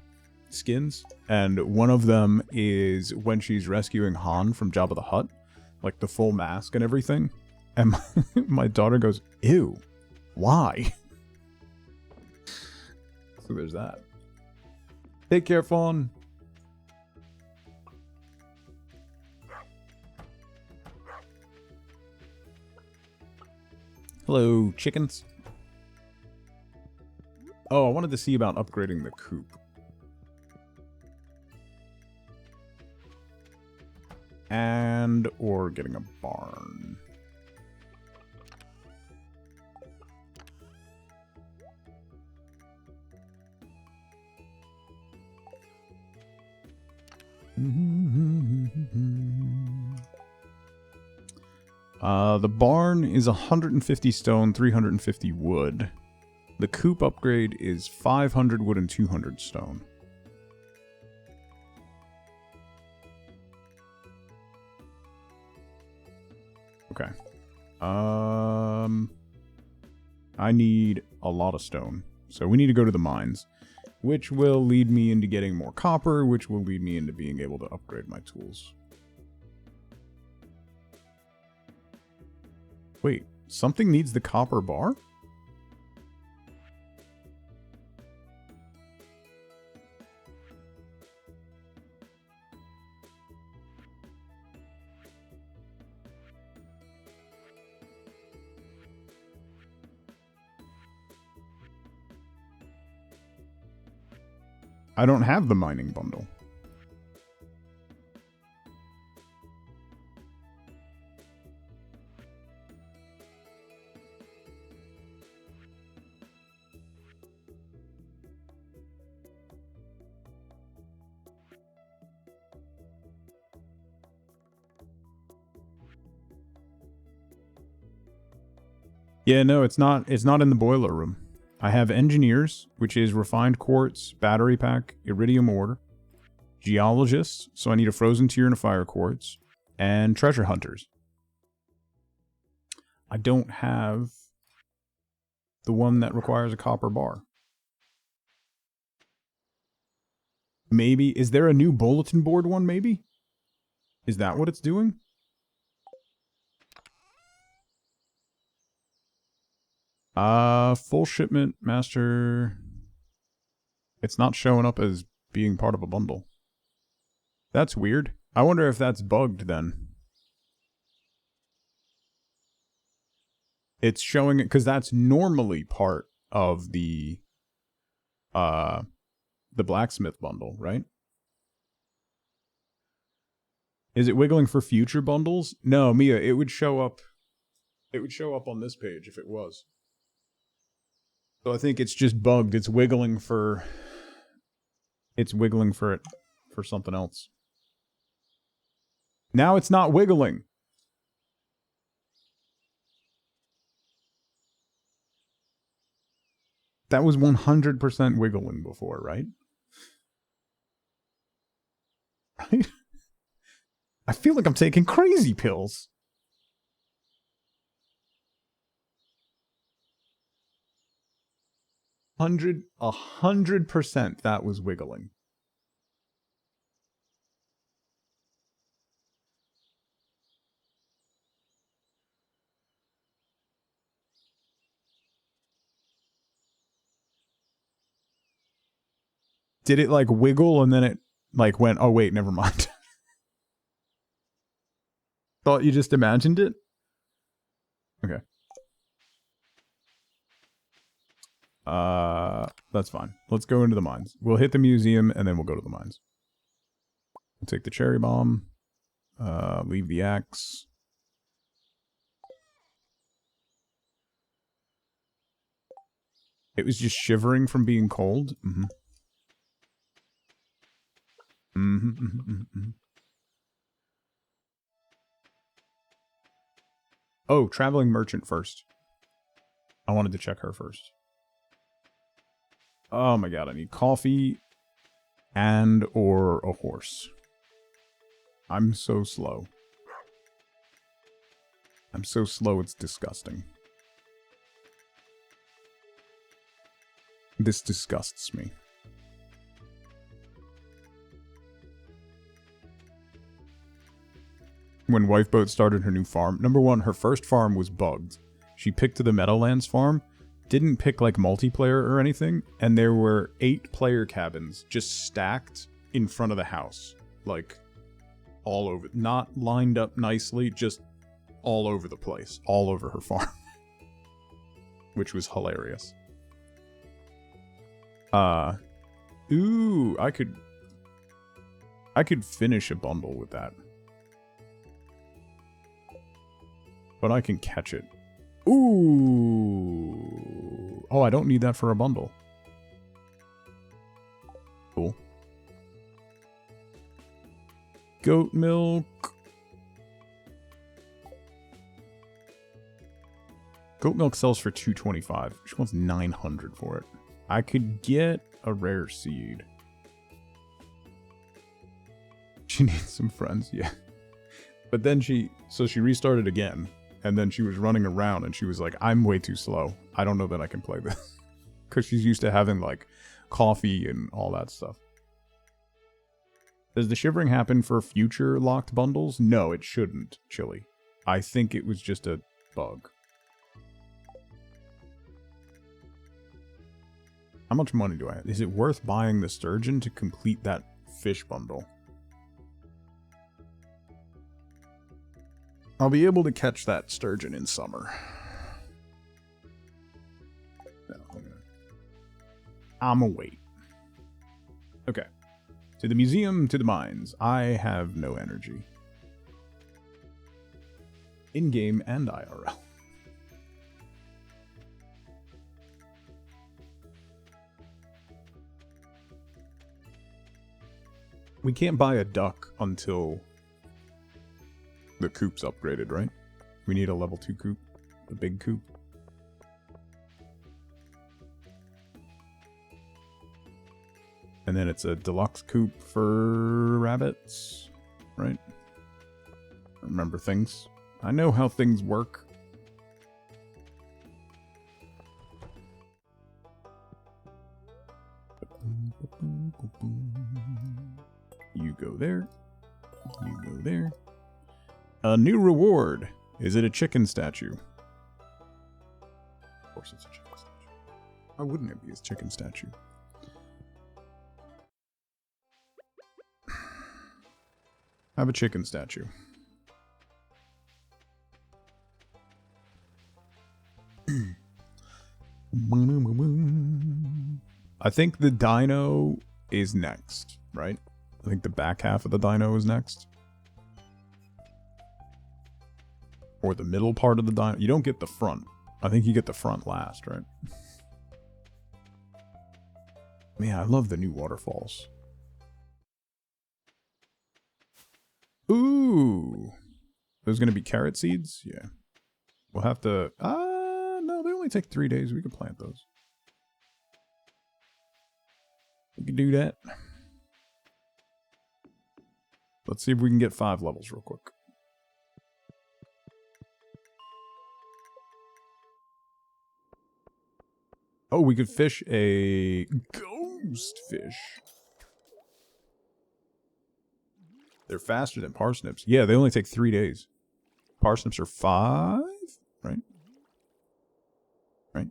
skins, and one of them is when she's rescuing Han from Jabba the Hutt, like the full mask and everything. And my daughter goes, "Ew, why?" So there's that. Take care, Fawn. Hello, chickens. Oh, I wanted to see about upgrading the coop. And, or getting a barn. The barn is 150 stone, 350 wood. The coop upgrade is 500 wood and 200 stone. Okay. I need a lot of stone. So we need to go to the mines, which will lead me into getting more copper, which will lead me into being able to upgrade my tools. Wait, something needs the copper bar? I don't have the mining bundle. Yeah, no, it's not in the boiler room. I have engineers, which is refined quartz, battery pack, iridium ore, geologists, so I need a frozen tier and a fire quartz, and treasure hunters. I don't have the one that requires a copper bar. Maybe, is there a new bulletin board one, maybe? Is that what it's doing? Full shipment, master. It's not showing up as being part of a bundle. That's weird. I wonder if that's bugged then. It's showing it because that's normally part of the blacksmith bundle, right? Is it wiggling for future bundles? No, Mia, it would show up. It would show up on this page if it was. So I think it's just bugged. It's wiggling for it for something else. Now it's not wiggling. That was 100% wiggling before, right? Right? I feel like I'm taking crazy pills. 100% that was wiggling. Did it like wiggle and then it like went, oh wait, never mind. Thought you just imagined it? Okay. That's fine. Let's go into the mines. We'll hit the museum and then we'll go to the mines. We'll take the cherry bomb. Leave the axe. It was just shivering from being cold. Oh, traveling merchant first. I wanted to check her first. Oh my god, I need coffee and or a horse. I'm so slow. I'm so slow, it's disgusting. This disgusts me. When Wifeboat started her new farm, number one, her first farm was bugged. She picked the Meadowlands farm, didn't pick like multiplayer or anything, and there were 8 player cabins just stacked in front of the house. Like, all over. Not lined up nicely, just all over the place. All over her farm. Which was hilarious. Ooh, I could finish a bundle with that. But I can catch it. Ooh. Oh, I don't need that for a bundle. Cool. Goat milk. Goat milk sells for $225. She wants $900 for it. I could get a rare seed. She needs some friends, yeah. But then she restarted again. And then she was running around and she was like, I'm way too slow. I don't know that I can play this. Because she's used to having, like, coffee and all that stuff. Does the shivering happen for future locked bundles? No, it shouldn't, Chili. I think it was just a bug. How much money do I have? Is it worth buying the sturgeon to complete that fish bundle? I'll be able to catch that sturgeon in summer. No, I'm gonna wait. Okay. To the museum, to the mines. I have no energy. In-game and IRL. We can't buy a duck until the coop's upgraded, right? We need a level 2 coop. A big coop. And then it's a deluxe coop for rabbits, right? Remember things. I know how things work. You go there. You go there. A new reward. Is it a chicken statue? Of course it's a chicken statue. Why wouldn't it be a chicken statue? Have a chicken statue. I think the dino is next, right? I think the back half of the dino is next. Or the middle part of the dino. You don't get the front. I think you get the front last, right? Man, I love the new waterfalls. Ooh. There's going to be carrot seeds? Yeah. We'll have to... no, they only take 3 days. We can plant those. We can do that. Let's see if we can get 5 levels real quick. Oh, we could fish a ghost fish. They're faster than parsnips. Yeah, they only take 3 days. Parsnips are 5, right? Right?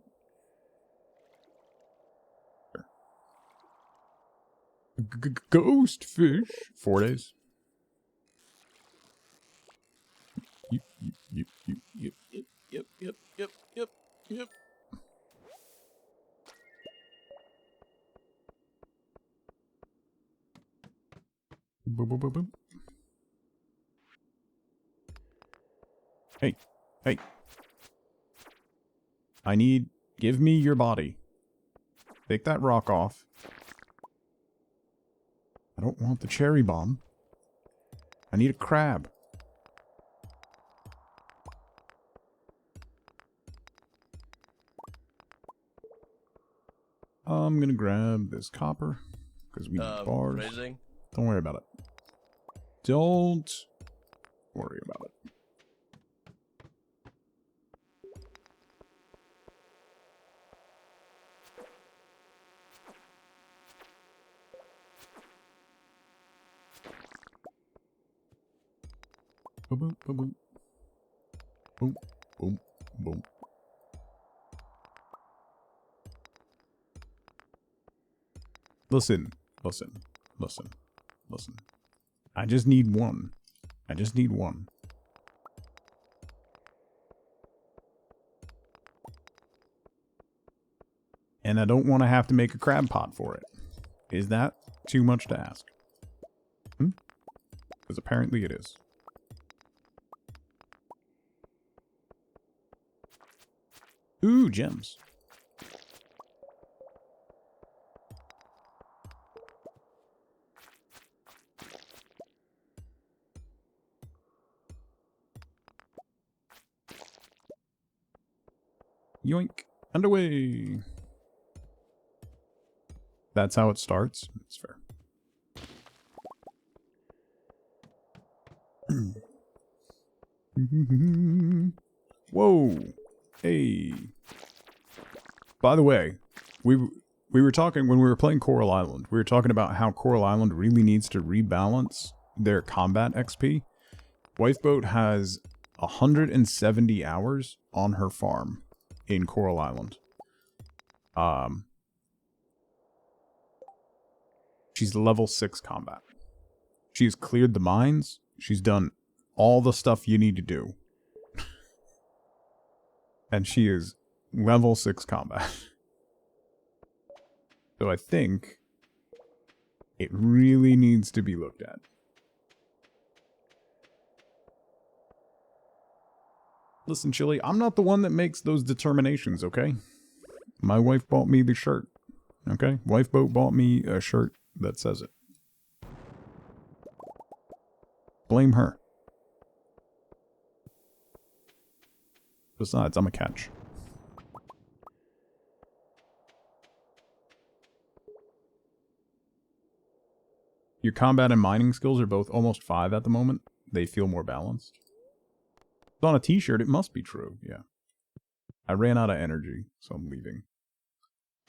Ghost fish. 4 days. Yep. Boom, boom, boom, boom. Hey. Give me your body. Take that rock off. I don't want the cherry bomb. I need a crab. I'm gonna grab this copper, because we need bars. Raising? Don't worry about it. Don't worry about it. Boom, boom, boom, boom. Boom, boom, boom. Listen. I just need one. And I don't want to have to make a crab pot for it. Is that too much to ask? Because apparently it is. Ooh, gems. Yoink. Underway. That's how it starts. It's fair. Whoa. Hey. By the way, we were talking when we were playing Coral Island. We were talking about how Coral Island really needs to rebalance their combat XP. Wifeboat has 170 hours on her farm in Coral Island. She's level 6 combat. She's cleared the mines. She's done all the stuff you need to do. And she is level 6 combat. So I think it really needs to be looked at. Listen, Chili, I'm not the one that makes those determinations, okay? My wife bought me the shirt, okay? Wifeboat bought me a shirt that says it. Blame her. Besides, I'm a catch. Your combat and mining skills are both almost 5 at the moment. They feel more balanced. It's on a t-shirt, it must be true, yeah. I ran out of energy, so I'm leaving.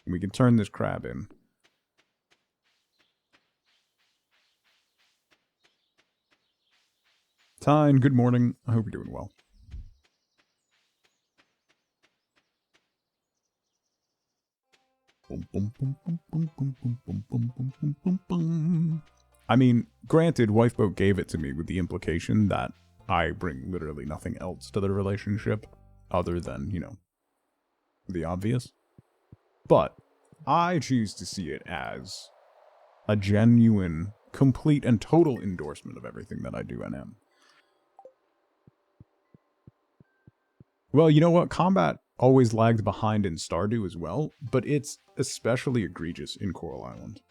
We can turn this crab in. Tyne, good morning. I hope you're doing well. Boom, boom, boom, boom, boom, boom, boom, boom, boom, boom, boom, boom. I mean, granted, Wifeboat gave it to me with the implication that I bring literally nothing else to the relationship other than, you know, the obvious. But I choose to see it as a genuine, complete, and total endorsement of everything that I do and am. Well, you know what? Combat always lagged behind in Stardew as well, but it's especially egregious in Coral Island.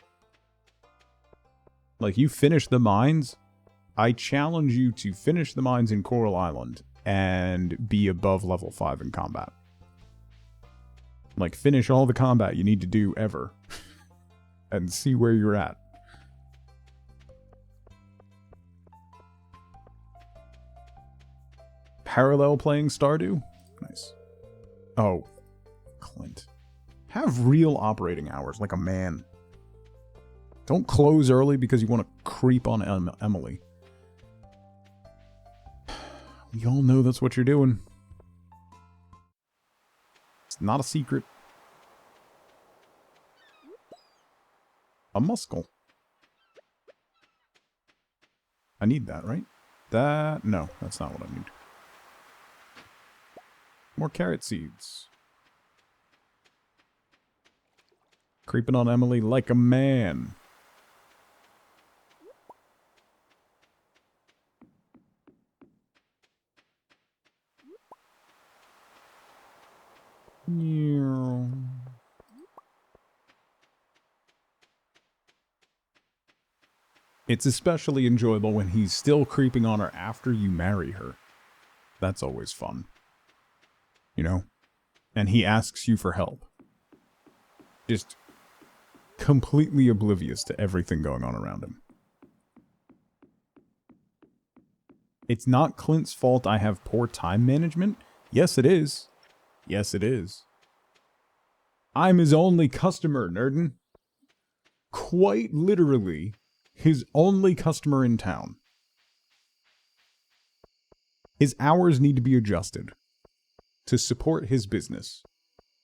Like, you finish the mines, I challenge you to finish the mines in Coral Island and be above level 5 in combat. Like, finish all the combat you need to do ever and see where you're at. Parallel playing Stardew? Nice. Oh, Clint. Have real operating hours, like a man. Don't close early because you want to creep on Emily. We all know that's what you're doing. It's not a secret. A muscle. I need that, right? That... No, that's not what I need. More carrot seeds. Creeping on Emily like a man. It's especially enjoyable when he's still creeping on her after you marry her. That's always fun. You know? And he asks you for help. Just completely oblivious to everything going on around him. It's not Clint's fault I have poor time management. Yes, it is. Yes, it is. I'm his only customer, Nerdin. Quite literally, his only customer in town. His hours need to be adjusted to support his business.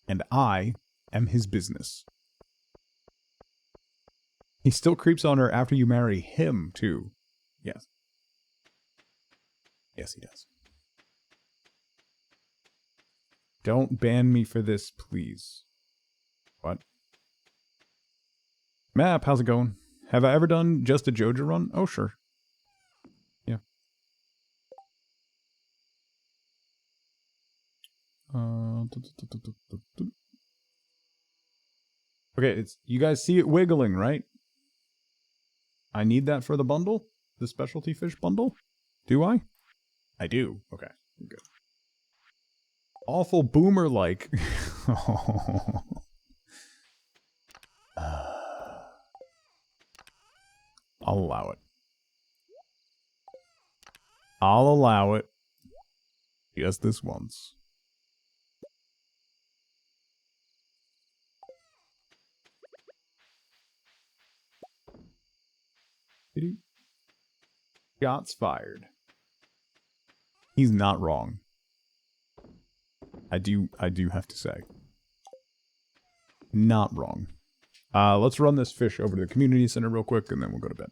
And I am his business. He still creeps on her after you marry him, too. Yes. Yes, he does. Don't ban me for this, please. What? Map, how's it going? Have I ever done just a Joja run? Oh, sure. Yeah. Okay, it's you guys see it wiggling, right? I need that for the bundle? The specialty fish bundle? Do I? I do. Okay, good. Awful boomer-like. I'll allow it. I'll allow it. Just this once. Shots fired. He's not wrong. I do have to say. Not wrong. Let's run this fish over to the community center real quick, and then we'll go to bed.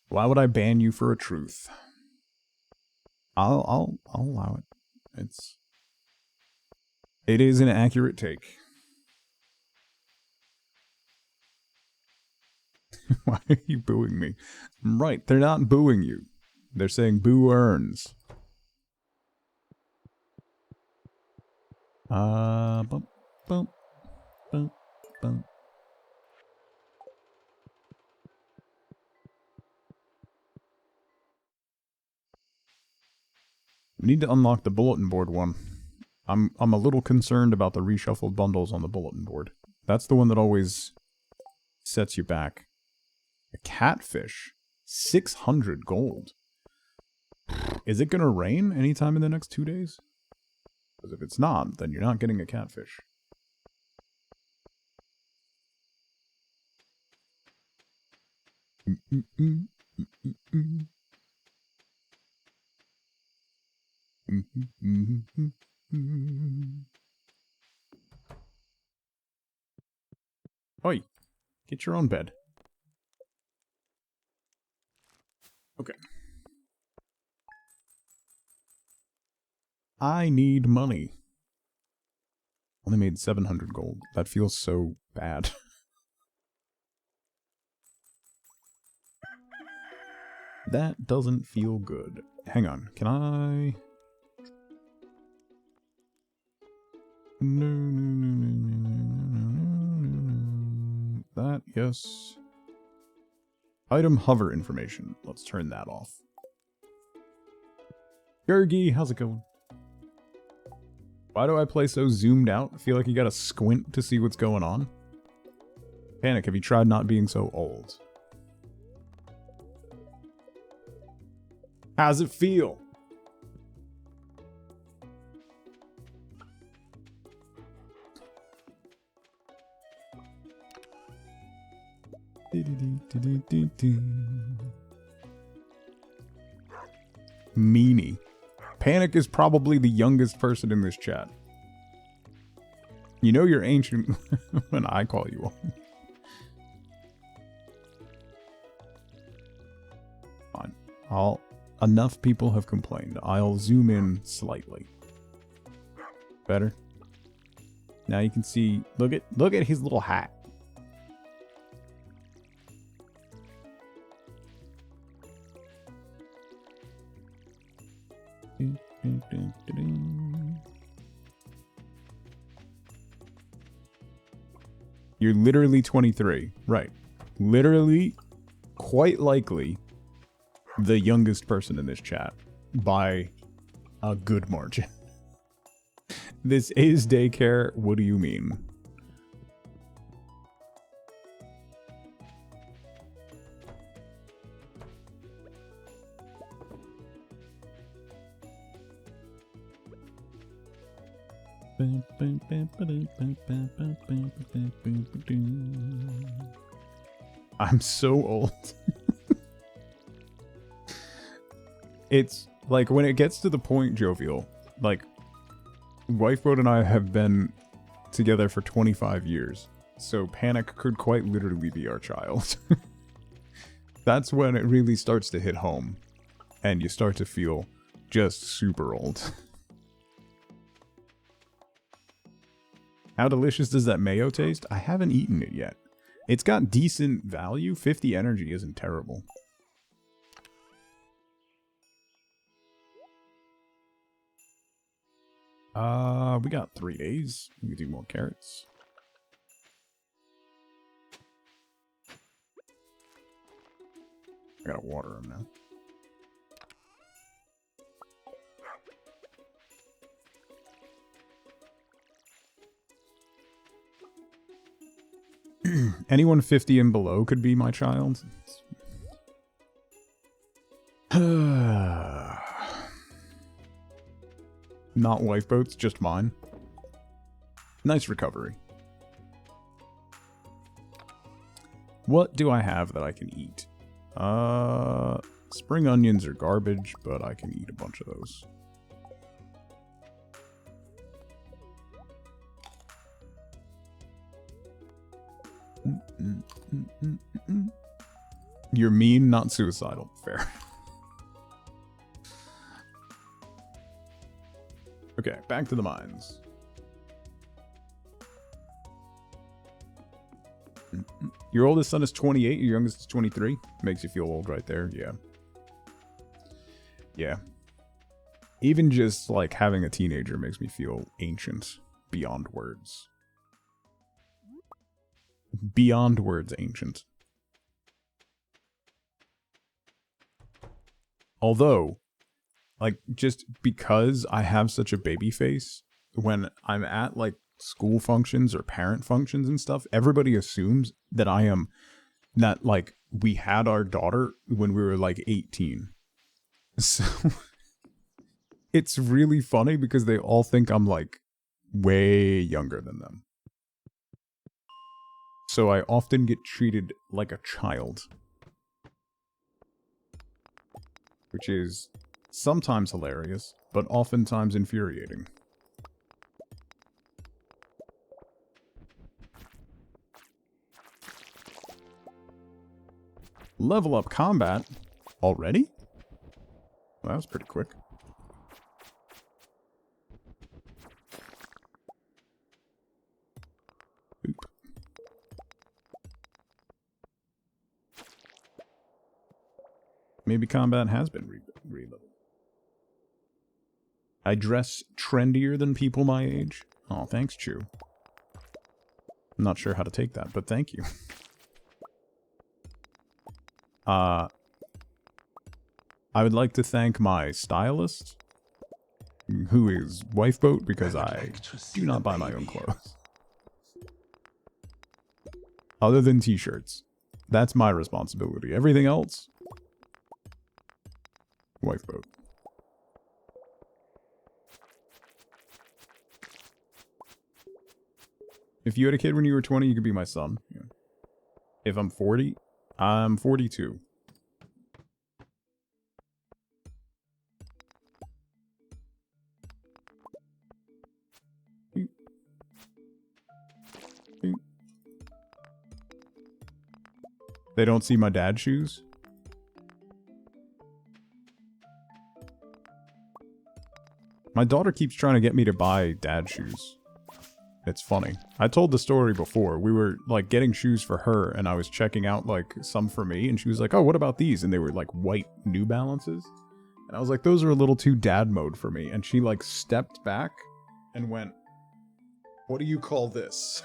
Why would I ban you for a truth? I'll allow it. It is an accurate take. Why are you booing me? Right, they're not booing you. They're saying boo earns. Bump, bump, bump, bump. We need to unlock the bulletin board one. I'm a little concerned about the reshuffled bundles on the bulletin board. That's the one that always sets you back. A catfish. 600 gold. Is it gonna rain anytime in the next 2 days? Because if it's not, then you're not getting a catfish. Oi. Get your own bed. Okay. I need money. Only made 700 gold. That feels so bad. That doesn't feel good. Hang on. Can I... No. That, yes. Item hover information. Let's turn that off. Gergie, how's it going? Why do I play so zoomed out? I feel like you gotta squint to see what's going on. Panic, have you tried not being so old? How's it feel? Meanie. Panic is probably the youngest person in this chat. You know you're ancient when I call you on. Fine. Enough people have complained. I'll zoom in slightly. Better. Now you can see. Look at his little hat. You're literally 23. Right. Literally, quite likely, the youngest person in this chat. By a good margin. This is daycare. What do you mean? I'm so old. It's like when it gets to the point, Jovial, like Wifeboat and I have been together for 25 years, so Panic could quite literally be our child. That's when it really starts to hit home, and you start to feel just super old. How delicious does that mayo taste? I haven't eaten it yet. It's got decent value. 50 energy isn't terrible. We got 3 days. We can do more carrots. I gotta water them now. Anyone 50 and below could be my child. Not Lifeboats, just mine. Nice recovery. What do I have that I can eat? Spring onions are garbage, but I can eat a bunch of those. You're mean, not suicidal. Fair. Okay, back to the mines. Your oldest son is 28, your youngest is 23. Makes you feel old right there, yeah. Yeah. Even just, like, having a teenager makes me feel ancient. Beyond words. Beyond words ancient. Although, like, just because I have such a baby face, when I'm at, like, school functions or parent functions and stuff, everybody assumes that I am, that, like, we had our daughter when we were, like, 18. So, it's really funny because they all think I'm, like, way younger than them. So I often get treated like a child. Which is sometimes hilarious, but oftentimes infuriating. Level up combat already? Well, that was pretty quick. Oop. Maybe combat has been re-leveled. I dress trendier than people my age. Oh, thanks, Chew. I'm not sure how to take that, but thank you. I would like to thank my stylist, who is Wifeboat, because I do not buy my own clothes. Other than t-shirts. That's my responsibility. Everything else, Wifeboat. If you had a kid when you were 20, you could be my son. Yeah. If I'm 40, I'm 42. They don't see my dad's shoes? My daughter keeps trying to get me to buy dad shoes. It's funny. I told the story before. We were, like, getting shoes for her, and I was checking out, like, some for me, and she was like, oh, what about these? And they were, like, white New Balances. And I was like, those are a little too dad mode for me. And she, like, stepped back and went, what do you call this?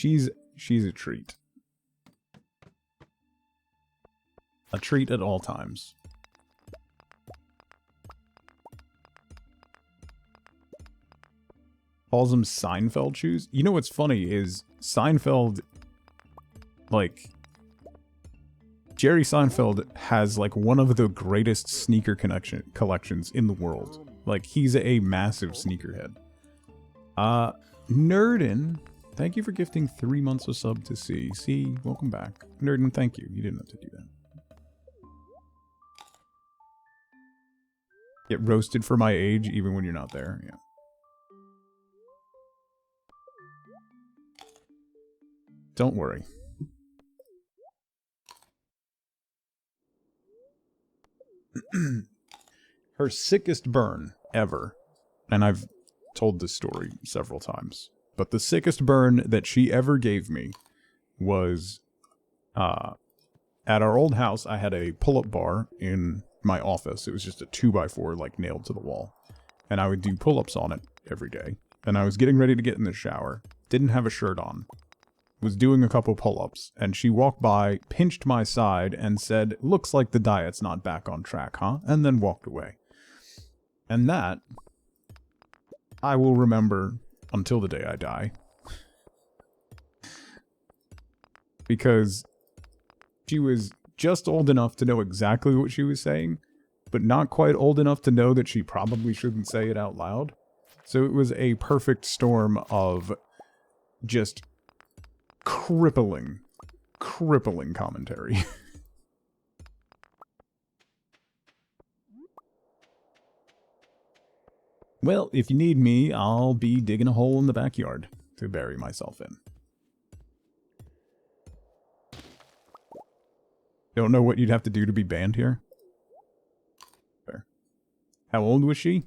She's a treat. A treat at all times. Calls them Seinfeld shoes. You know what's funny is Seinfeld, like, Jerry Seinfeld has, like, one of the greatest sneaker collections in the world. Like, he's a massive sneakerhead. Nerdin, thank you for gifting 3 months of sub to C. C, welcome back. Nerdin, thank you. You didn't have to do that. Get roasted for my age even when you're not there. Yeah. Don't worry. Her sickest burn ever, and I've told this story several times, but the sickest burn that she ever gave me was at our old house. I had a pull-up bar in my office. It was just a 2x4, like, nailed to the wall, and I would do pull-ups on it every day. And I was getting ready to get in the shower, didn't have a shirt on, was doing a couple pull-ups, and she walked by, pinched my side, and said, looks like the diet's not back on track, huh? And then walked away. And that, I will remember until the day I die. Because she was just old enough to know exactly what she was saying, but not quite old enough to know that she probably shouldn't say it out loud. So it was a perfect storm of just crippling commentary. Well, if you need me, I'll be digging a hole in the backyard to bury myself in. Don't know what you'd have to do to be banned here? Fair. How old was she?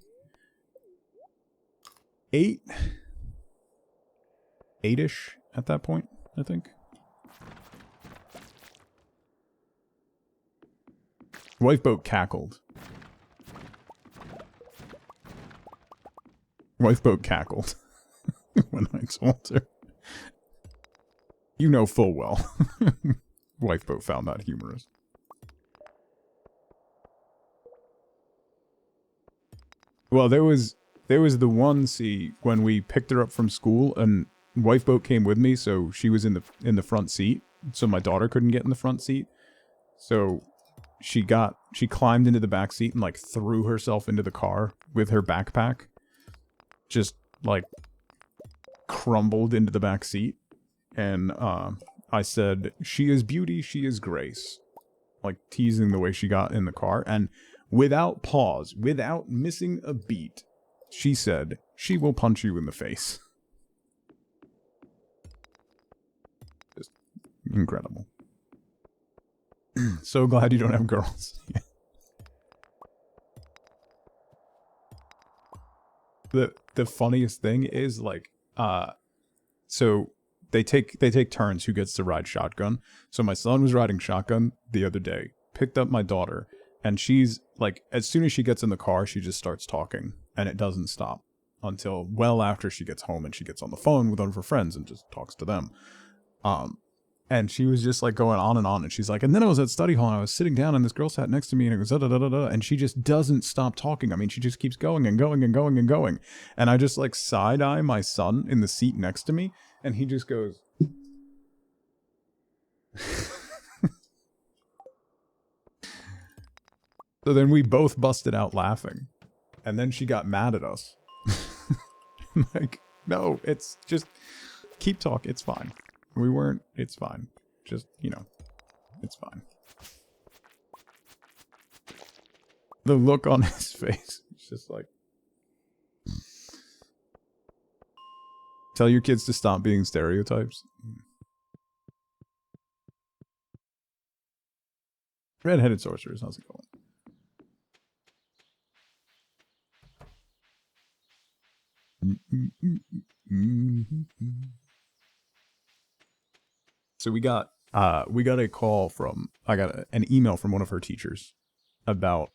8? 8-ish at that point, I think. Wifeboat cackled. Wifeboat cackled when I told her. You know full well. Wifeboat found that humorous. Well, there was the one, see, when we picked her up from school, and Wifeboat came with me, so she was in the front seat, so my daughter couldn't get in the front seat. So she climbed into the back seat and, like, threw herself into the car with her backpack. Just, like, crumbled into the back seat. And I I said, she is beauty, she is grace. Like, teasing the way she got in the car. And without pause, without missing a beat, she said, she will punch you in the face. Just incredible. So glad you don't have girls. The funniest thing is, like, so they take turns who gets to ride shotgun. So my son was riding shotgun the other day, picked up my daughter, and she's like, as soon as she gets in the car, she just starts talking, and it doesn't stop until well after she gets home, and she gets on the phone with one of her friends and just talks to them. And she was just like going on, and she's like, and then I was at study hall and I was sitting down and this girl sat next to me and it was da da da da da, and she just doesn't stop talking. I mean, she just keeps going and going and going and going. And I just like side eye my son in the seat next to me, and he just goes. So then we both busted out laughing, and then she got mad at us. I'm like, no, it's just keep talking. It's fine. We weren't, it's fine. Just, you know, it's fine. The look on his face, it's just like, tell your kids to stop being stereotypes. Red-headed sorcerers, how's it going? So we got a call from, I got an email from one of her teachers about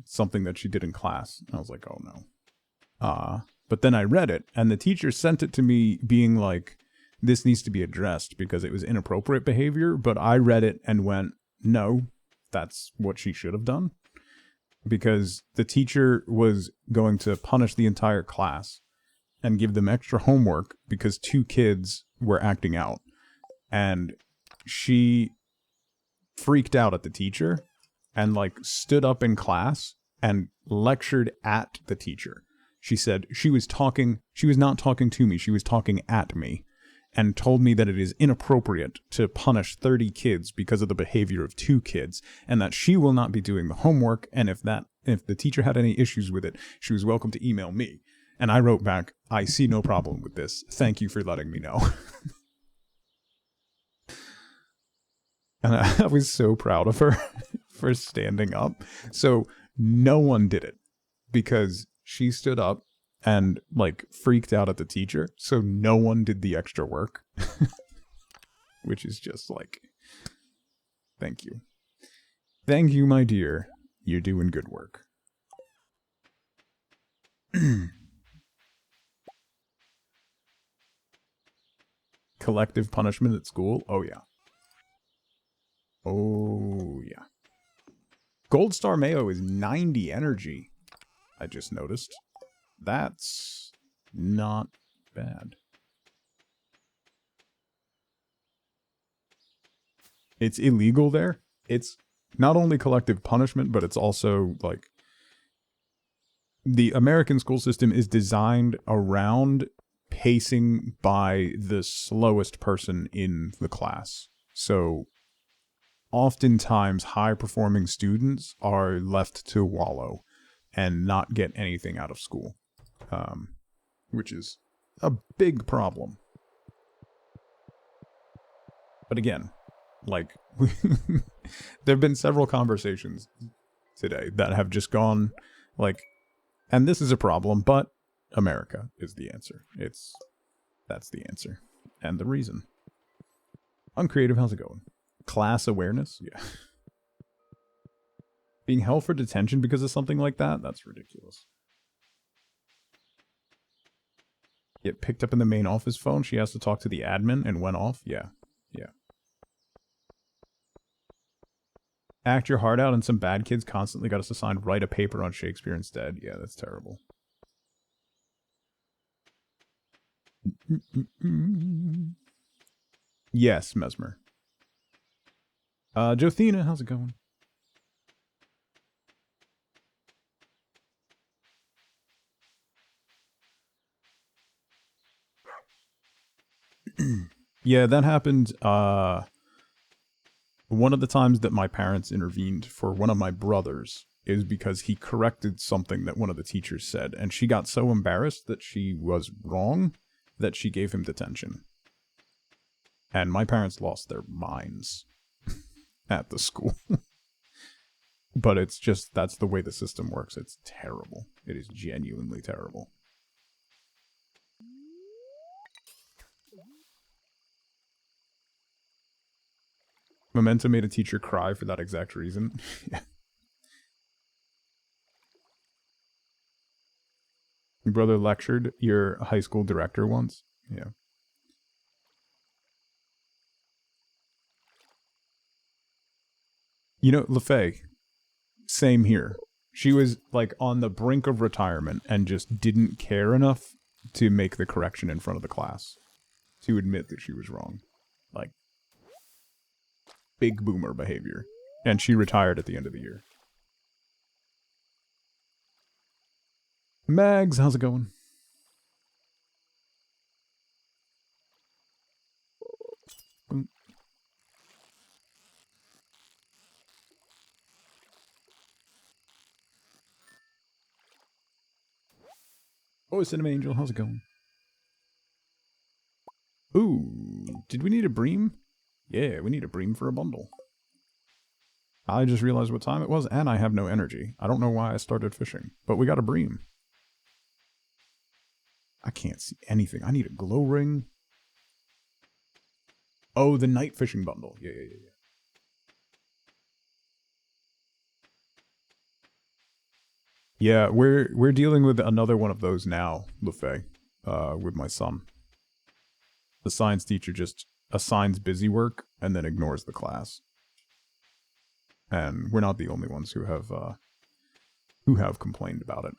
something that she did in class. I was like, oh no. But then I read it, and the teacher sent it to me being like, this needs to be addressed because it was inappropriate behavior. But I read it and went, no, that's what she should have done. Because the teacher was going to punish the entire class and give them extra homework because 2 kids were acting out. And she freaked out at the teacher and like stood up in class and lectured at the teacher. She said she was not talking to me, she was talking at me, and told me that it is inappropriate to punish 30 kids because of the behavior of 2 kids, and that she will not be doing the homework, and if the teacher had any issues with it, she was welcome to email me. And I wrote back, I see no problem with this. Thank you for letting me know. And I was so proud of her for standing up. So no one did it because she stood up and like freaked out at the teacher. So no one did the extra work, which is just like, thank you. Thank you, my dear. You're doing good work. Collective punishment at school? Oh, yeah. Oh, yeah. Gold Star Mayo is 90 energy. I just noticed. That's not bad. It's illegal there. It's not only collective punishment, but it's also like the American school system is designed around pacing by the slowest person in the class. So oftentimes high-performing students are left to wallow and not get anything out of school, which is a big problem. But again, like, there have been several conversations today that have just gone, like, and this is a problem, but America is the answer. That's the answer. And the reason. Uncreative, how's it going? Class awareness? Yeah. Being held for detention because of something like that? That's ridiculous. Get picked up in the main office phone. She has to talk to the admin and went off. Yeah. Yeah. Act your heart out and some bad kids constantly got us assigned write a paper on Shakespeare instead. Yeah, that's terrible. Yes, Mesmer. Jothina, how's it going? Yeah, that happened. One of the times that my parents intervened for one of my brothers is because he corrected something that one of the teachers said, and she got so embarrassed that she was wrong that she gave him detention. And my parents lost their minds at the school. But it's just, that's the way the system works. It's terrible. It is genuinely terrible. Memento made a teacher cry for that exact reason. Your brother lectured your high school director once? Yeah. You know, LaFay, same here. She was like on the brink of retirement and just didn't care enough to make the correction in front of the class. To admit that she was wrong. Like, big boomer behavior. And she retired at the end of the year. Mags, how's it going? Oh, Cinema Angel, how's it going? Ooh, did we need a bream? Yeah, we need a bream for a bundle. I just realized what time it was, and I have no energy. I don't know why I started fishing, but we got a bream. I can't see anything. I need a glow ring. Oh, the night fishing bundle. Yeah. Yeah, we're dealing with another one of those now, LaFay, with my son. The science teacher just assigns busy work and then ignores the class. And we're not the only ones who have complained about it.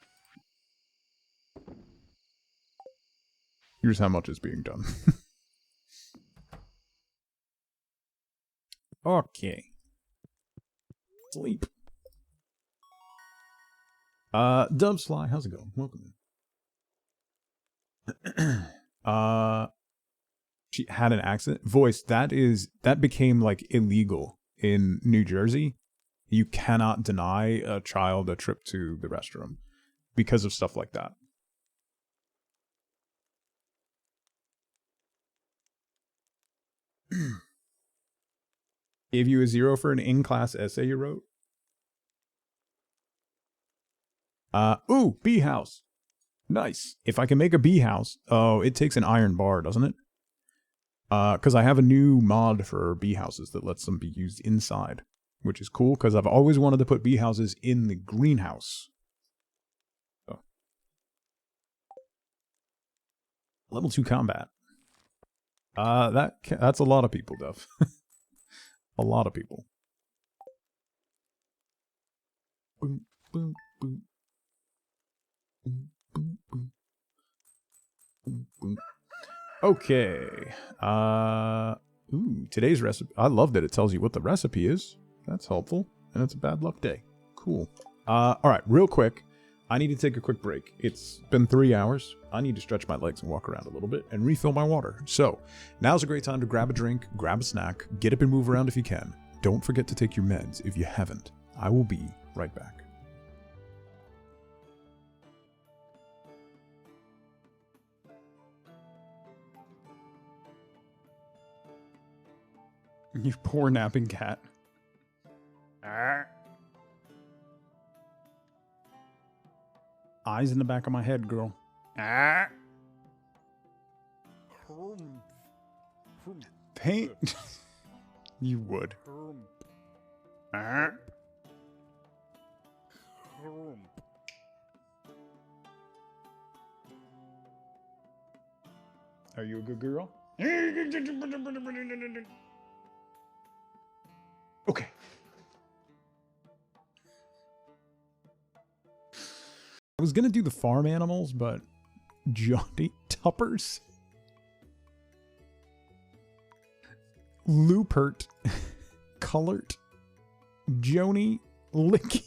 Here's how much is being done. Okay. Sleep. Dubsfly, how's it going? Welcome. She had an accident. Voice, that became like illegal in New Jersey. You cannot deny a child a trip to the restroom because of stuff like that. Gave you a 0 for an in-class essay you wrote? Ooh, bee house. Nice. If I can make a bee house, oh, it takes an iron bar, doesn't it? Because I have a new mod for bee houses that lets them be used inside, which is cool because I've always wanted to put bee houses in the greenhouse. So. Level 2 combat. That's a lot of people, Duff. A lot of people. Boom, boom, boom. Boom, boom, boom. Boom, boom. Okay. Ooh, today's recipe. I love that it tells you what the recipe is. That's helpful. And it's a bad luck day. Cool. Alright, real quick. I need to take a quick break. It's been 3 hours. I need to stretch my legs and walk around a little bit and refill my water. So, now's a great time to grab a drink, grab a snack, get up and move around if you can. Don't forget to take your meds if you haven't. I will be right back. You poor napping cat. Eyes in the back of my head, girl. Paint. You would. Are you a good girl? Okay. I was gonna do the farm animals, but Johnny Tuppers, Lupert, Colort, Joni, Licky.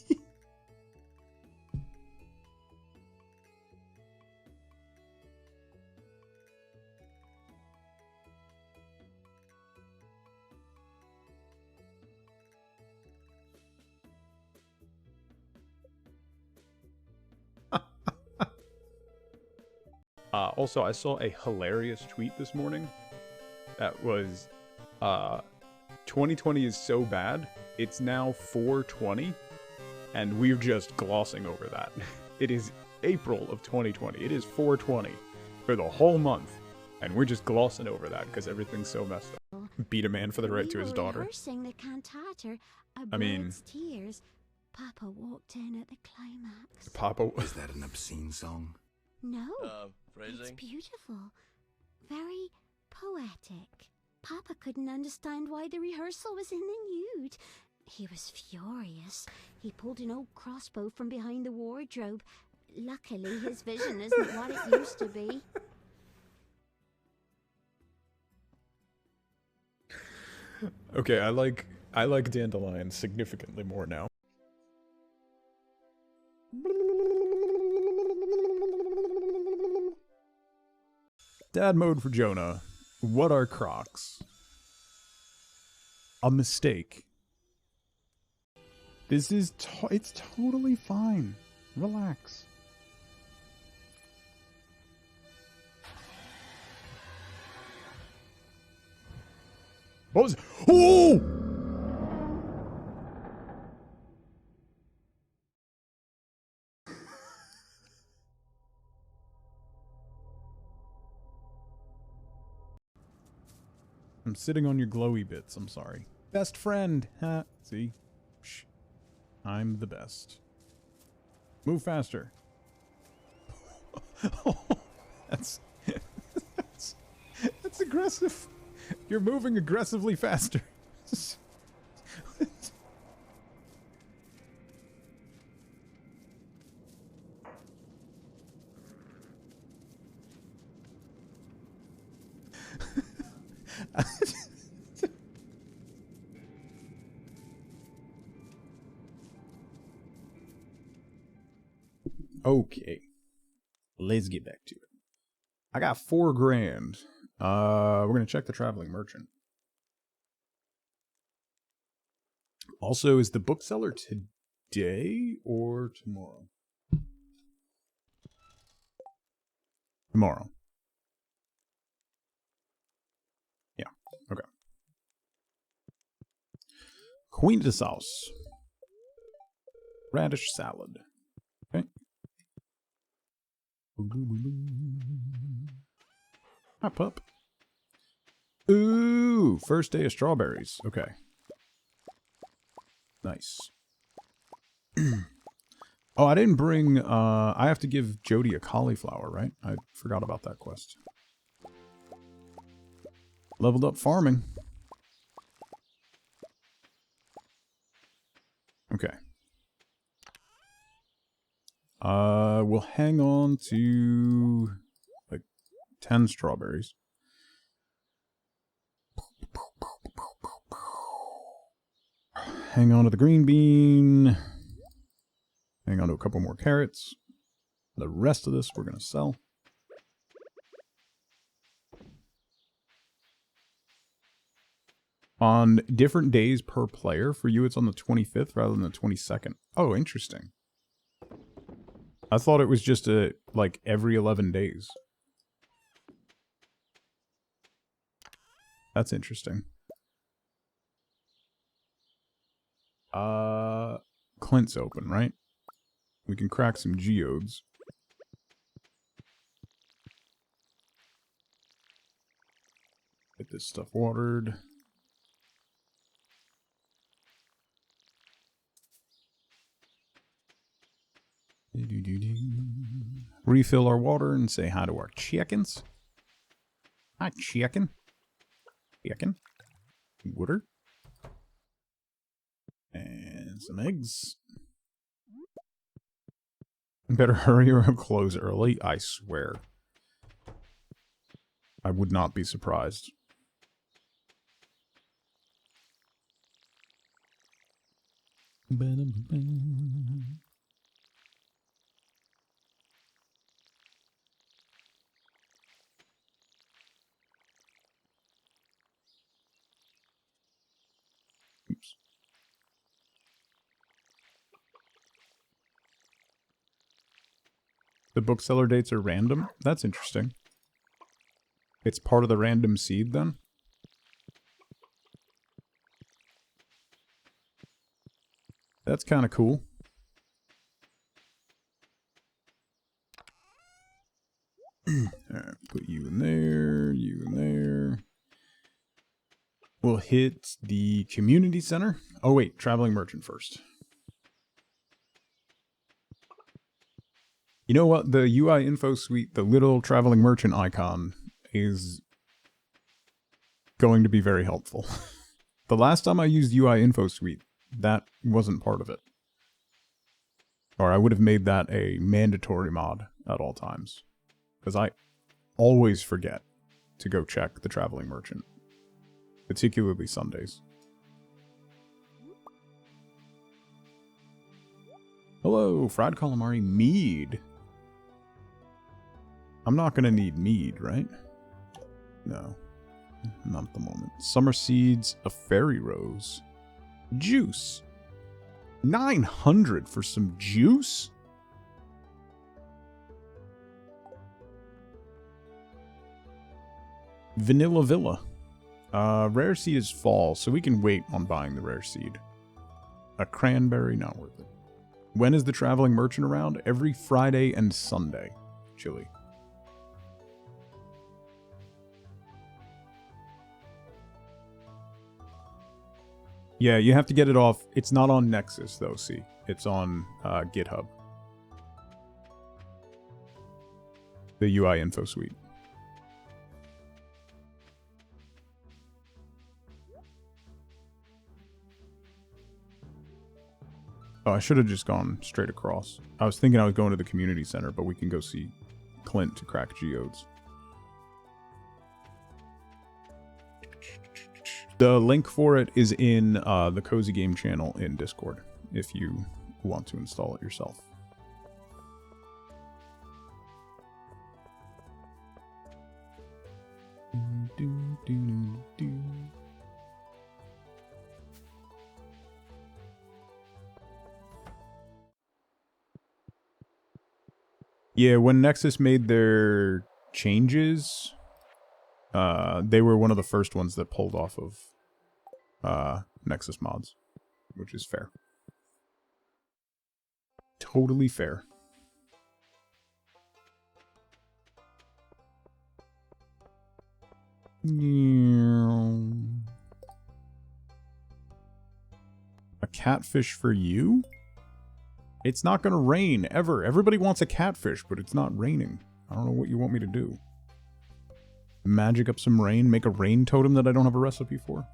Also, I saw a hilarious tweet this morning that was, 2020 is so bad, it's now 420, and we're just glossing over that. It is April of 2020. It is 420 for the whole month, and we're just glossing over that because everything's so messed up. Beat a man for the right to his daughter. Rehearsing the cantata, I mean, Bird's Tears. Papa walked in at the climax. Papa. Is that an obscene song? No, it's Phrasing? beautiful. Very poetic. Papa couldn't understand why the rehearsal was in the nude. He was furious. He pulled an old crossbow from behind the wardrobe. Luckily, his vision isn't what it used to be. Okay, I like Dandelion significantly more now. Dad mode for Jonah. What are Crocs? A mistake. This is it's totally fine. Relax. What was? Oh! I'm sitting on your glowy bits. I'm sorry. Best friend. Ha. See? Shh. I'm the best. Move faster. that's, that's aggressive. You're moving aggressively faster. Okay. Let's get back to it. I got $4 grand. We're gonna check the traveling merchant. Also, is the bookseller today or tomorrow? Tomorrow. Yeah. Okay. Queen de sauce. Radish salad. Okay. Hi, pup. Ooh, first day of strawberries. Okay. Nice. Oh, I didn't bring, I have to give Jody a cauliflower, right? I forgot about that quest. Leveled up farming. Okay. We'll hang on to like 10 strawberries. Hang on to the green bean. Hang on to a couple more carrots. The rest of this we're going to sell. On different days per player. For you, it's on the 25th rather than the 22nd. Oh, interesting. I thought it was just like every 11 days. That's interesting. Clint's open, right? We can crack some geodes. Get this stuff watered. Refill our water and say hi to our chickens. Hi, chicken. Chicken. Water. And some eggs. Better hurry or I'll close early, I swear. I would not be surprised. Oops. The bookseller dates are random? That's interesting. It's part of the random seed, then? That's kind of cool. Alright, put you in there, you in there. We'll hit the community center. Oh wait, traveling merchant first. You know what? The UI info suite, the little traveling merchant icon, is going to be very helpful. The last time I used UI info suite, that wasn't part of it. Or I would have made that a mandatory mod at all times. Because I always forget to go check the traveling merchant. Particularly Sundays. Hello, fried calamari mead. I'm not going to need mead, right? No. Not at the moment. Summer seeds, a fairy rose. Juice. 900 for some juice? Vanilla Villa. Rare seed is fall, so we can wait on buying the rare seed. A cranberry, not worth it. When is the traveling merchant around? Every Friday and Sunday. Chili. Yeah, you have to get it off. It's not on Nexus, though, see. It's on GitHub. The UI info suite. Oh, I should have just gone straight across. I was thinking I was going to the community center, but we can go see Clint to crack geodes. The link for it is in the Cozy Game channel in Discord, if you want to install it yourself. Yeah, when Nexus made their changes, they were one of the first ones that pulled off of Nexus mods, which is fair. Totally fair. A catfish for you? It's not gonna rain, ever. Everybody wants a catfish, but it's not raining. I don't know what you want me to do. Magic up some rain, make a rain totem that I don't have a recipe for.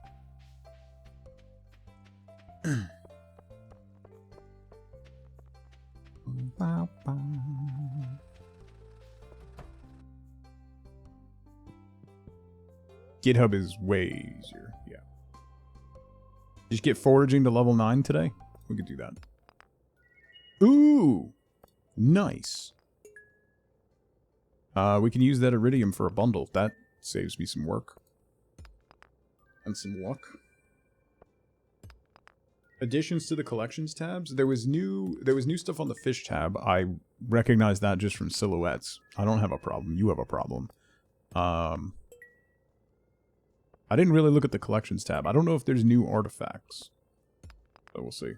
GitHub is way easier, yeah. Just get foraging to level 9 today? We could do that. Ooh! Nice. We can use that iridium for a bundle. That saves me some work. And some luck. Additions to the collections tabs. There was new stuff on the fish tab. I recognize that just from silhouettes. I don't have a problem. You have a problem. I didn't really look at the collections tab. I don't know if there's new artifacts. But we'll see.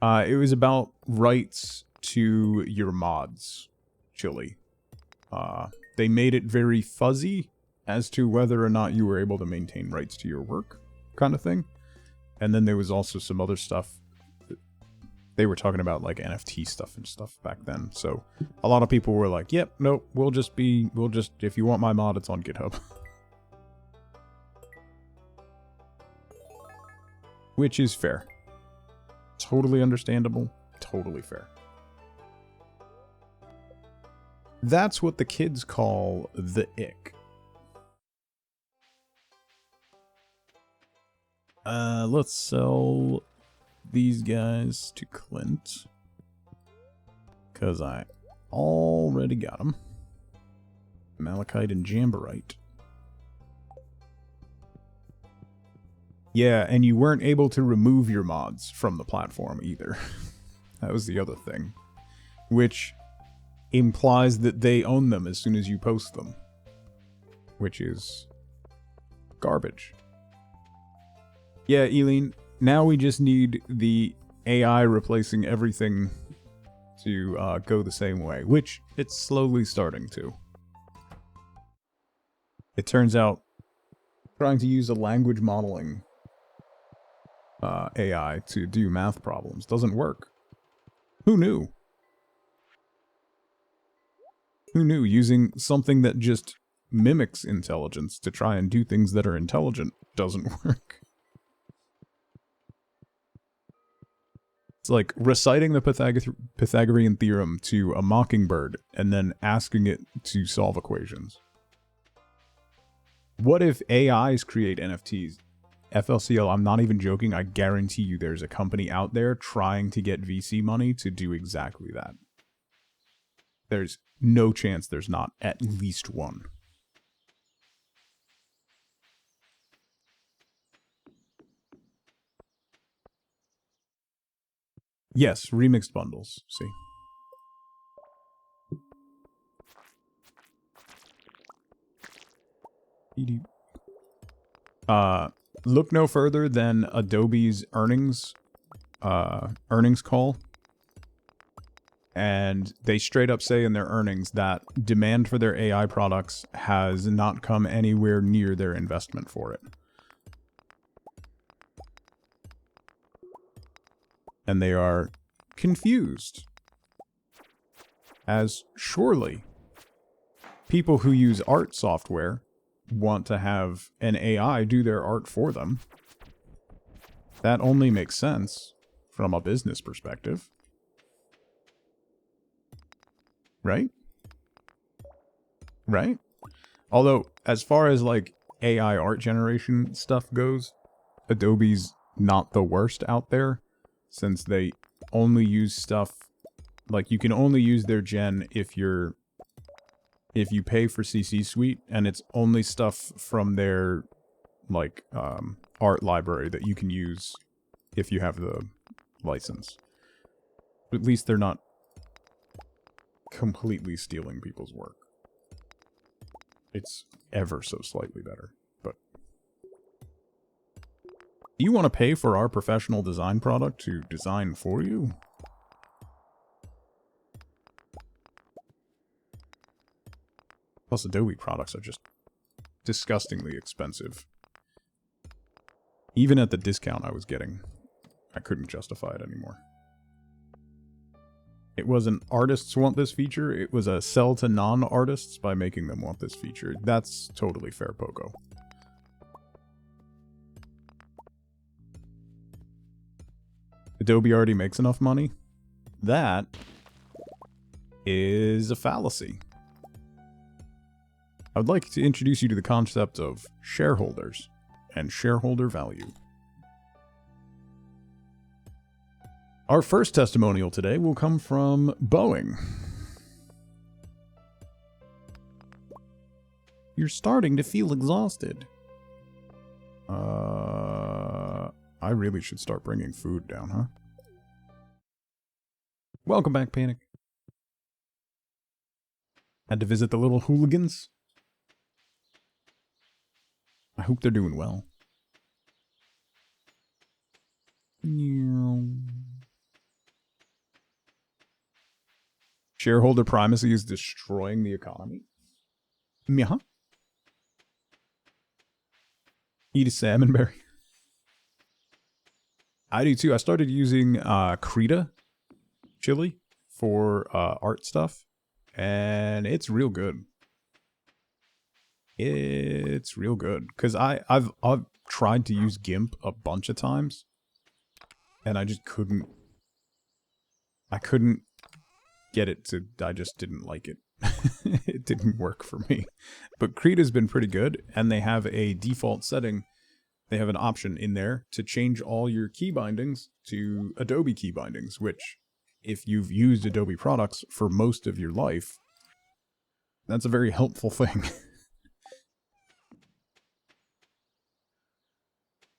It was about rights to your mods, Chili. They made it very fuzzy as to whether or not you were able to maintain rights to your work, kind of thing. And then there was also some other stuff. They were talking about like NFT stuff and stuff back then. So a lot of people were like, yep, nope, if you want my mod, it's on GitHub. Which is fair. Totally understandable. Totally fair. That's what the kids call the ick. Let's sell these guys to Clint. Because I already got them. Malachite and Jamborite. Yeah, and you weren't able to remove your mods from the platform either. That was the other thing. Which implies that they own them as soon as you post them. Which is garbage. Yeah, Eileen, now we just need the AI replacing everything to go the same way, which it's slowly starting to. It turns out trying to use a language modeling AI to do math problems doesn't work. Who knew? Who knew using something that just mimics intelligence to try and do things that are intelligent doesn't work? It's like reciting the Pythagorean theorem to a mockingbird and then asking it to solve equations. What if AIs create NFTs? FLCL, I'm not even joking. I guarantee you there's a company out there trying to get VC money to do exactly that. There's no chance there's not at least one. Yes, remixed bundles. See. Look no further than Adobe's earnings call. And they straight up say in their earnings that demand for their AI products has not come anywhere near their investment for it. And they are confused. As surely people who use art software want to have an AI do their art for them. That only makes sense from a business perspective. Right? Right? Although, as far as like AI art generation stuff goes, Adobe's not the worst out there, since they only use stuff, like you can only use their gen if you pay for CC Suite, and it's only stuff from their like art library that you can use if you have the license. At least they're not completely stealing people's work. It's ever so slightly better, but do you want to pay for our professional design product to design for you? Plus, Adobe products are just disgustingly expensive. Even at the discount I was getting, I couldn't justify it anymore. It wasn't artists want this feature, it was a sell to non-artists by making them want this feature. That's totally fair, Poco. Adobe already makes enough money? That is a fallacy. I would like to introduce you to the concept of shareholders and shareholder value. Our first testimonial today will come from Boeing. You're starting to feel exhausted. I really should start bringing food down, huh? Welcome back, Panic. Had to visit the little hooligans. I hope they're doing well. Shareholder primacy is destroying the economy. Yeah. Eat a salmon berry. I do too. I started using Krita chili for art stuff, and it's real good. It's real good because I've tried to use GIMP a bunch of times, and I just couldn't. I couldn't get it to. I just didn't like it. It didn't work for me. But Krita's been pretty good, and they have a default setting. They have an option in there to change all your key bindings to Adobe key bindings, which, if you've used Adobe products for most of your life, that's a very helpful thing.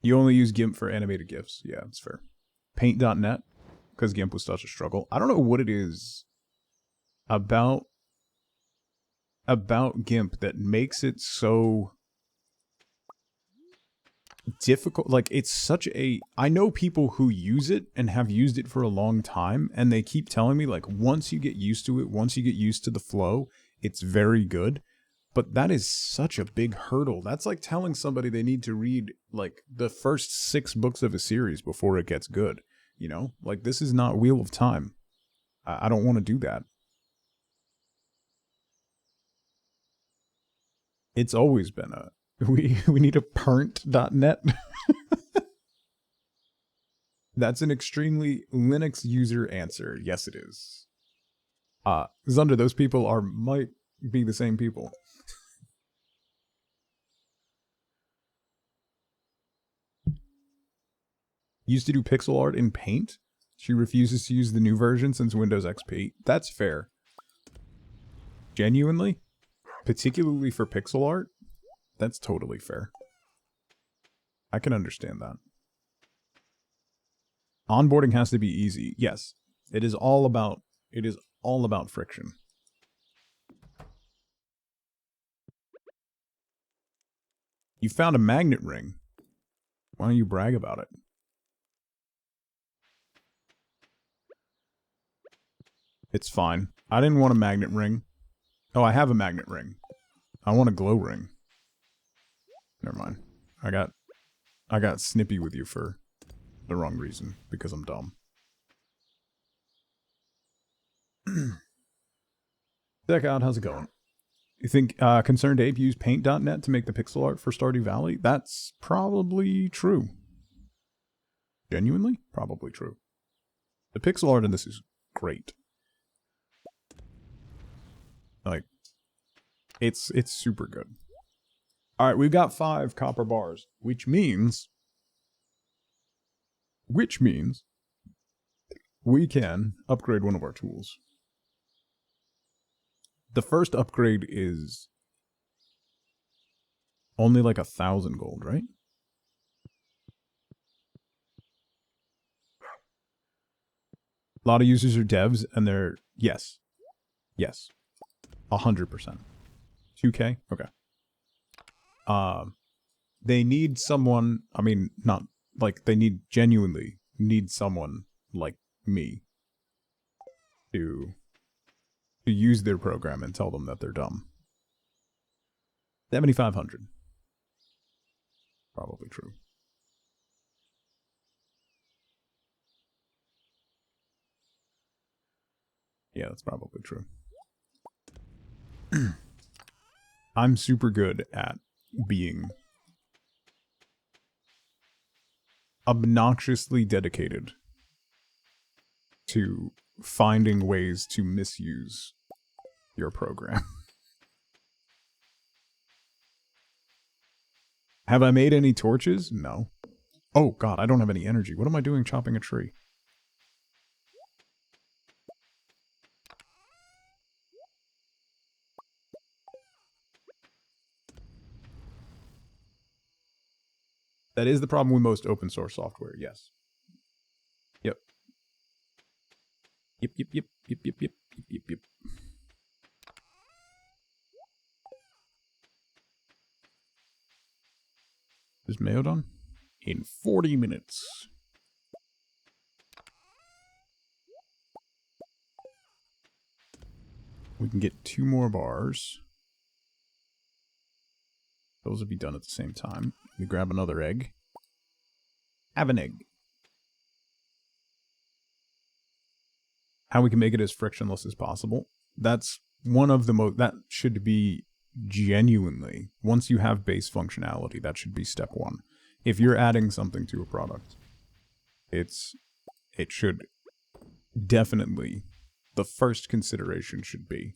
You only use GIMP for animated GIFs. Yeah, that's fair. Paint.net, because GIMP was such a struggle. I don't know what it is about GIMP that makes it so difficult. Like, it's such a... I know people who use it and have used it for a long time, and they keep telling me, like, once you get used to it, once you get used to the flow, it's very good. But that is such a big hurdle. That's like telling somebody they need to read, like, the first 6 books of a series before it gets good. You know? Like, this is not Wheel of Time. I don't want to do that. It's always been a... We need a parent.net. That's an extremely Linux user answer. Yes, it is. Zunder, those people might be the same people. Used to do pixel art in Paint. She refuses to use the new version since Windows XP. That's fair. Genuinely? Particularly for pixel art? That's totally fair. I can understand that. Onboarding has to be easy. Yes. It is all about friction. You found a magnet ring. Why don't you brag about it? It's fine. I didn't want a magnet ring. Oh, I have a magnet ring. I want a glow ring. Never mind. I got snippy with you for the wrong reason, because I'm dumb. Check out, how's it going? You think Concerned Ape used Paint.net to make the pixel art for Stardew Valley? That's probably true. Genuinely? Probably true. The pixel art in this is great. Like, it's super good. Alright, we've got 5 copper bars, which means we can upgrade one of our tools. The first upgrade is only like 1,000 gold, right? A lot of users are devs, and they're... Yes. 100%. 2K? Okay. They need someone... I mean, not... Like, they genuinely need someone like me to use their program and tell them that they're dumb. 7,500. Probably true. Yeah, that's probably true. I'm super good at being obnoxiously dedicated to finding ways to misuse your program. Have I made any torches? No. Oh god, I don't have any energy. What am I doing chopping a tree? That is the problem with most open source software, yes. Yep. Yep. Is Mayo done? In 40 minutes. We can get 2 more bars. Those will be done at the same time. Let me grab another egg. Have an egg. How we can make it as frictionless as possible. That's one of the most... That should be genuinely... Once you have base functionality, that should be step 1. If you're adding something to a product, it should definitely... The first consideration should be,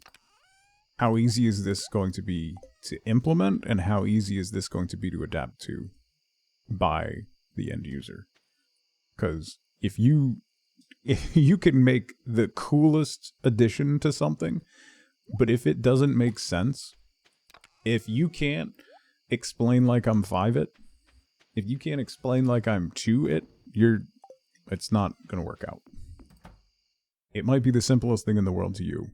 how easy is this going to be to implement, and how easy is this going to be to adapt to by the end user? Because if you can make the coolest addition to something, but if it doesn't make sense, if you can't explain like I'm 5-it, If you can't explain like I'm to it, it's not going to work out. It might be the simplest thing in the world to you.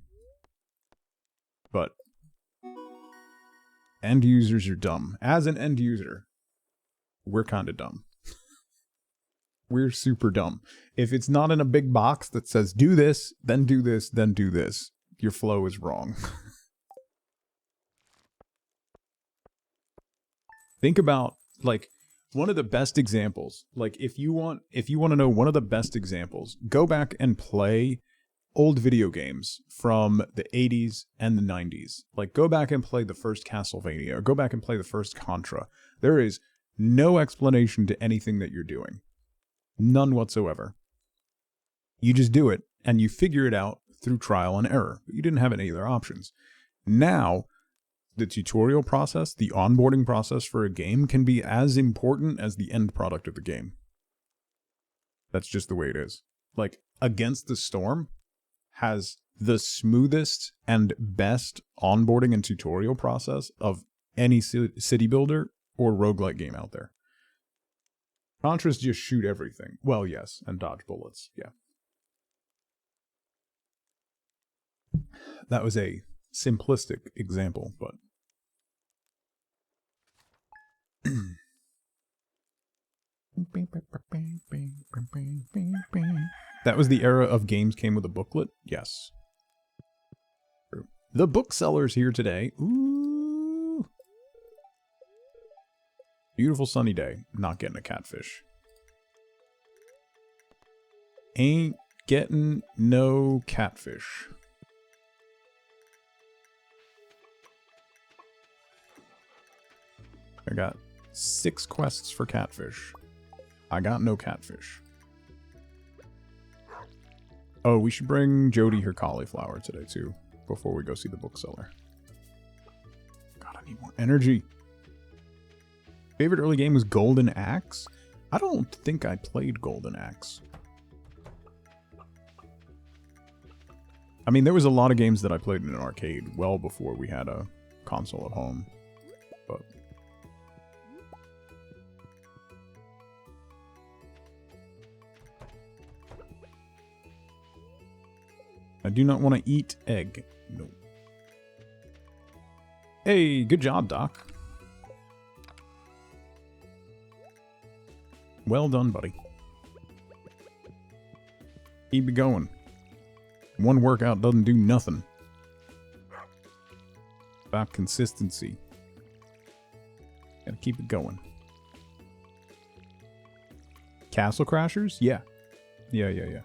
But end users are dumb. As an end user, we're kind of dumb. We're super dumb. If it's not in a big box that says do this, then do this, then do this, your flow is wrong. Think about, like, one of the best examples. Like, if you want to know one of the best examples, go back and play old video games from the 80s and the 90s. Like, go back and play the first Castlevania, or go back and play the first Contra. There is no explanation to anything that you're doing. None whatsoever. You just do it, and you figure it out through trial and error. But you didn't have any other options. Now, the tutorial process, the onboarding process for a game can be as important as the end product of the game. That's just the way it is. Like, Against the Storm has the smoothest and best onboarding and tutorial process of any city builder or roguelike game out there. Contras just shoot everything. Well, yes, and dodge bullets, yeah. That was a simplistic example, but... That was the era of games came with a booklet? Yes. True. The bookseller's here today. Ooh. Beautiful sunny day. Not getting a catfish. Ain't getting no catfish. I got 6 quests for catfish. I got no catfish. Oh, we should bring Jody her cauliflower today, too, before we go see the bookseller. God, I need more energy. Favorite early game was Golden Axe? I don't think I played Golden Axe. I mean, there was a lot of games that I played in an arcade well before we had a console at home. But... I do not want to eat egg. No. Hey, good job, Doc. Well done, buddy. Keep it going. One workout doesn't do nothing. About consistency. Gotta keep it going. Castle Crashers? Yeah. Yeah.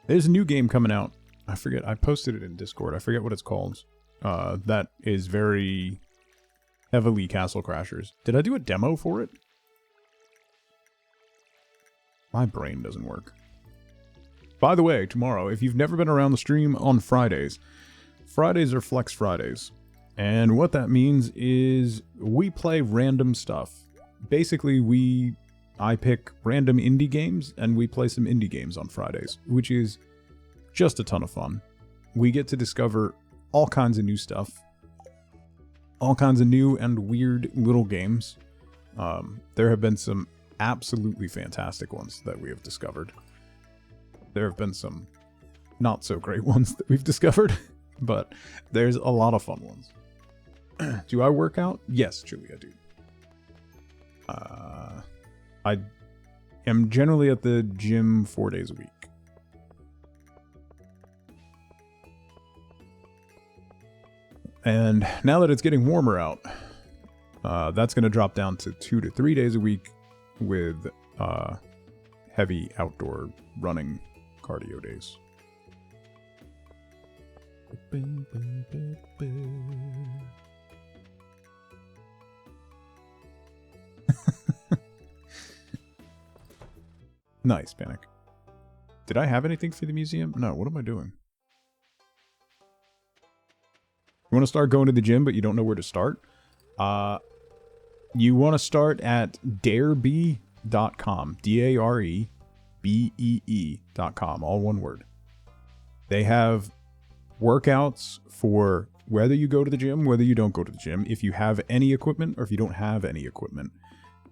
There's a new game coming out. I forget. I posted it in Discord. I forget what it's called. That is very heavily Castle Crashers. Did I do a demo for it? My brain doesn't work. By the way, tomorrow, if you've never been around the stream on Fridays, Fridays are Flex Fridays. And what that means is we play random stuff. Basically, I pick random indie games, and we play some indie games on Fridays, which is just a ton of fun. We get to discover all kinds of new stuff, all kinds of new and weird little games. There have been some absolutely fantastic ones that we have discovered. There have been some not so great ones that we've discovered, but there's a lot of fun ones. Do I work out? Yes, truly I do. I am generally at the gym 4 days a week. And now that it's getting warmer out, that's going to drop down to 2 to 3 days a week with heavy outdoor running cardio days. Nice, Panic. Did I have anything for the museum? No, what am I doing? You want to start going to the gym, but you don't know where to start? You want to start at darebee.com. DAREBEE.com. All one word. They have workouts for whether you go to the gym, whether you don't go to the gym, if you have any equipment or if you don't have any equipment,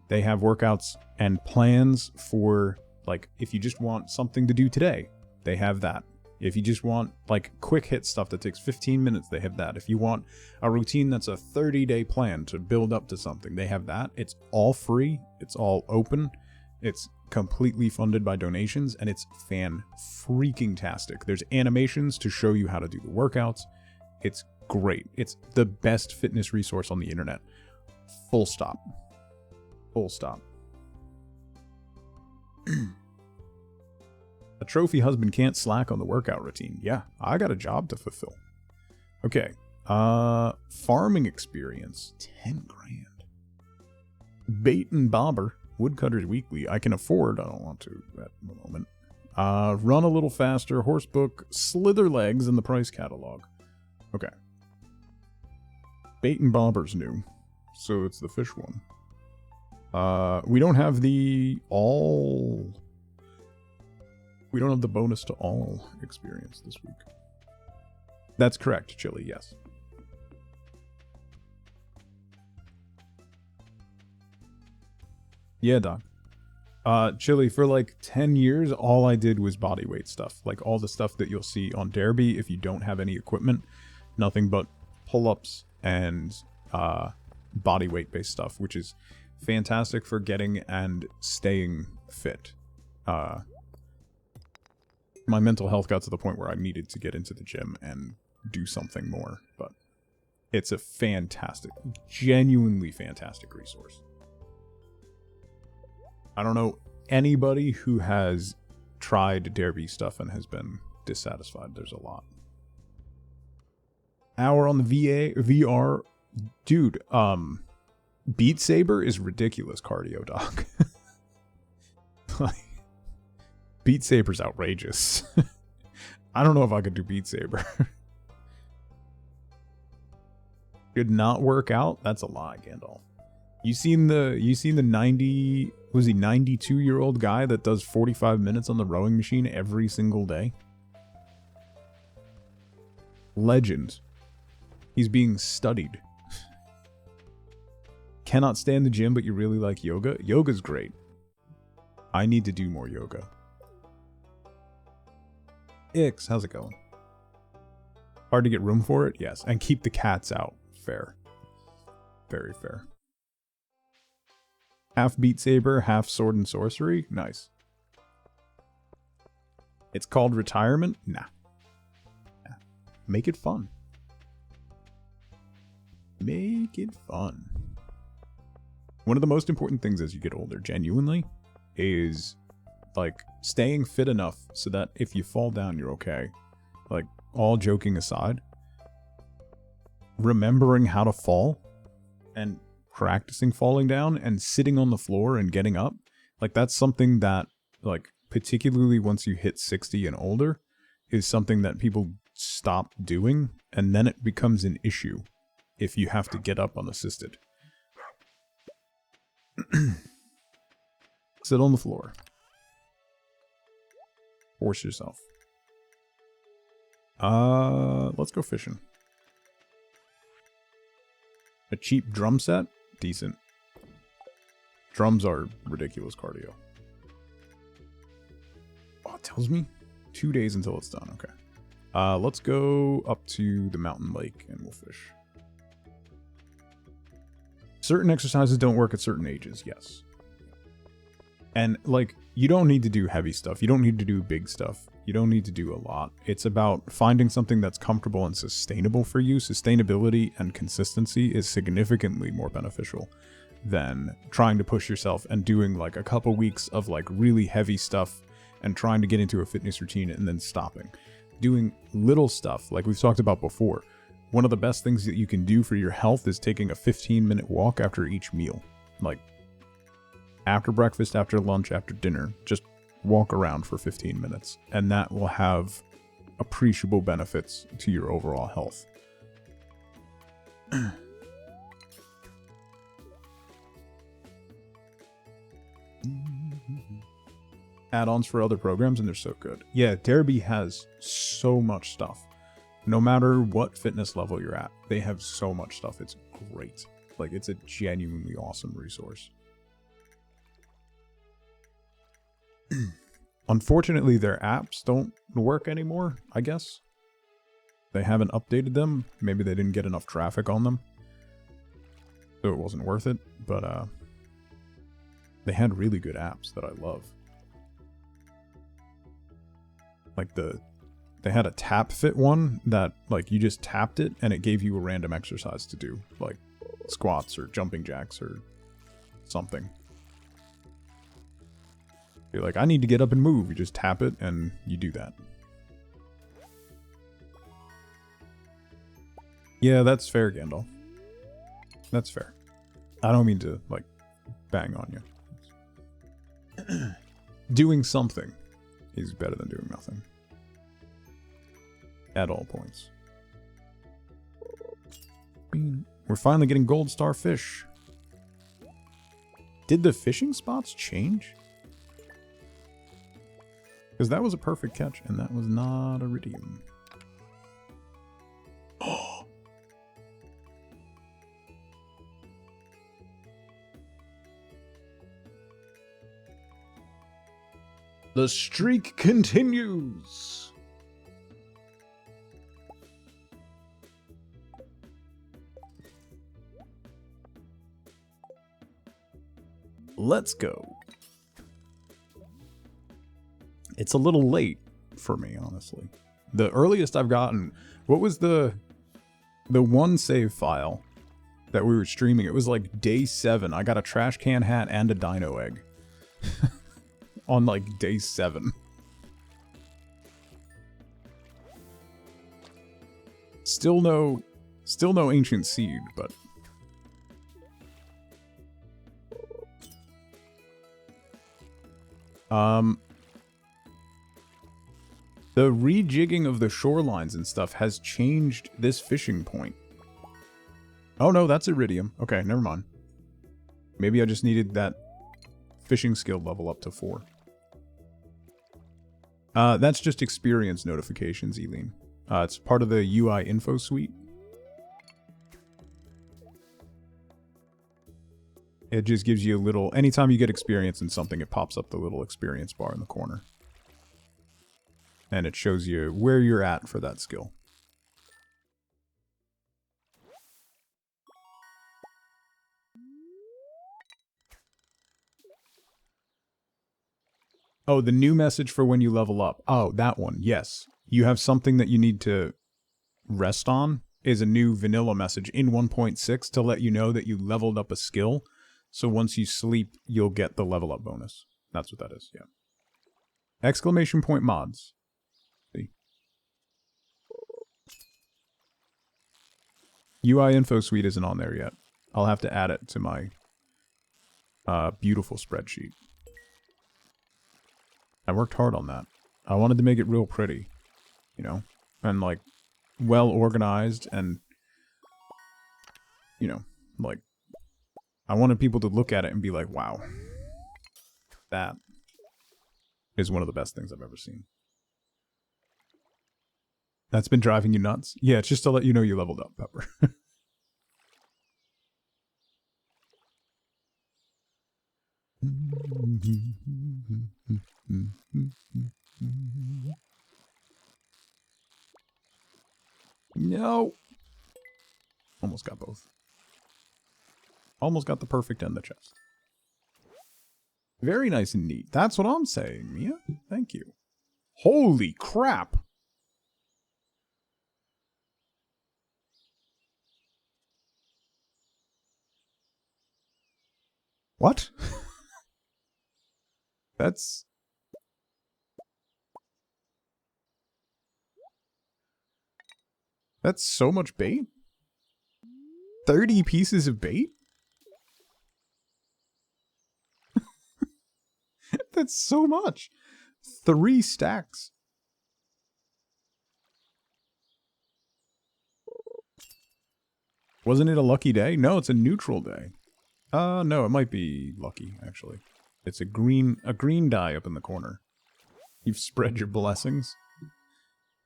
they have workouts and plans for, like, if you just want something to do today, they have that. If you just want, like, quick hit stuff that takes 15 minutes, they have that. If you want a routine that's a 30-day plan to build up to something, they have that. It's all free. It's all open. It's completely funded by donations, and it's fan-freaking-tastic. There's animations to show you how to do the workouts. It's great. It's the best fitness resource on the internet. Full stop. Full stop. A trophy husband can't slack on the workout routine. Yeah, I got a job to fulfill. Okay. Farming experience. 10 grand. Bait and bobber. Woodcutters Weekly. I can afford. I don't want to at the moment. Run a little faster. Horsebook. Slither legs in the price catalog. Okay. Bait and bobber's new. So it's the fish one. We don't have the all... We don't have the bonus to all experience this week. That's correct, Chili, yes. Yeah, Doc. Chili, for like 10 years, all I did was bodyweight stuff. Like all the stuff that you'll see on Derby if you don't have any equipment. Nothing but pull-ups and bodyweight based stuff, which is fantastic for getting and staying fit. My mental health got to the point where I needed to get into the gym and do something more, but it's a fantastic, genuinely fantastic resource. I don't know anybody who has tried Derby stuff and has been dissatisfied. There's a lot. Hour on the VR. Dude, Beat Saber is ridiculous cardio, Doc. Like, Beat Saber's outrageous. I don't know if I could do Beat Saber. Could not work out? That's a lie, Gandalf. You seen the 92-year-old guy that does 45 minutes on the rowing machine every single day? Legend. He's being studied. Cannot stand the gym, but you really like yoga? Yoga's great. I need to do more yoga. Ix, how's it going? Hard to get room for it? Yes. And keep the cats out. Fair. Very fair. Half Beat Saber, half Sword and Sorcery? Nice. It's called retirement? Nah. Make it fun. Make it fun. One of the most important things as you get older, genuinely, is like staying fit enough so that if you fall down, you're okay. Like, all joking aside, remembering how to fall and practicing falling down and sitting on the floor and getting up, like, that's something that, like, particularly once you hit 60 and older, is something that people stop doing, and then it becomes an issue if you have to get up unassisted. Sit on the floor. Force yourself. Let's go fishing. A cheap drum set? Decent. Drums are ridiculous cardio. Oh, it tells me 2 days until it's done. Okay. Let's go up to the mountain lake and we'll fish. Certain exercises don't work at certain ages, yes. And, like, you don't need to do heavy stuff. You don't need to do big stuff. You don't need to do a lot. It's about finding something that's comfortable and sustainable for you. Sustainability and consistency is significantly more beneficial than trying to push yourself and doing, like, a couple weeks of, like, really heavy stuff and trying to get into a fitness routine and then stopping. Doing little stuff, like we've talked about before. One of the best things that you can do for your health is taking a 15-minute walk after each meal. Like, after breakfast, after lunch, after dinner, just walk around for 15 minutes. And that will have appreciable benefits to your overall health. Add-ons for other programs, and they're so good. Yeah, Derby has so much stuff. No matter what fitness level you're at, they have so much stuff. It's great. Like, it's a genuinely awesome resource. Unfortunately, their apps don't work anymore, I guess. They haven't updated them. Maybe they didn't get enough traffic on them. So it wasn't worth it. But, they had really good apps that I love. Like they had a tap fit one that, like, you just tapped it and it gave you a random exercise to do. Like squats or jumping jacks or something. You're like, I need to get up and move. You just tap it and you do that. Yeah, that's fair, Gandalf. That's fair. I don't mean to, like, bang on you. Doing something is better than doing nothing. At all points. We're finally getting gold star fish. Did the fishing spots change? Because that was a perfect catch, and that was not iridium. The streak continues. Let's go. It's a little late for me, honestly. The earliest I've gotten, what was the one save file that we were streaming? It was like day 7. I got a trash can hat and a dino egg. On like day 7. Still no ancient seed, but the rejigging of the shorelines and stuff has changed this fishing point. Oh no, that's iridium. Okay, never mind. Maybe I just needed that fishing skill level up to 4. That's just experience notifications, Eileen. It's part of the UI info suite. It just gives you a little... Anytime you get experience in something, it pops up the little experience bar in the corner. And it shows you where you're at for that skill. Oh, the new message for when you level up. Oh, that one. Yes. You have something that you need to rest on is a new vanilla message in 1.6 to let you know that you leveled up a skill. So once you sleep, you'll get the level up bonus. That's what that is, yeah. Exclamation point mods. See? UI info suite isn't on there yet. I'll have to add it to my beautiful spreadsheet. I worked hard on that. I wanted to make it real pretty, you know, and like well organized and, you know, like I wanted people to look at it and be like, wow, that is one of the best things I've ever seen. That's been driving you nuts? Yeah, it's just to let you know you leveled up, Pepper. No. Almost got both. Almost got the perfect end of the chest. Very nice and neat. That's what I'm saying, Mia. Thank you. Holy crap. What? That's so much bait? 30 pieces of bait? That's so much. 3 stacks. Wasn't it a lucky day? No, it's a neutral day. No, it might be lucky, actually. It's a green die up in the corner. You've spread your blessings.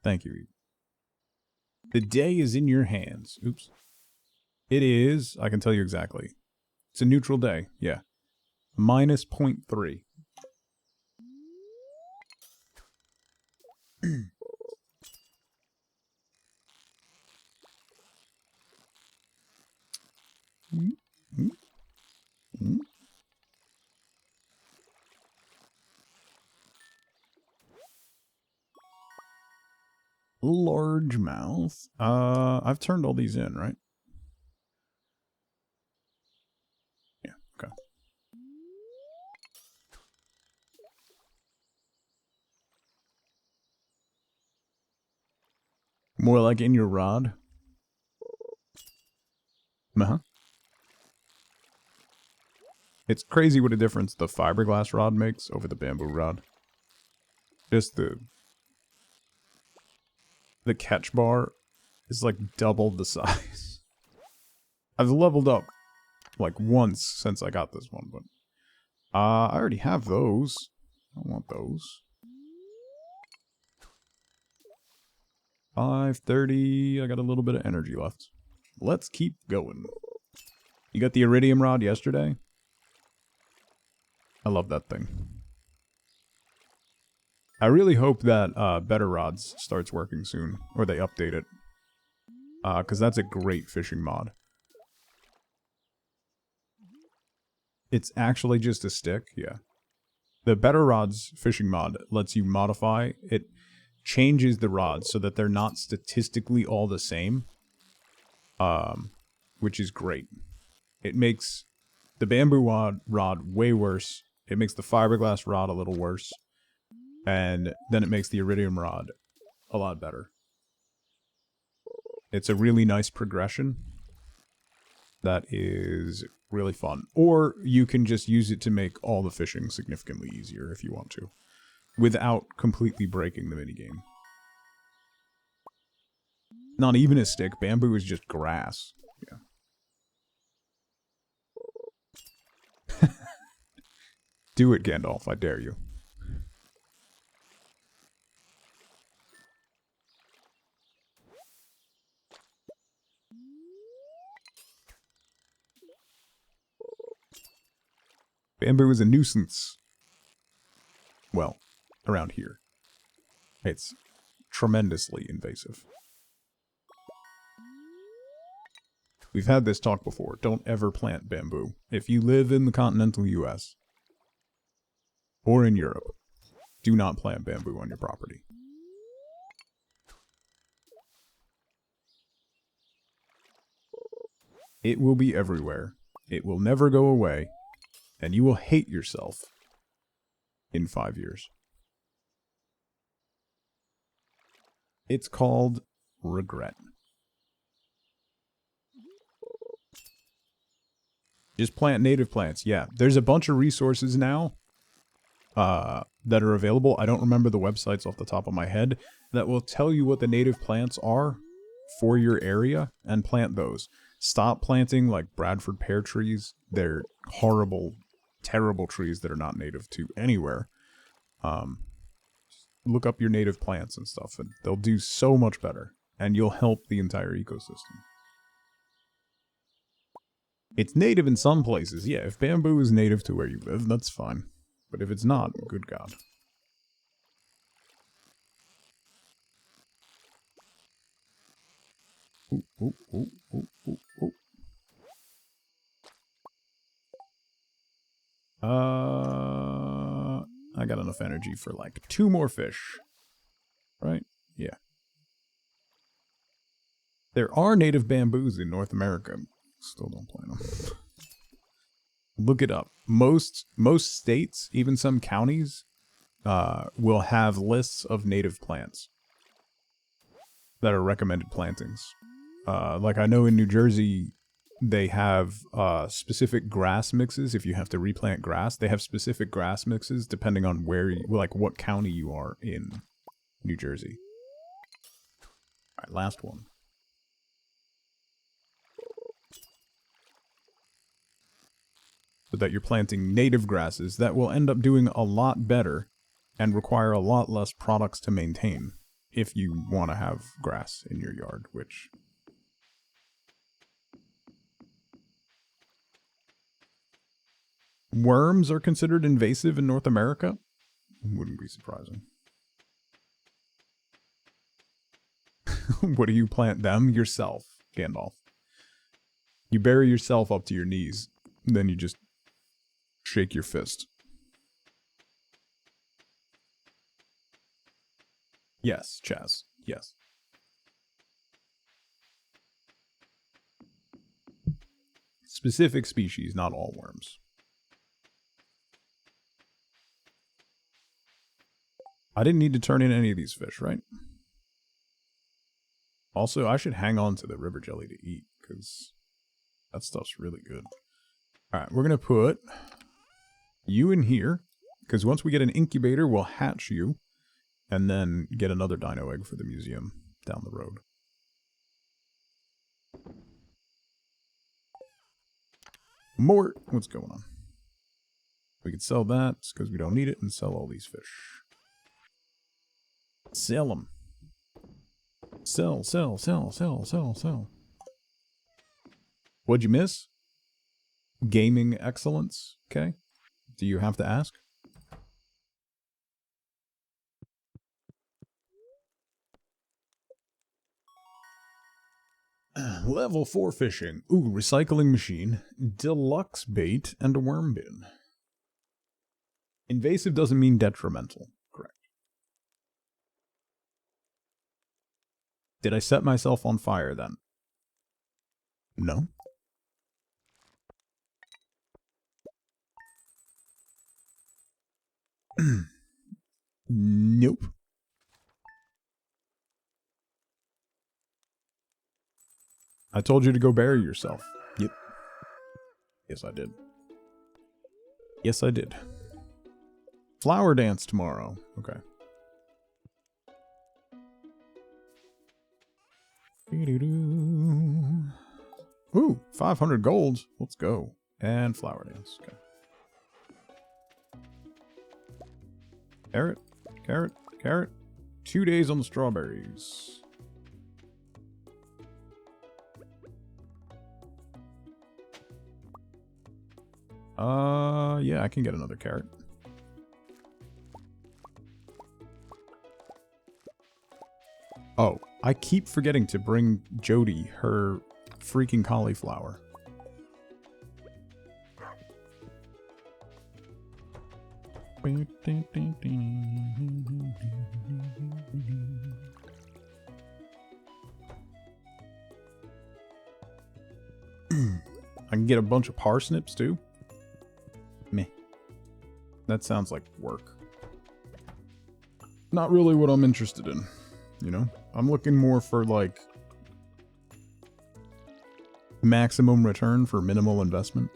Thank you. The day is in your hands. Oops. It is, I can tell you exactly. It's a neutral day, yeah. Minus 0.3. Largemouth. I've turned all these in, right? Yeah, okay. More like in your rod. Uh-huh. It's crazy what a difference the fiberglass rod makes over the bamboo rod. Just the catch bar is like double the size. I've leveled up like once since I got this one, but I already have those. I don't want those. 5:30. I got a little bit of energy left. Let's keep going. You got the iridium rod yesterday? I love that thing. I really hope that Better Rods starts working soon, or they update it. Because that's a great fishing mod. It's actually just a stick, yeah. The Better Rods fishing mod lets you modify. It changes the rods so that they're not statistically all the same. Which is great. It makes the bamboo rod way worse. It makes the fiberglass rod a little worse. And then it makes the iridium rod a lot better. It's a really nice progression that is really fun. Or you can just use it to make all the fishing significantly easier if you want to, without completely breaking the minigame. Not even a stick. Bamboo is just grass. Yeah. Do it, Gandalf. I dare you. Bamboo is a nuisance. Well, around here. It's tremendously invasive. We've had this talk before. Don't ever plant bamboo. If you live in the continental US or in Europe, do not plant bamboo on your property. It will be everywhere. It will never go away. And you will hate yourself in 5 years. It's called regret. Just plant native plants. Yeah, there's a bunch of resources now that are available. I don't remember the websites off the top of my head that will tell you what the native plants are for your area and plant those. Stop planting like Bradford pear trees. They're horrible, terrible trees that are not native to anywhere. Look up your native plants and stuff, and they'll do so much better, and you'll help the entire ecosystem. It's native in some places, yeah. If bamboo is native to where you live, that's fine. But if it's not, good God. Ooh, ooh, ooh, ooh, ooh, ooh. I got enough energy for like 2 more fish. Right? Yeah. There are native bamboos in North America. Still don't plant them. Look it up. Most states, even some counties, will have lists of native plants that are recommended plantings. Like I know in New Jersey, they have specific grass mixes. If you have to replant grass, they have specific grass mixes depending on where you, like what county you are in New Jersey. All right, last one. So that you're planting native grasses that will end up doing a lot better and require a lot less products to maintain if you want to have grass in your yard, which... Worms are considered invasive in North America? Wouldn't be surprising. What do you plant them? Yourself, Gandalf. You bury yourself up to your knees, then you just shake your fist. Yes, Chaz. Yes. Specific species, not all worms. I didn't need to turn in any of these fish, right? Also, I should hang on to the river jelly to eat, because that stuff's really good. Alright, we're going to put you in here, because once we get an incubator, we'll hatch you, and then get another dino egg for the museum down the road. Mort, what's going on? We could sell that, because we don't need it, and sell all these fish. Sell them. Sell, sell, sell, sell, sell, sell. What'd you miss? Gaming excellence, okay? Do you have to ask? Level 4 fishing. Ooh, recycling machine, deluxe bait, and a worm bin. Invasive doesn't mean detrimental. Correct. Did I set myself on fire then? No. Nope. I told you to go bury yourself. Yep. Yes, I did. Yes, I did. Flower dance tomorrow. Okay. Ooh, 500 golds. Let's go. And flower dance. Okay. Carrot, carrot, carrot. 2 days on the strawberries. Yeah, I can get another carrot. Oh, I keep forgetting to bring Jody her freaking cauliflower. I can get a bunch of parsnips too. Meh. That sounds like work. Not really what I'm interested in, you know? I'm looking more for like maximum return for minimal investment,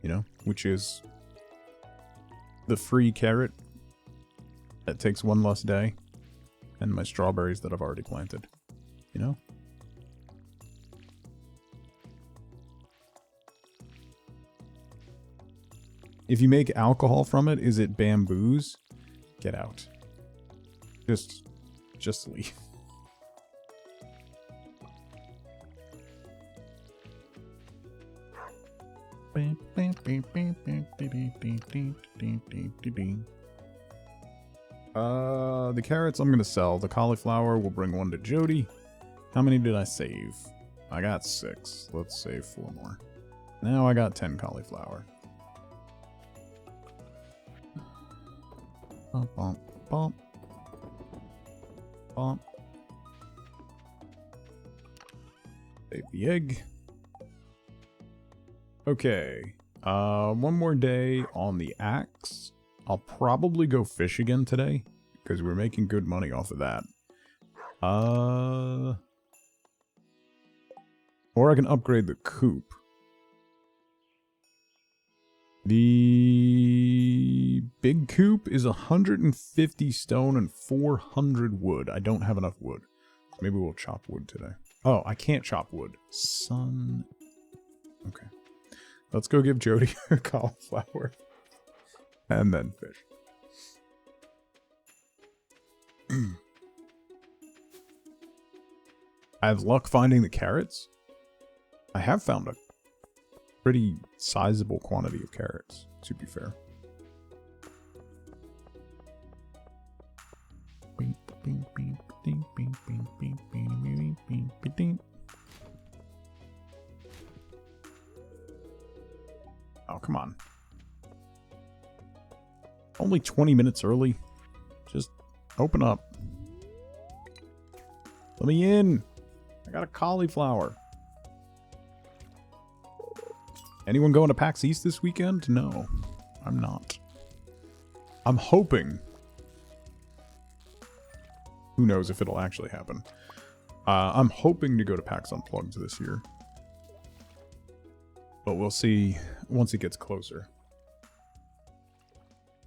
you know, which is the free carrot that takes one less day and my strawberries that I've already planted, you know? If you make alcohol from it, is it bamboos? Get out. Just leave. The carrots I'm gonna sell. The cauliflower will bring one to Jody. How many did I save? I got 6. Let's save 4 more. Now I got 10 cauliflower. Bump, bump, bump. Bump. Save the egg. Okay. One more day on the axe. I'll probably go fish again today, because we're making good money off of that. Or I can upgrade the coop. The big coop is 150 stone and 400 wood. I don't have enough wood. Maybe we'll chop wood today. Oh, I can't chop wood. Son. Okay. Let's go give Jody her cauliflower. And then fish. I have luck finding the carrots. I have found a pretty sizable quantity of carrots, to be fair. Oh, come on. Only 20 minutes early. Just open up. Let me in. I got a cauliflower. Anyone going to PAX East this weekend? No, I'm not. I'm hoping. Who knows if it'll actually happen. I'm hoping to go to PAX Unplugged this year. But we'll see once it gets closer.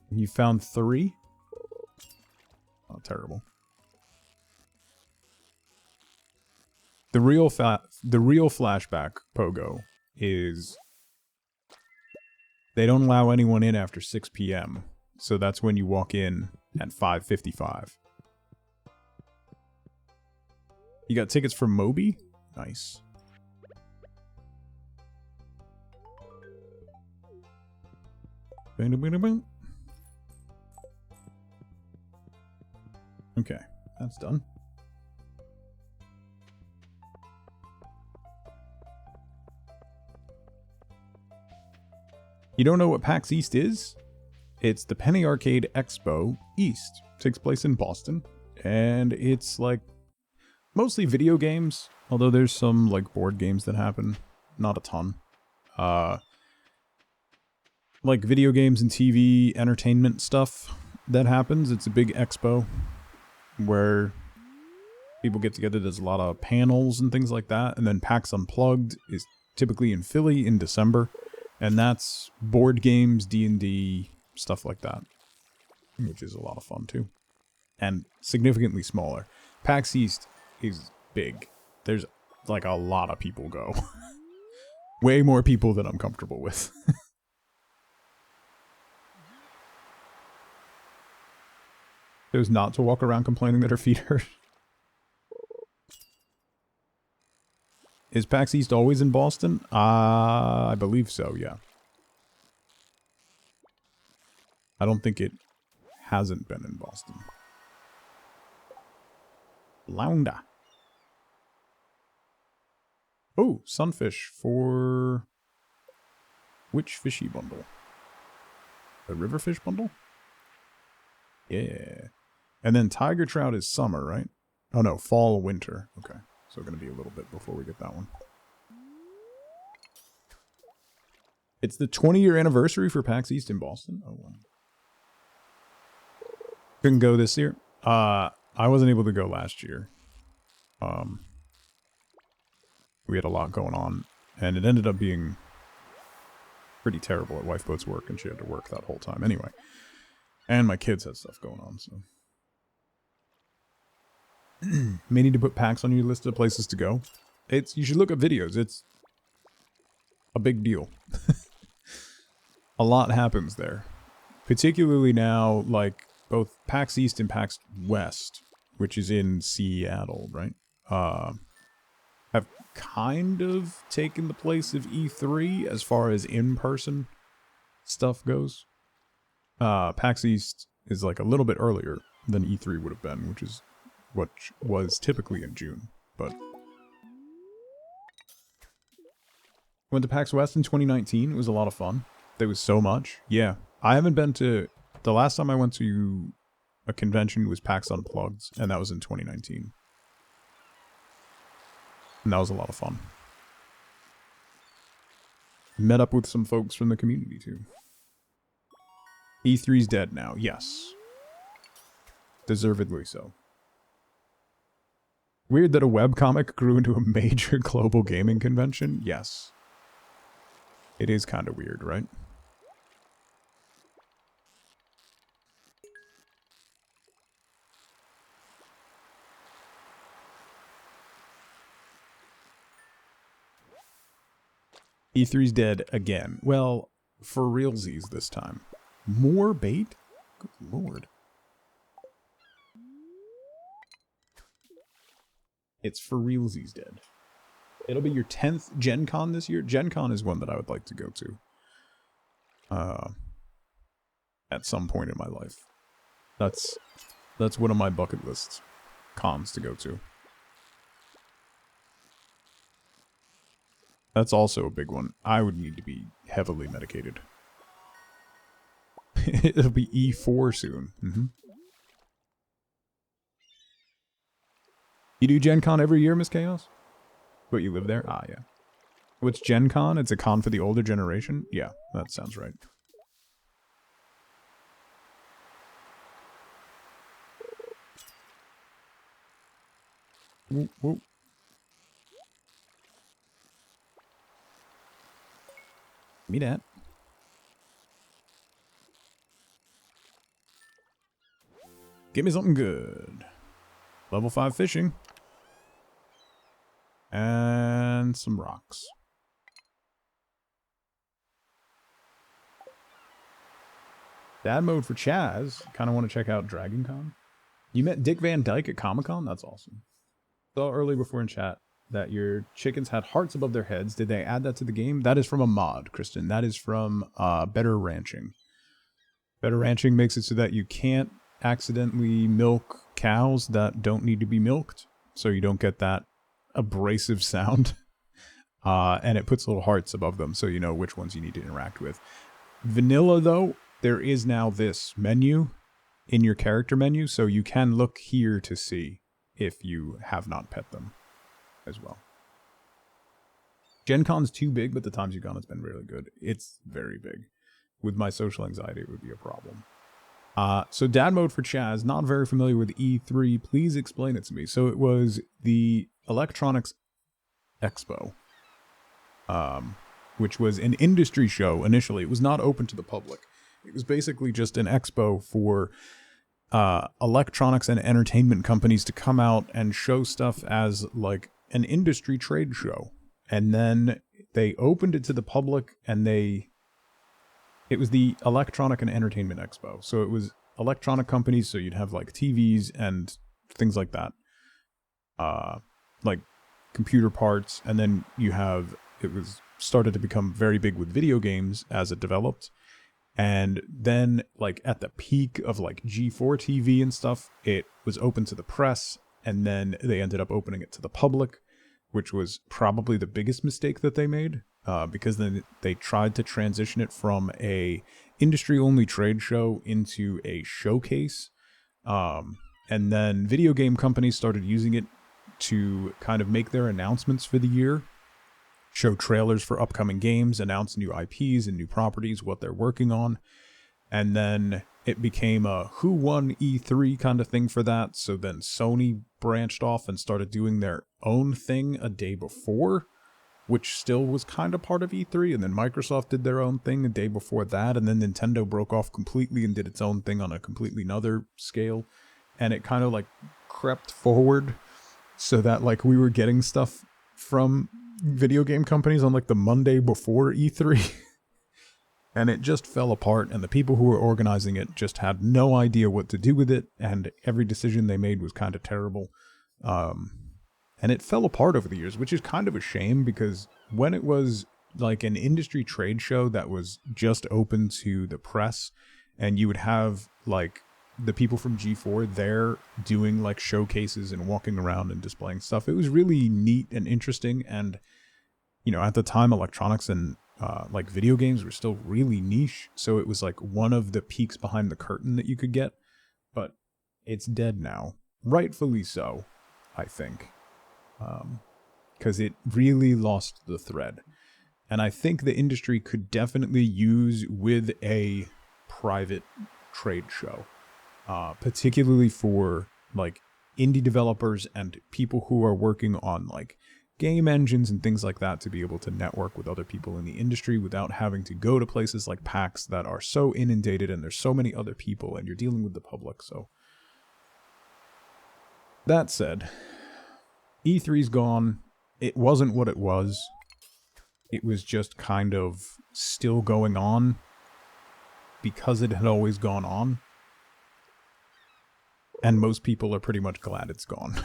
You found 3? Oh, terrible. The real flashback Pogo is they don't allow anyone in after 6 p.m. So that's when you walk in at 5:55. You got tickets for Moby? Nice. Okay, that's done. You don't know what PAX East is? It's the Penny Arcade Expo East. It takes place in Boston, and it's like mostly video games, although there's some like board games that happen. Not a ton. Like video games and TV entertainment stuff that happens. It's a big expo where people get together. There's a lot of panels and things like that. And then PAX Unplugged is typically in Philly in December. And that's board games, D&D, stuff like that. Which is a lot of fun too. And significantly smaller. PAX East is big. There's like a lot of people go. Way more people than I'm comfortable with. Chose not to walk around complaining that her feet hurt. Is PAX East always in Boston? I believe so, yeah. I don't think it hasn't been in Boston. Lounda. Oh, sunfish for... which fishy bundle? The riverfish bundle? Yeah. And then tiger trout is summer, right? Oh no, fall, winter. Okay. So going to be a little bit before we get that one. It's the 20-year anniversary for PAX East in Boston. Oh, wow. Couldn't go this year. I wasn't able to go last year. We had a lot going on, and it ended up being pretty terrible at Wifeboat's work, and she had to work that whole time anyway. And my kids had stuff going on, so... May need to put PAX on your list of places to go. You should look at videos. It's a big deal. A lot happens there. Particularly now, like, both PAX East and PAX West, which is in Seattle, right? Have kind of taken the place of E3 as far as in-person stuff goes. PAX East is like a little bit earlier than E3 would have been, which is what was typically in June, but... Went to PAX West in 2019. It was a lot of fun. There was so much. Yeah. I haven't been to... The last time I went to a convention was PAX Unplugged, and that was in 2019. And that was a lot of fun. Met up with some folks from the community, too. E3's dead now. Yes. Deservedly so. Weird that a webcomic grew into a major global gaming convention? Yes. It is kind of weird, right? E3's dead again. Well, for realsies this time. More bait? Good lord. It's for realsies dead. It'll be your 10th Gen Con this year. Gen Con is one that I would like to go to. At some point in my life. That's one of my bucket list cons to go to. That's also a big one. I would need to be heavily medicated. It'll be E4 soon. You do Gen Con every year, Miss Chaos? But you live there? Ah, yeah. What's Gen Con? It's a con for the older generation? Yeah, that sounds right. Whoop, whoop. Give me that. Give me something good. Level 5 fishing. And some rocks. Dad mode for Chaz. Kind of want to check out Dragon Con. You met Dick Van Dyke at Comic-Con? That's awesome. Saw earlier before in chat that your chickens had hearts above their heads. Did they add that to the game? That is from a mod, Kristen. That is from Better Ranching. Better Ranching makes it so that you can't accidentally milk cows that don't need to be milked. So you don't get that abrasive sound. And it puts little hearts above them so you know which ones you need to interact with. Vanilla, though, there is now this menu in your character menu, so you can look here to see if you have not pet them as well. Gen Con's too big, but the times you've gone, it's been really good. It's very big. With my social anxiety, it would be a problem. So dad mode for Chaz, not very familiar with E3. Please explain it to me. So it was the Electronics Expo, which was an industry show initially. It was not open to the public. It was basically just an expo for electronics and entertainment companies to come out and show stuff as like an industry trade show. And then they opened it to the public, and it was the Electronic and Entertainment Expo. So it was electronic companies, so you'd have like TVs and things like that. Like computer parts, and then it was started to become very big with video games as it developed. And then like at the peak of like G4 TV and stuff, it was open to the press, and then they ended up opening it to the public, which was probably the biggest mistake that they made, because then they tried to transition it from a industry-only trade show into a showcase. And then video game companies started using it to kind of make their announcements for the year, show trailers for upcoming games, announce new IPs and new properties, what they're working on. And then it became a who won E3 kind of thing for that. So then Sony branched off and started doing their own thing a day before, which still was kind of part of E3. And then Microsoft did their own thing a day before that. And then Nintendo broke off completely and did its own thing on a completely another scale. And it kind of like crept forward so that like we were getting stuff from video game companies on like the Monday before E3. And it just fell apart, and the people who were organizing it just had no idea what to do with it, and every decision they made was kind of terrible. And it fell apart over the years, which is kind of a shame, because when it was like an industry trade show that was just open to the press, and you would have like the people from G4 there doing like showcases and walking around and displaying stuff, it was really neat and interesting. And you know, at the time, electronics and like video games were still really niche, so it was like one of the peaks behind the curtain that you could get. But it's dead now, rightfully so, I think, because it really lost the thread. And I think the industry could definitely use with a private trade show, particularly for like indie developers and people who are working on like game engines and things like that, to be able to network with other people in the industry without having to go to places like PAX that are so inundated and there's so many other people and you're dealing with the public. So that said, E3's gone. It wasn't what it was. It was just kind of still going on because it had always gone on. And most people are pretty much glad it's gone.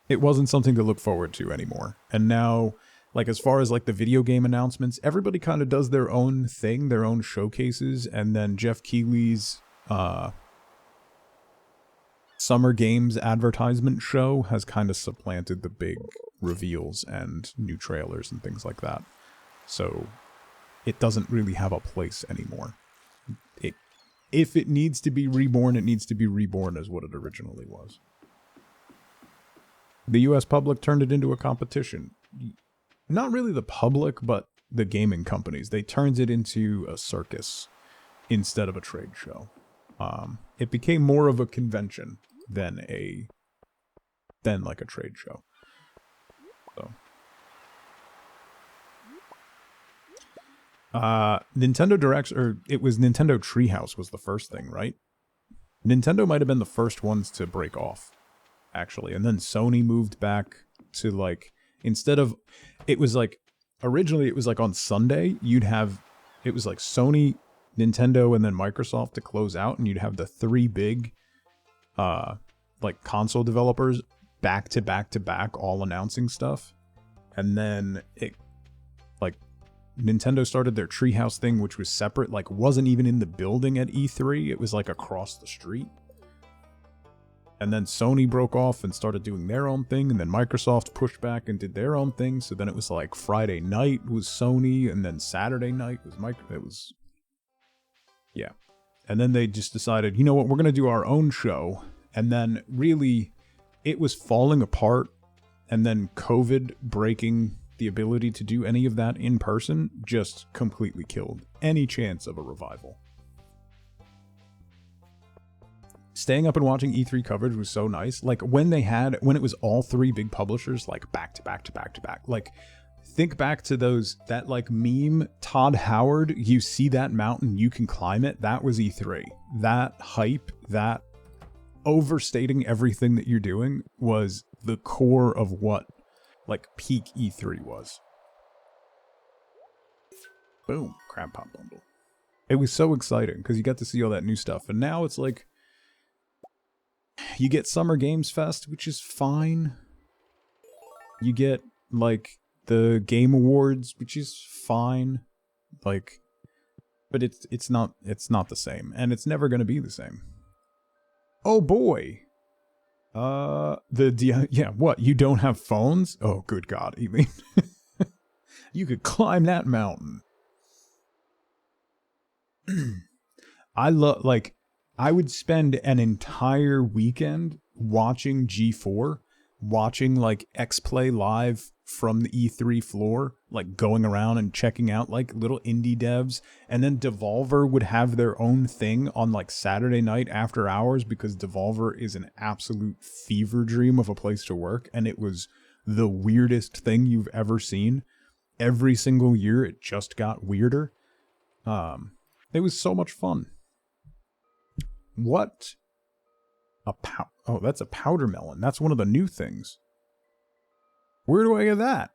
It wasn't something to look forward to anymore. And now, like, as far as like the video game announcements, everybody kind of does their own thing, their own showcases, and then Jeff Keighley's Summer Games advertisement show has kind of supplanted the big reveals and new trailers and things like that. So it doesn't really have a place anymore. If it needs to be reborn, it needs to be reborn as what it originally was. The US public turned it into a competition. Not really the public, but the gaming companies. They turned it into a circus instead of a trade show. It became more of a convention than like a trade show. So Nintendo Directs, or it was Nintendo Treehouse was the first thing, right? Nintendo might have been the first ones to break off, actually. And then Sony moved back to, like, instead of, it was like, originally it was like on Sunday, it was like Sony, Nintendo, and then Microsoft to close out, and you'd have the three big, like, console developers back to back to back all announcing stuff. And then it, like, Nintendo started their Treehouse thing, which was separate, like, wasn't even in the building at E3, it was like across the street. And then Sony broke off and started doing their own thing, and then Microsoft pushed back and did their own thing, so then it was like Friday night was Sony, and then Saturday night was yeah. And then they just decided, you know what, we're gonna do our own show, and then really, it was falling apart, and then COVID breaking the ability to do any of that in person just completely killed any chance of a revival. Staying up and watching E3 coverage was so nice. Like, when it was all three big publishers, like, back to back to back to back. Like, think back to that, like, meme, Todd Howard, you see that mountain, you can climb it. That was E3. That hype, that overstating everything that you're doing was the core of what, like, peak E3 was. Boom, Crab Pop Bundle. It was so exciting because you got to see all that new stuff. And now it's like, you get Summer Games Fest, which is fine. You get, like, the Game Awards, which is fine. Like, but it's not the same, and it's never going to be the same. Oh boy. Yeah, what? You don't have phones? Oh, good God, you mean? You could climb that mountain. I would spend an entire weekend watching G4, watching, like, X-Play live from the E3 floor, like, going around and checking out, like, little indie devs, and then Devolver would have their own thing on, like, Saturday night after hours, because Devolver is an absolute fever dream of a place to work, and it was the weirdest thing you've ever seen. Every single year, it just got weirder. It was so much fun. What? Oh, that's a powder melon. That's one of the new things. Where do I get that?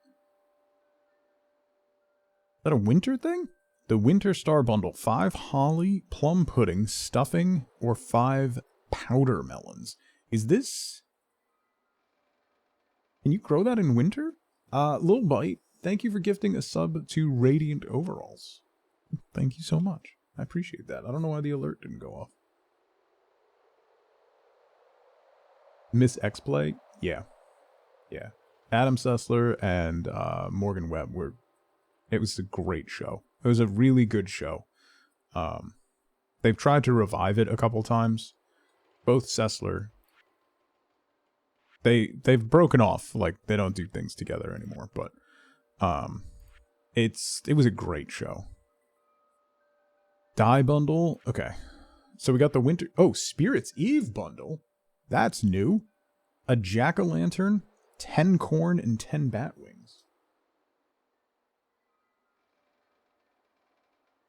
Is that a winter thing? The Winter Star Bundle. 5 holly, plum pudding, stuffing, or 5 powder melons. Is this... Can you grow that in winter? Little Bite, thank you for gifting a sub to Radiant Overalls. Thank you so much. I appreciate that. I don't know why the alert didn't go off. Miss X-Play? Yeah. Yeah. Adam Sessler and Morgan Webb it was a great show. It was a really good show. They've tried to revive it a couple times. Both Sessler. They've broken off, like, they don't do things together anymore, but it was a great show. Die bundle? Okay. So we got the winter... Oh, Spirit's Eve bundle? That's new. A jack-o'-lantern, 10 corn, and 10 bat wings.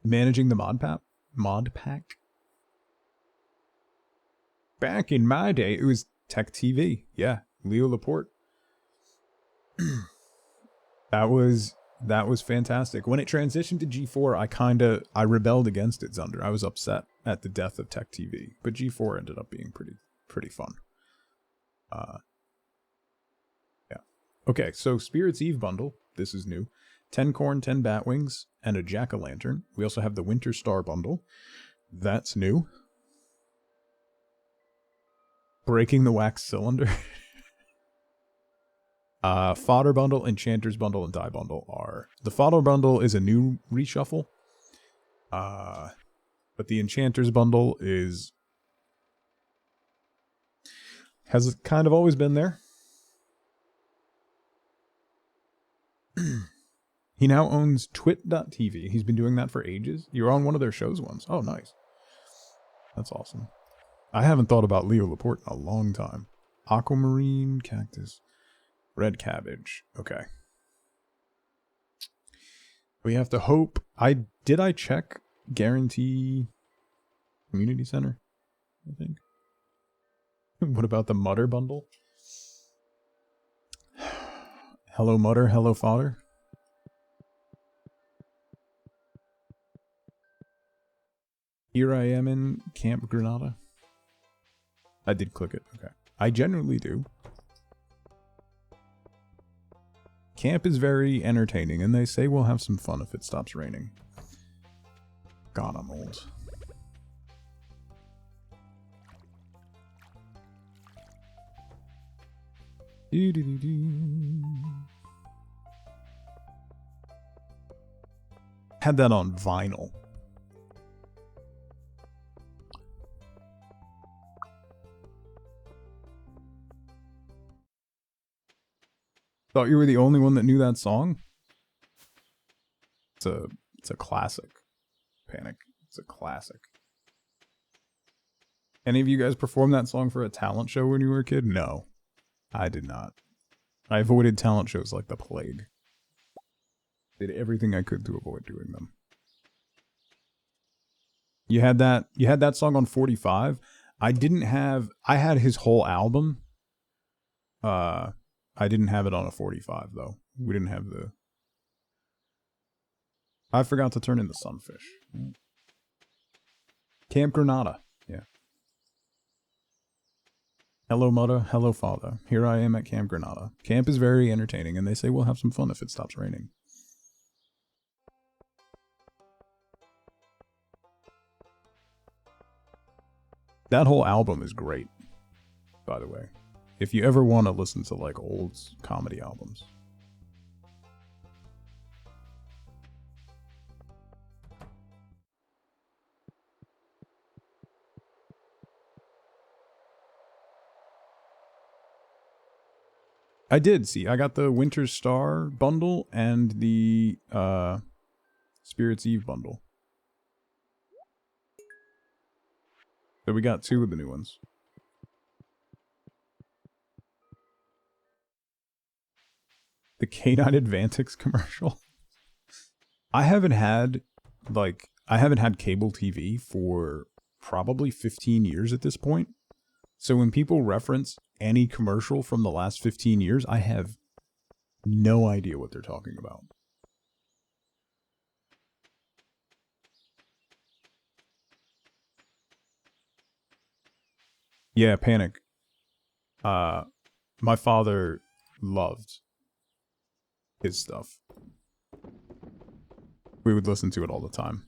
Managing the mod pack? Back in my day, it was Tech TV. Yeah, Leo Laporte. That was fantastic. When it transitioned to G4, I rebelled against it, Zunder. I was upset at the death of Tech TV, but G4 ended up being pretty fun. Okay, so Spirit's Eve bundle. This is new. 10 corn, 10 bat wings, and a jack-o'-lantern. We also have the Winter Star bundle. That's new. Breaking the wax cylinder. Fodder bundle, Enchanter's bundle, and die bundle are... The fodder bundle is a new reshuffle. But the Enchanter's bundle is... has kind of always been there. He now owns twit.tv. He's been doing that for ages. You're on one of their shows once. Oh, nice. That's awesome. I haven't thought about Leo Laporte in a long time. Aquamarine, cactus, red cabbage. Okay. We have to hope. Did I check Guarantee Community Center? I think. What about the Mutter bundle? Hello Mutter, hello Fodder. Here I am in Camp Granada. I did click it. Okay. I genuinely do. Camp is very entertaining, and they say we'll have some fun if it stops raining. God, I'm old. Had that on vinyl. Thought you were the only one that knew that song? It's a classic. Panic. It's a classic. Any of you guys perform that song for a talent show when you were a kid? No. I did not. I avoided talent shows like the plague. Did everything I could to avoid doing them. You had that song on 45. I had his whole album. I didn't have it on a 45 though. We didn't have the... I forgot to turn in the sunfish. Camp Granada. Yeah. Hello Mother, hello Father. Here I am at Camp Granada. Camp is very entertaining, and they say we'll have some fun if it stops raining. That whole album is great, by the way. If you ever want to listen to like old comedy albums. I did see. I got the Winter Star bundle and the Spirit's Eve bundle. So we got 2 of the new ones. The Canine Advantix commercial. I haven't had cable TV for probably 15 years at this point. So when people reference any commercial from the last 15 years, I have no idea what they're talking about. Yeah, Panic. My father loved his stuff. We would listen to it all the time.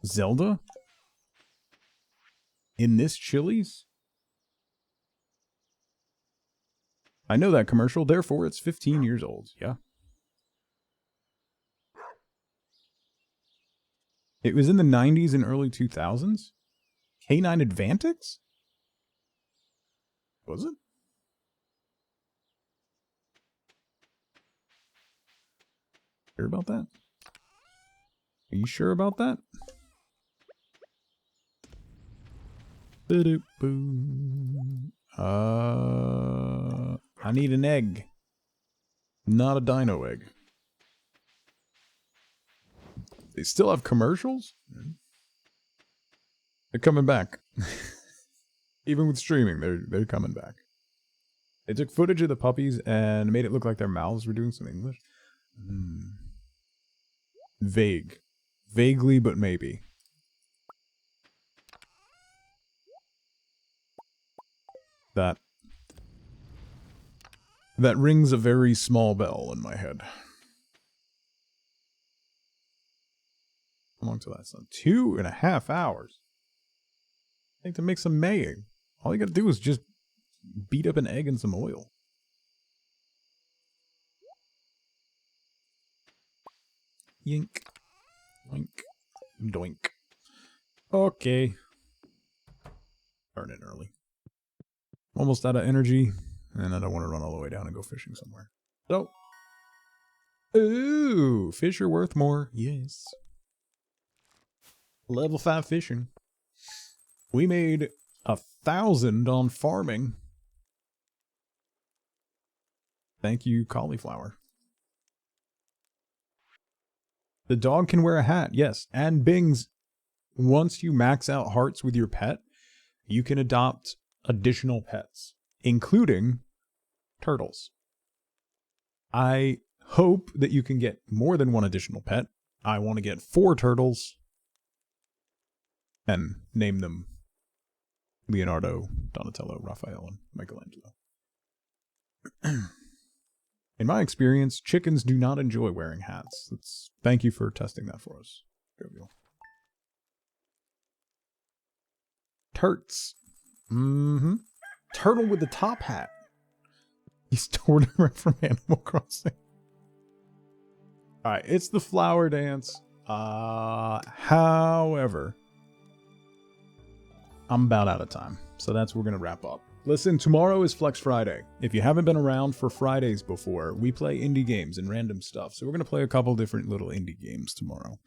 Zelda? In this Chili's? I know that commercial, therefore it's 15 years old. Yeah. It was in the 90s and early 2000s? Canine Advantix? Was it? Sure about that? Are you sure about that? I need an egg. Not a dino egg. They still have commercials? They're coming back. Even with streaming, they're coming back. They took footage of the puppies and made it look like their mouths were doing some English. Vague. Vaguely, but That rings a very small bell in my head. How long till that's done? 2.5 hours. I think to make some maying. All you gotta do is just beat up an egg in some oil. Yink. Doink. Doink. Okay. Starting it early. Almost out of energy, and I don't want to run all the way down and go fishing somewhere. So. Ooh, fish are worth more. Yes. Level 5 fishing. We made 1,000 on farming. Thank you, cauliflower. The dog can wear a hat, yes. And Bings, once you max out hearts with your pet, you can adopt additional pets, including turtles. I hope that you can get more than one additional pet. I want to get 4 turtles and name them Leonardo, Donatello, Raphael, and Michelangelo. In my experience, chickens do not enjoy wearing hats. Thank you for testing that for us, Jovial. Turts. Mm-hmm. Turtle with the top hat. He stored it from Animal Crossing. Alright, it's the flower dance. However, I'm about out of time. So that's where we're going to wrap up. Listen, tomorrow is Flex Friday. If you haven't been around for Fridays before, we play indie games and random stuff. So we're going to play a couple different little indie games tomorrow.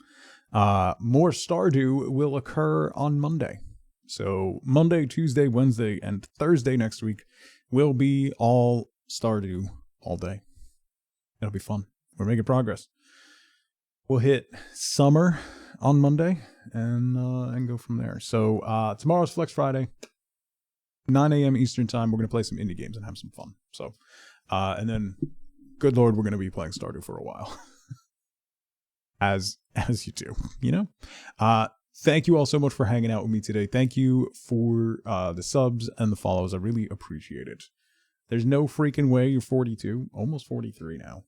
More Stardew will occur on Monday. So Monday, Tuesday, Wednesday, and Thursday next week will be all Stardew all day. It'll be fun. We're making progress. We'll hit summer on Monday and go from there. So tomorrow's Flex Friday. 9 a.m. Eastern time, we're going to play some indie games and have some fun. So, and then, good Lord, we're going to be playing Stardew for a while. as you do, you know? Thank you all so much for hanging out with me today. Thank you for the subs and the follows. I really appreciate it. There's no freaking way you're 42, almost 43 now.